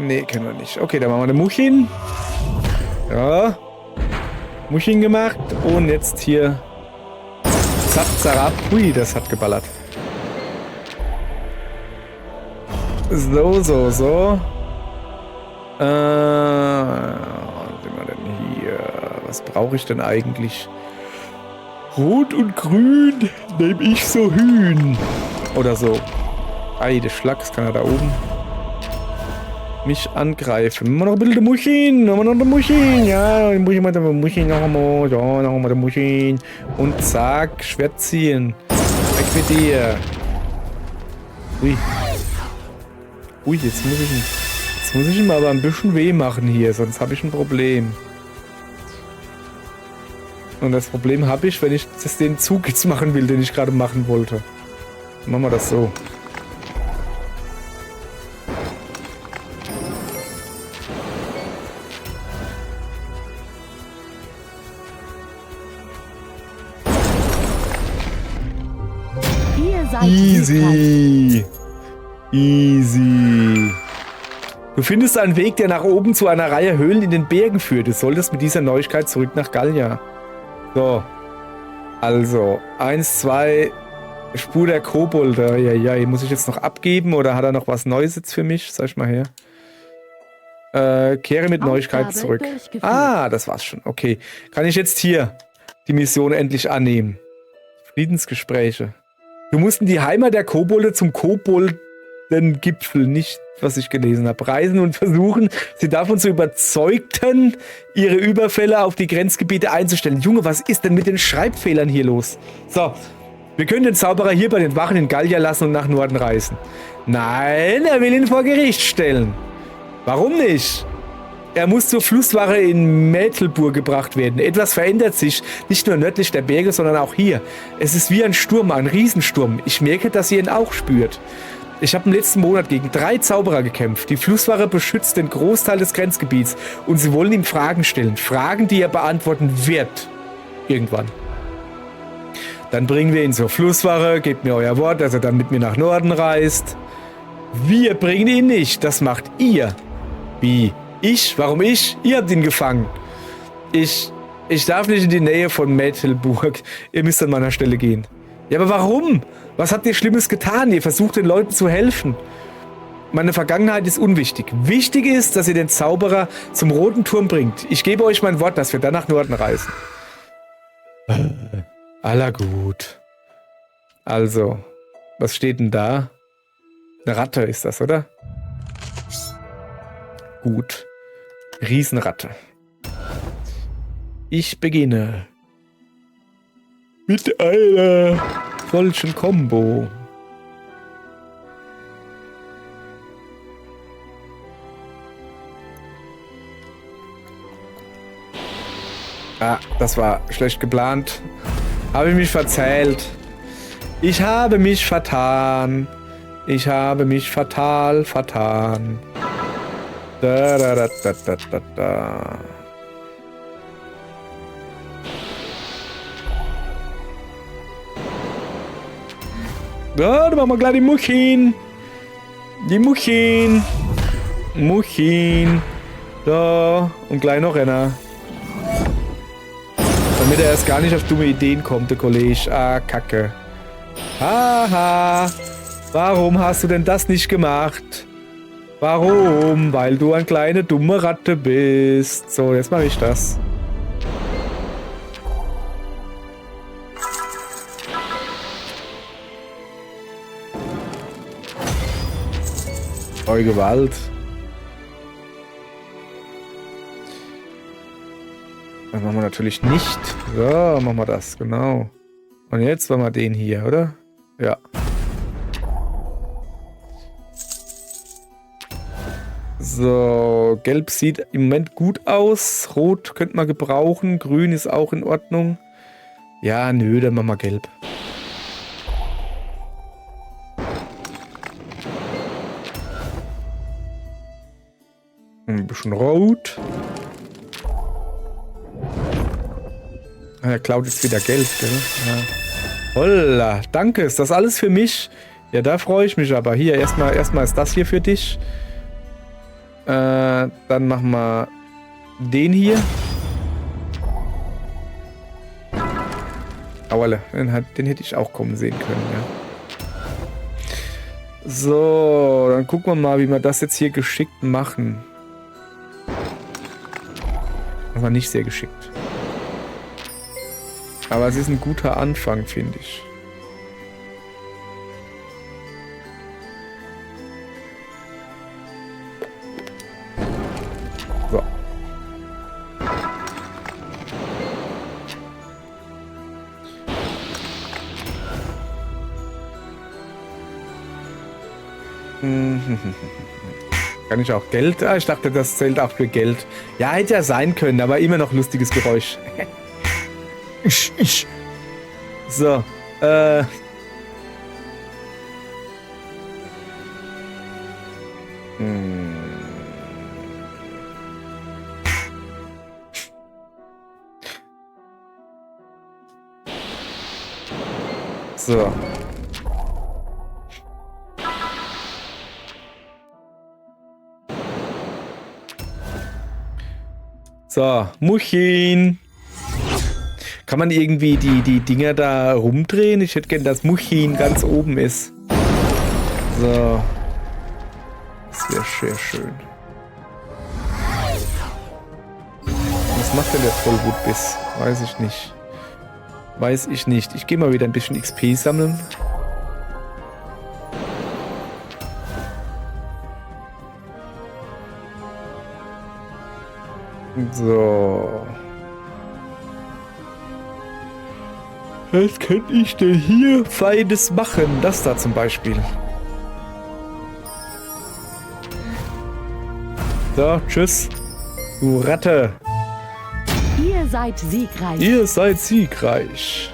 Nee, kennen wir nicht. Okay, dann machen wir eine Muchin. Ja. Muchin gemacht. Und jetzt hier. Zap, zarab. Hui, das hat geballert. So, so, so. Was sind wir denn hier? Was brauche ich denn eigentlich? Rot und Grün nehme ich so Hühn. Oder so. Ei, der Schlag, das kann er da oben mich angreifen. Machen wir noch ein bisschen Muschin. Machen wir noch eine Muschin. Ja, ich muss mal den Muschin noch einmal. Ja, noch einmal den Muschin. Und zack, Schwert ziehen. Weg mit dir. Ui. Ui, jetzt muss ich ihm aber ein bisschen weh machen hier, sonst habe ich ein Problem. Und das Problem habe ich, wenn ich den Zug jetzt machen will, den ich gerade machen wollte. Dann machen wir das so. Ihr seid Easy. Easy. Du findest einen Weg, der nach oben zu einer Reihe Höhlen in den Bergen führt. Du solltest mit dieser Neuigkeit zurück nach Gallia. So. Also, 1, 2, Spur der Kobolde. Ja, muss ich jetzt noch abgeben oder hat er noch was Neues jetzt für mich? Sag ich mal her. Kehre mit Neuigkeit zurück. Ah, das war's schon. Okay. Kann ich jetzt hier die Mission endlich annehmen? Friedensgespräche. Du musst in die Heimat der Kobolde zum Koboldengipfel, nicht was ich gelesen habe, reisen und versuchen, sie davon zu überzeugten, ihre Überfälle auf die Grenzgebiete einzustellen. Junge, was ist denn mit den Schreibfehlern hier los? So, wir können den Zauberer hier bei den Wachen in Gallia lassen und nach Norden reisen. Nein, er will ihn vor Gericht stellen. Warum nicht? Er muss zur Flusswache in Mätelburg gebracht werden. Etwas verändert sich, nicht nur nördlich der Berge, sondern auch hier. Es ist wie ein Sturm, ein Riesensturm. Ich merke, dass ihr ihn auch spürt. Ich habe im letzten Monat gegen 3 Zauberer gekämpft. Die Flusswache beschützt den Großteil des Grenzgebiets und sie wollen ihm Fragen stellen. Fragen, die er beantworten wird. Irgendwann. Dann bringen wir ihn zur Flusswache. Gebt mir euer Wort, dass er dann mit mir nach Norden reist. Wir bringen ihn nicht. Das macht ihr. Wie? Ich? Warum ich? Ihr habt ihn gefangen. Ich darf nicht in die Nähe von Mätelburg. Ihr müsst an meiner Stelle gehen. Ja, aber warum? Was habt ihr Schlimmes getan? Ihr versucht den Leuten zu helfen. Meine Vergangenheit ist unwichtig. Wichtig ist, dass ihr den Zauberer zum Roten Turm bringt. Ich gebe euch mein Wort, dass wir dann nach Norden reisen. Aller gut. Also, was steht denn da? Eine Ratte ist das, oder? Gut. Riesenratte. Ich beginne mit einer solchen Combo. Ah, das war schlecht geplant. Habe ich mich verzählt. Ich habe mich vertan. Ich habe mich fatal vertan. Da, da, da, da, da, da, da. Ja, dann machen wir gleich die Muchin. Die Muchin. Muchin. Da. Und gleich noch einer. Damit er erst gar nicht auf dumme Ideen kommt, der Kollege. Ah, Kacke. Haha. Warum hast du denn das nicht gemacht? Warum? Weil du eine kleine dumme Ratte bist. So, jetzt mache ich das. Eure Gewalt. Das machen wir natürlich nicht. So, machen wir das, genau. Und jetzt machen wir den hier, oder? Ja. So, gelb sieht im Moment gut aus. Rot könnte man gebrauchen. Grün ist auch in Ordnung. Ja, nö, dann machen wir gelb. Ein bisschen rot. Er klaut jetzt wieder Geld, gell? Ja. Holla, danke, ist das alles für mich? Ja, da freue ich mich aber. Hier, erstmal ist das hier für dich. Dann machen wir den hier. Auerle, den hätte ich auch kommen sehen können, ja. So, dann gucken wir mal, wie wir das jetzt hier geschickt machen. Aber nicht sehr geschickt. Aber es ist ein guter Anfang, finde ich. So. Kann ich auch Geld? Ah, ich dachte, das zählt auch für Geld. Ja, hätte ja sein können, aber immer noch lustiges Geräusch. So, So. So, Muchin. Kann man irgendwie die Dinger da rumdrehen? Ich hätte gern, dass Muchin ganz oben ist. So. Das wäre sehr schön. Was macht denn der Vollwutbiss? Weiß ich nicht. Weiß ich nicht. Ich gehe mal wieder ein bisschen XP sammeln. So. Was kann ich denn hier Feines machen? Das da zum Beispiel. So, tschüss. Du Ratte. Ihr seid siegreich. Ihr seid siegreich.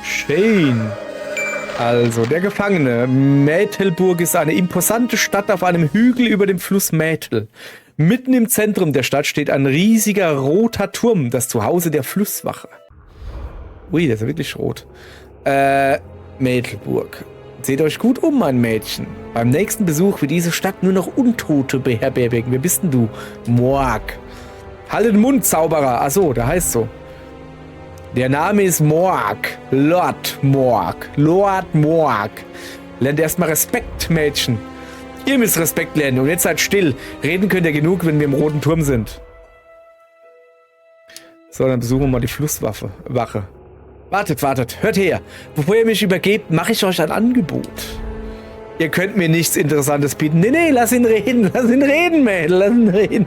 Schön. Also, der Gefangene. Mätelburg ist eine imposante Stadt auf einem Hügel über dem Fluss Mätel. Mitten im Zentrum der Stadt steht ein riesiger roter Turm, das Zuhause der Flusswache. Ui, der ist ja wirklich rot. Mätelburg. Seht euch gut um, mein Mädchen. Beim nächsten Besuch wird diese Stadt nur noch Untote beherbergen. Wer bist denn du? Morg. Halt den Mund, Zauberer. Achso, der heißt so. Der Name ist Morg. Lord Morg. Lord Morg. Lernt erstmal Respekt, Mädchen. Ihr müsst Respekt lernen und jetzt seid still. Reden könnt ihr genug, wenn wir im roten Turm sind. So, dann besuchen wir mal die Flusswache. Wartet, hört her. Bevor ihr mich übergebt, mache ich euch ein Angebot. Ihr könnt mir nichts Interessantes bieten. Nee, lass ihn reden, Mädel, lass ihn reden.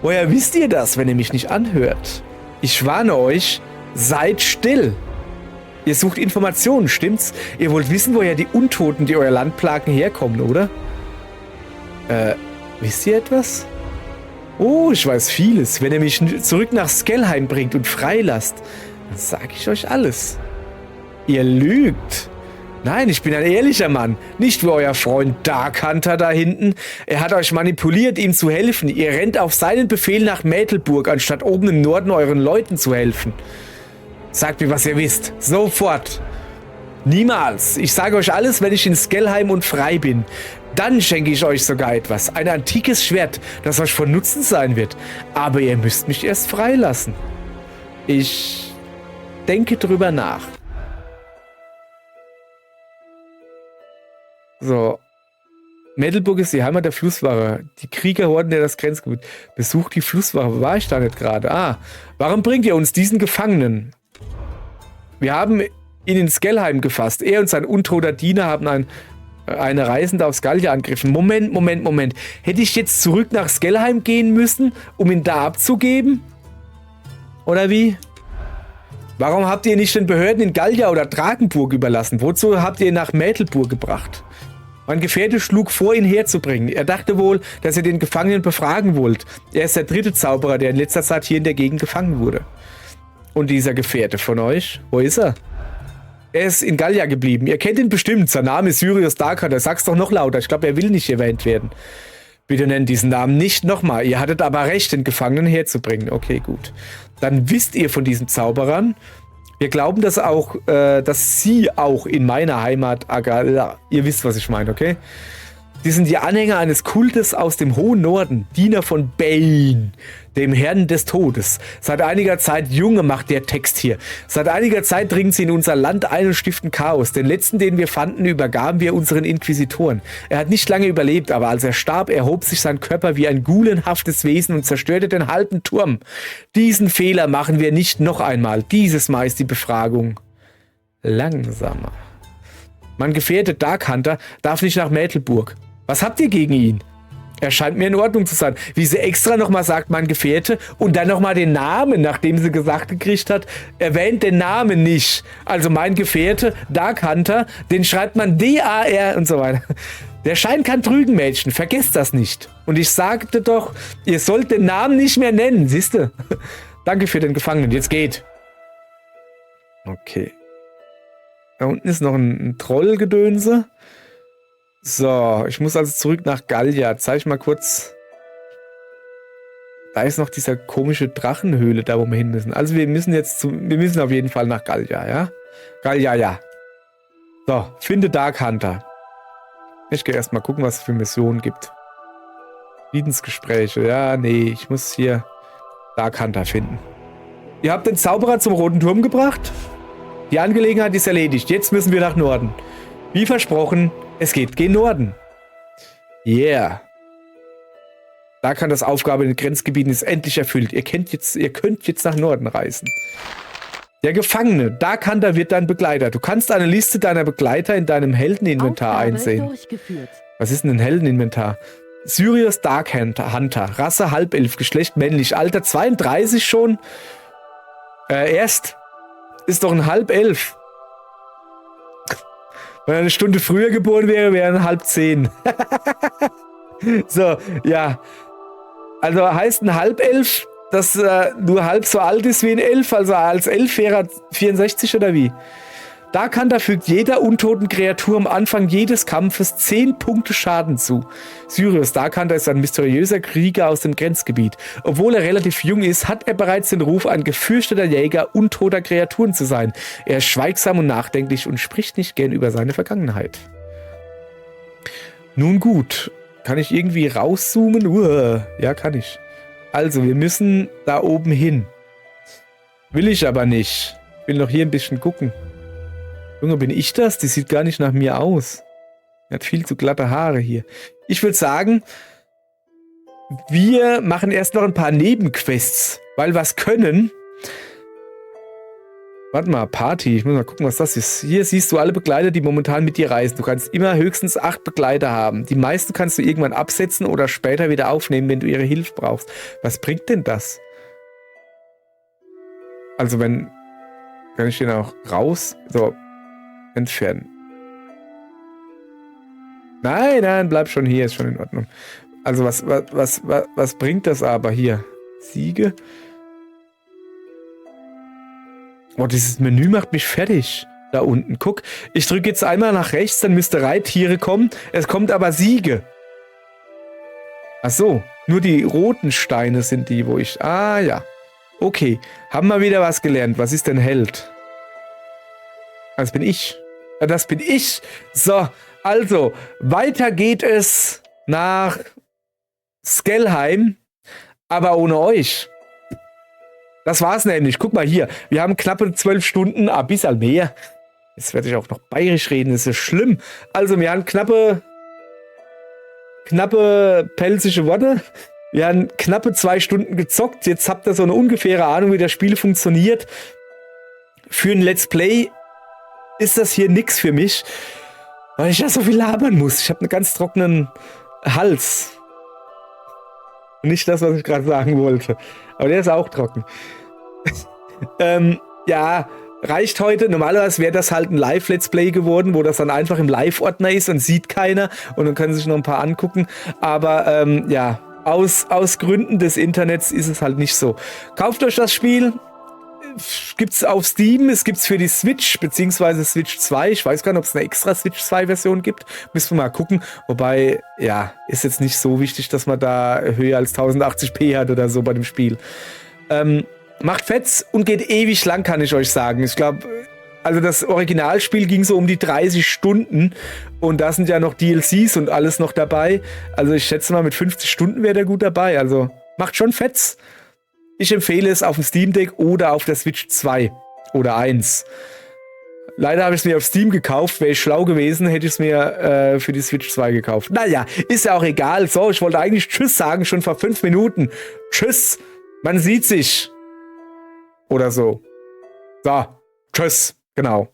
Woher wisst ihr das, wenn ihr mich nicht anhört? Ich warne euch, seid still. Ihr sucht Informationen, stimmt's? Ihr wollt wissen, woher die Untoten, die euer Land plagen, herkommen, oder? Wisst ihr etwas? Oh, ich weiß vieles. Wenn ihr mich zurück nach Skelheim bringt und freilasst, dann sag ich euch alles. Ihr lügt. Nein, ich bin ein ehrlicher Mann. Nicht wie euer Freund Dark Hunter da hinten. Er hat euch manipuliert, ihm zu helfen. Ihr rennt auf seinen Befehl nach Mätelburg, anstatt oben im Norden euren Leuten zu helfen. Sagt mir, was ihr wisst. Sofort. Niemals. Ich sage euch alles, wenn ich in Skelheim und frei bin. Dann schenke ich euch sogar etwas. Ein antikes Schwert, das euch von Nutzen sein wird. Aber ihr müsst mich erst freilassen. Ich denke drüber nach. So. Mätelburg ist die Heimat der Flusswache. Die Kriegerhorden der das Grenzgebiet. Besucht die Flusswache. War ich da nicht gerade? Ah. Warum bringt ihr uns diesen Gefangenen? Wir haben ihn in Skelheim gefasst. Er und sein untoter Diener haben eine Reisende aus Gallia angegriffen. Moment. Hätte ich jetzt zurück nach Skelheim gehen müssen, um ihn da abzugeben? Oder wie? Warum habt ihr nicht den Behörden in Gallia oder Drakenburg überlassen? Wozu habt ihr ihn nach Mätelburg gebracht? Mein Gefährte schlug vor, ihn herzubringen. Er dachte wohl, dass ihr den Gefangenen befragen wollt. Er ist der dritte Zauberer, der in letzter Zeit hier in der Gegend gefangen wurde. Und dieser Gefährte von euch, wo ist er? Er ist in Gallia geblieben. Ihr kennt ihn bestimmt. Sein Name ist Sirius Darkhanter. Sag's doch noch lauter. Ich glaube, er will nicht erwähnt werden. Bitte nennt diesen Namen nicht nochmal. Ihr hattet aber recht, den Gefangenen herzubringen. Okay, gut. Dann wisst ihr von diesen Zauberern. Wir glauben, dass sie auch in meiner Heimat... Ihr wisst, was ich meine, okay? Die sind die Anhänger eines Kultes aus dem hohen Norden, Diener von Bane, dem Herrn des Todes. Seit einiger Zeit, Junge, macht der Text hier. Seit einiger Zeit dringen sie in unser Land ein und stiften Chaos. Den letzten, den wir fanden, übergaben wir unseren Inquisitoren. Er hat nicht lange überlebt, aber als er starb, erhob sich sein Körper wie ein gulenhaftes Wesen und zerstörte den halben Turm. Diesen Fehler machen wir nicht noch einmal. Dieses Mal ist die Befragung langsamer. Mein Gefährte Dark Hunter darf nicht nach Mätelburg. Was habt ihr gegen ihn? Er scheint mir in Ordnung zu sein. Wie sie extra nochmal sagt, mein Gefährte, und dann nochmal den Namen, nachdem sie gesagt gekriegt hat, erwähnt den Namen nicht. Also mein Gefährte, Dark Hunter, den schreibt man D-A-R und so weiter. Der Schein kann trügen, Mädchen, vergesst das nicht. Und ich sagte doch, ihr sollt den Namen nicht mehr nennen, siehste? Danke für den Gefangenen, jetzt geht. Okay. Da unten ist noch ein Trollgedönse. So, ich muss also zurück nach Gallia. Zeig ich mal kurz. Da ist noch dieser komische Drachenhöhle, da wo wir hin müssen. Also wir müssen auf jeden Fall nach Gallia, ja? Gallia, ja. So, finde Dark Hunter. Ich gehe erstmal gucken, was es für Missionen gibt. Friedensgespräche, ja, nee, ich muss hier Dark Hunter finden. Ihr habt den Zauberer zum Roten Turm gebracht? Die Angelegenheit ist erledigt. Jetzt müssen wir nach Norden. Wie versprochen, es geht gen Norden. Yeah. Da kann das Aufgabe in den Grenzgebieten ist endlich erfüllt. Ihr könnt jetzt nach Norden reisen. Der Gefangene, Dark Hunter wird dein Begleiter. Du kannst eine Liste deiner Begleiter in deinem Heldeninventar einsehen. Was ist denn ein Heldeninventar? Sirius Dark Hunter, Rasse Halbelf, Geschlecht männlich, Alter 32 schon. Ist doch ein Halbelf. Wenn er eine Stunde früher geboren wäre, wäre er 9:30. So, ja. Also heißt ein Halbelf, dass nur halb so alt ist wie ein Elf, also als Elf wäre er 64 oder wie? Dark Hunter fügt jeder untoten Kreatur am Anfang jedes Kampfes 10 Punkte Schaden zu. Sirius Dark Hunter ist ein mysteriöser Krieger aus dem Grenzgebiet. Obwohl er relativ jung ist, hat er bereits den Ruf, ein gefürchteter Jäger untoter Kreaturen zu sein. Er ist schweigsam und nachdenklich und spricht nicht gern über seine Vergangenheit. Nun gut, kann ich irgendwie rauszoomen? Ja, kann ich. Also, wir müssen da oben hin. Will ich aber nicht. Ich will noch hier ein bisschen gucken. Junge, bin ich das? Die sieht gar nicht nach mir aus. Er hat viel zu glatte Haare hier. Ich würde sagen, wir machen erst noch ein paar Nebenquests, weil was können. Warte mal, Party. Ich muss mal gucken, was das ist. Hier siehst du alle Begleiter, die momentan mit dir reisen. Du kannst immer höchstens 8 Begleiter haben. Die meisten kannst du irgendwann absetzen oder später wieder aufnehmen, wenn du ihre Hilfe brauchst. Was bringt denn das? Also kann ich den auch raus? So. Entfernen. Nein, bleib schon hier, ist schon in Ordnung. Also was bringt das aber hier? Siege? Oh, dieses Menü macht mich fertig. Da unten. Guck, ich drücke jetzt einmal nach rechts, dann müsste Reittiere kommen. Es kommt aber Siege. Ach so, nur die roten Steine sind die, wo ich... Ah, ja. Okay, haben wir wieder was gelernt. Was ist denn Held? Das bin ich. Ja, das bin ich. So, also, weiter geht es nach Skelheim, aber ohne euch. Das war's nämlich. Guck mal hier. Wir haben knappe 12 Stunden, ein bisschen mehr. Jetzt werde ich auch noch bayerisch reden, das ist schlimm. Also, wir haben knappe pelzige Worte. Wir haben knappe 2 Stunden gezockt. Jetzt habt ihr so eine ungefähre Ahnung, wie das Spiel funktioniert. Für ein Let's Play ist das hier nix für mich, weil ich ja so viel labern muss. Ich habe einen ganz trockenen Hals. Nicht das, was ich gerade sagen wollte. Aber der ist auch trocken. Ja, reicht heute. Normalerweise wäre das halt ein Live-Let's Play geworden, wo das dann einfach im Live-Ordner ist und sieht keiner. Und dann können sich noch ein paar angucken. Aber ja, aus Gründen des Internets ist es halt nicht so. Kauft euch das Spiel. Gibt's auf Steam, es gibt's für die Switch, beziehungsweise Switch 2. Ich weiß gar nicht, ob es eine extra Switch 2 Version gibt. Müssen wir mal gucken. Wobei, ja, ist jetzt nicht so wichtig, dass man da höher als 1080p hat oder so bei dem Spiel. Macht Fetz und geht ewig lang, kann ich euch sagen. Ich glaube, Also das Originalspiel ging so um die 30 Stunden und da sind ja noch DLCs und alles noch dabei. Also ich schätze mal, mit 50 Stunden wäre der gut dabei. Also macht schon Fetz. Ich empfehle es auf dem Steam Deck oder auf der Switch 2 oder 1. Leider habe ich es mir auf Steam gekauft. Wäre ich schlau gewesen, hätte ich es mir für die Switch 2 gekauft. Naja, ist ja auch egal. So, ich wollte eigentlich Tschüss sagen, schon vor 5 Minuten. Tschüss, man sieht sich. Oder so. So, tschüss, genau.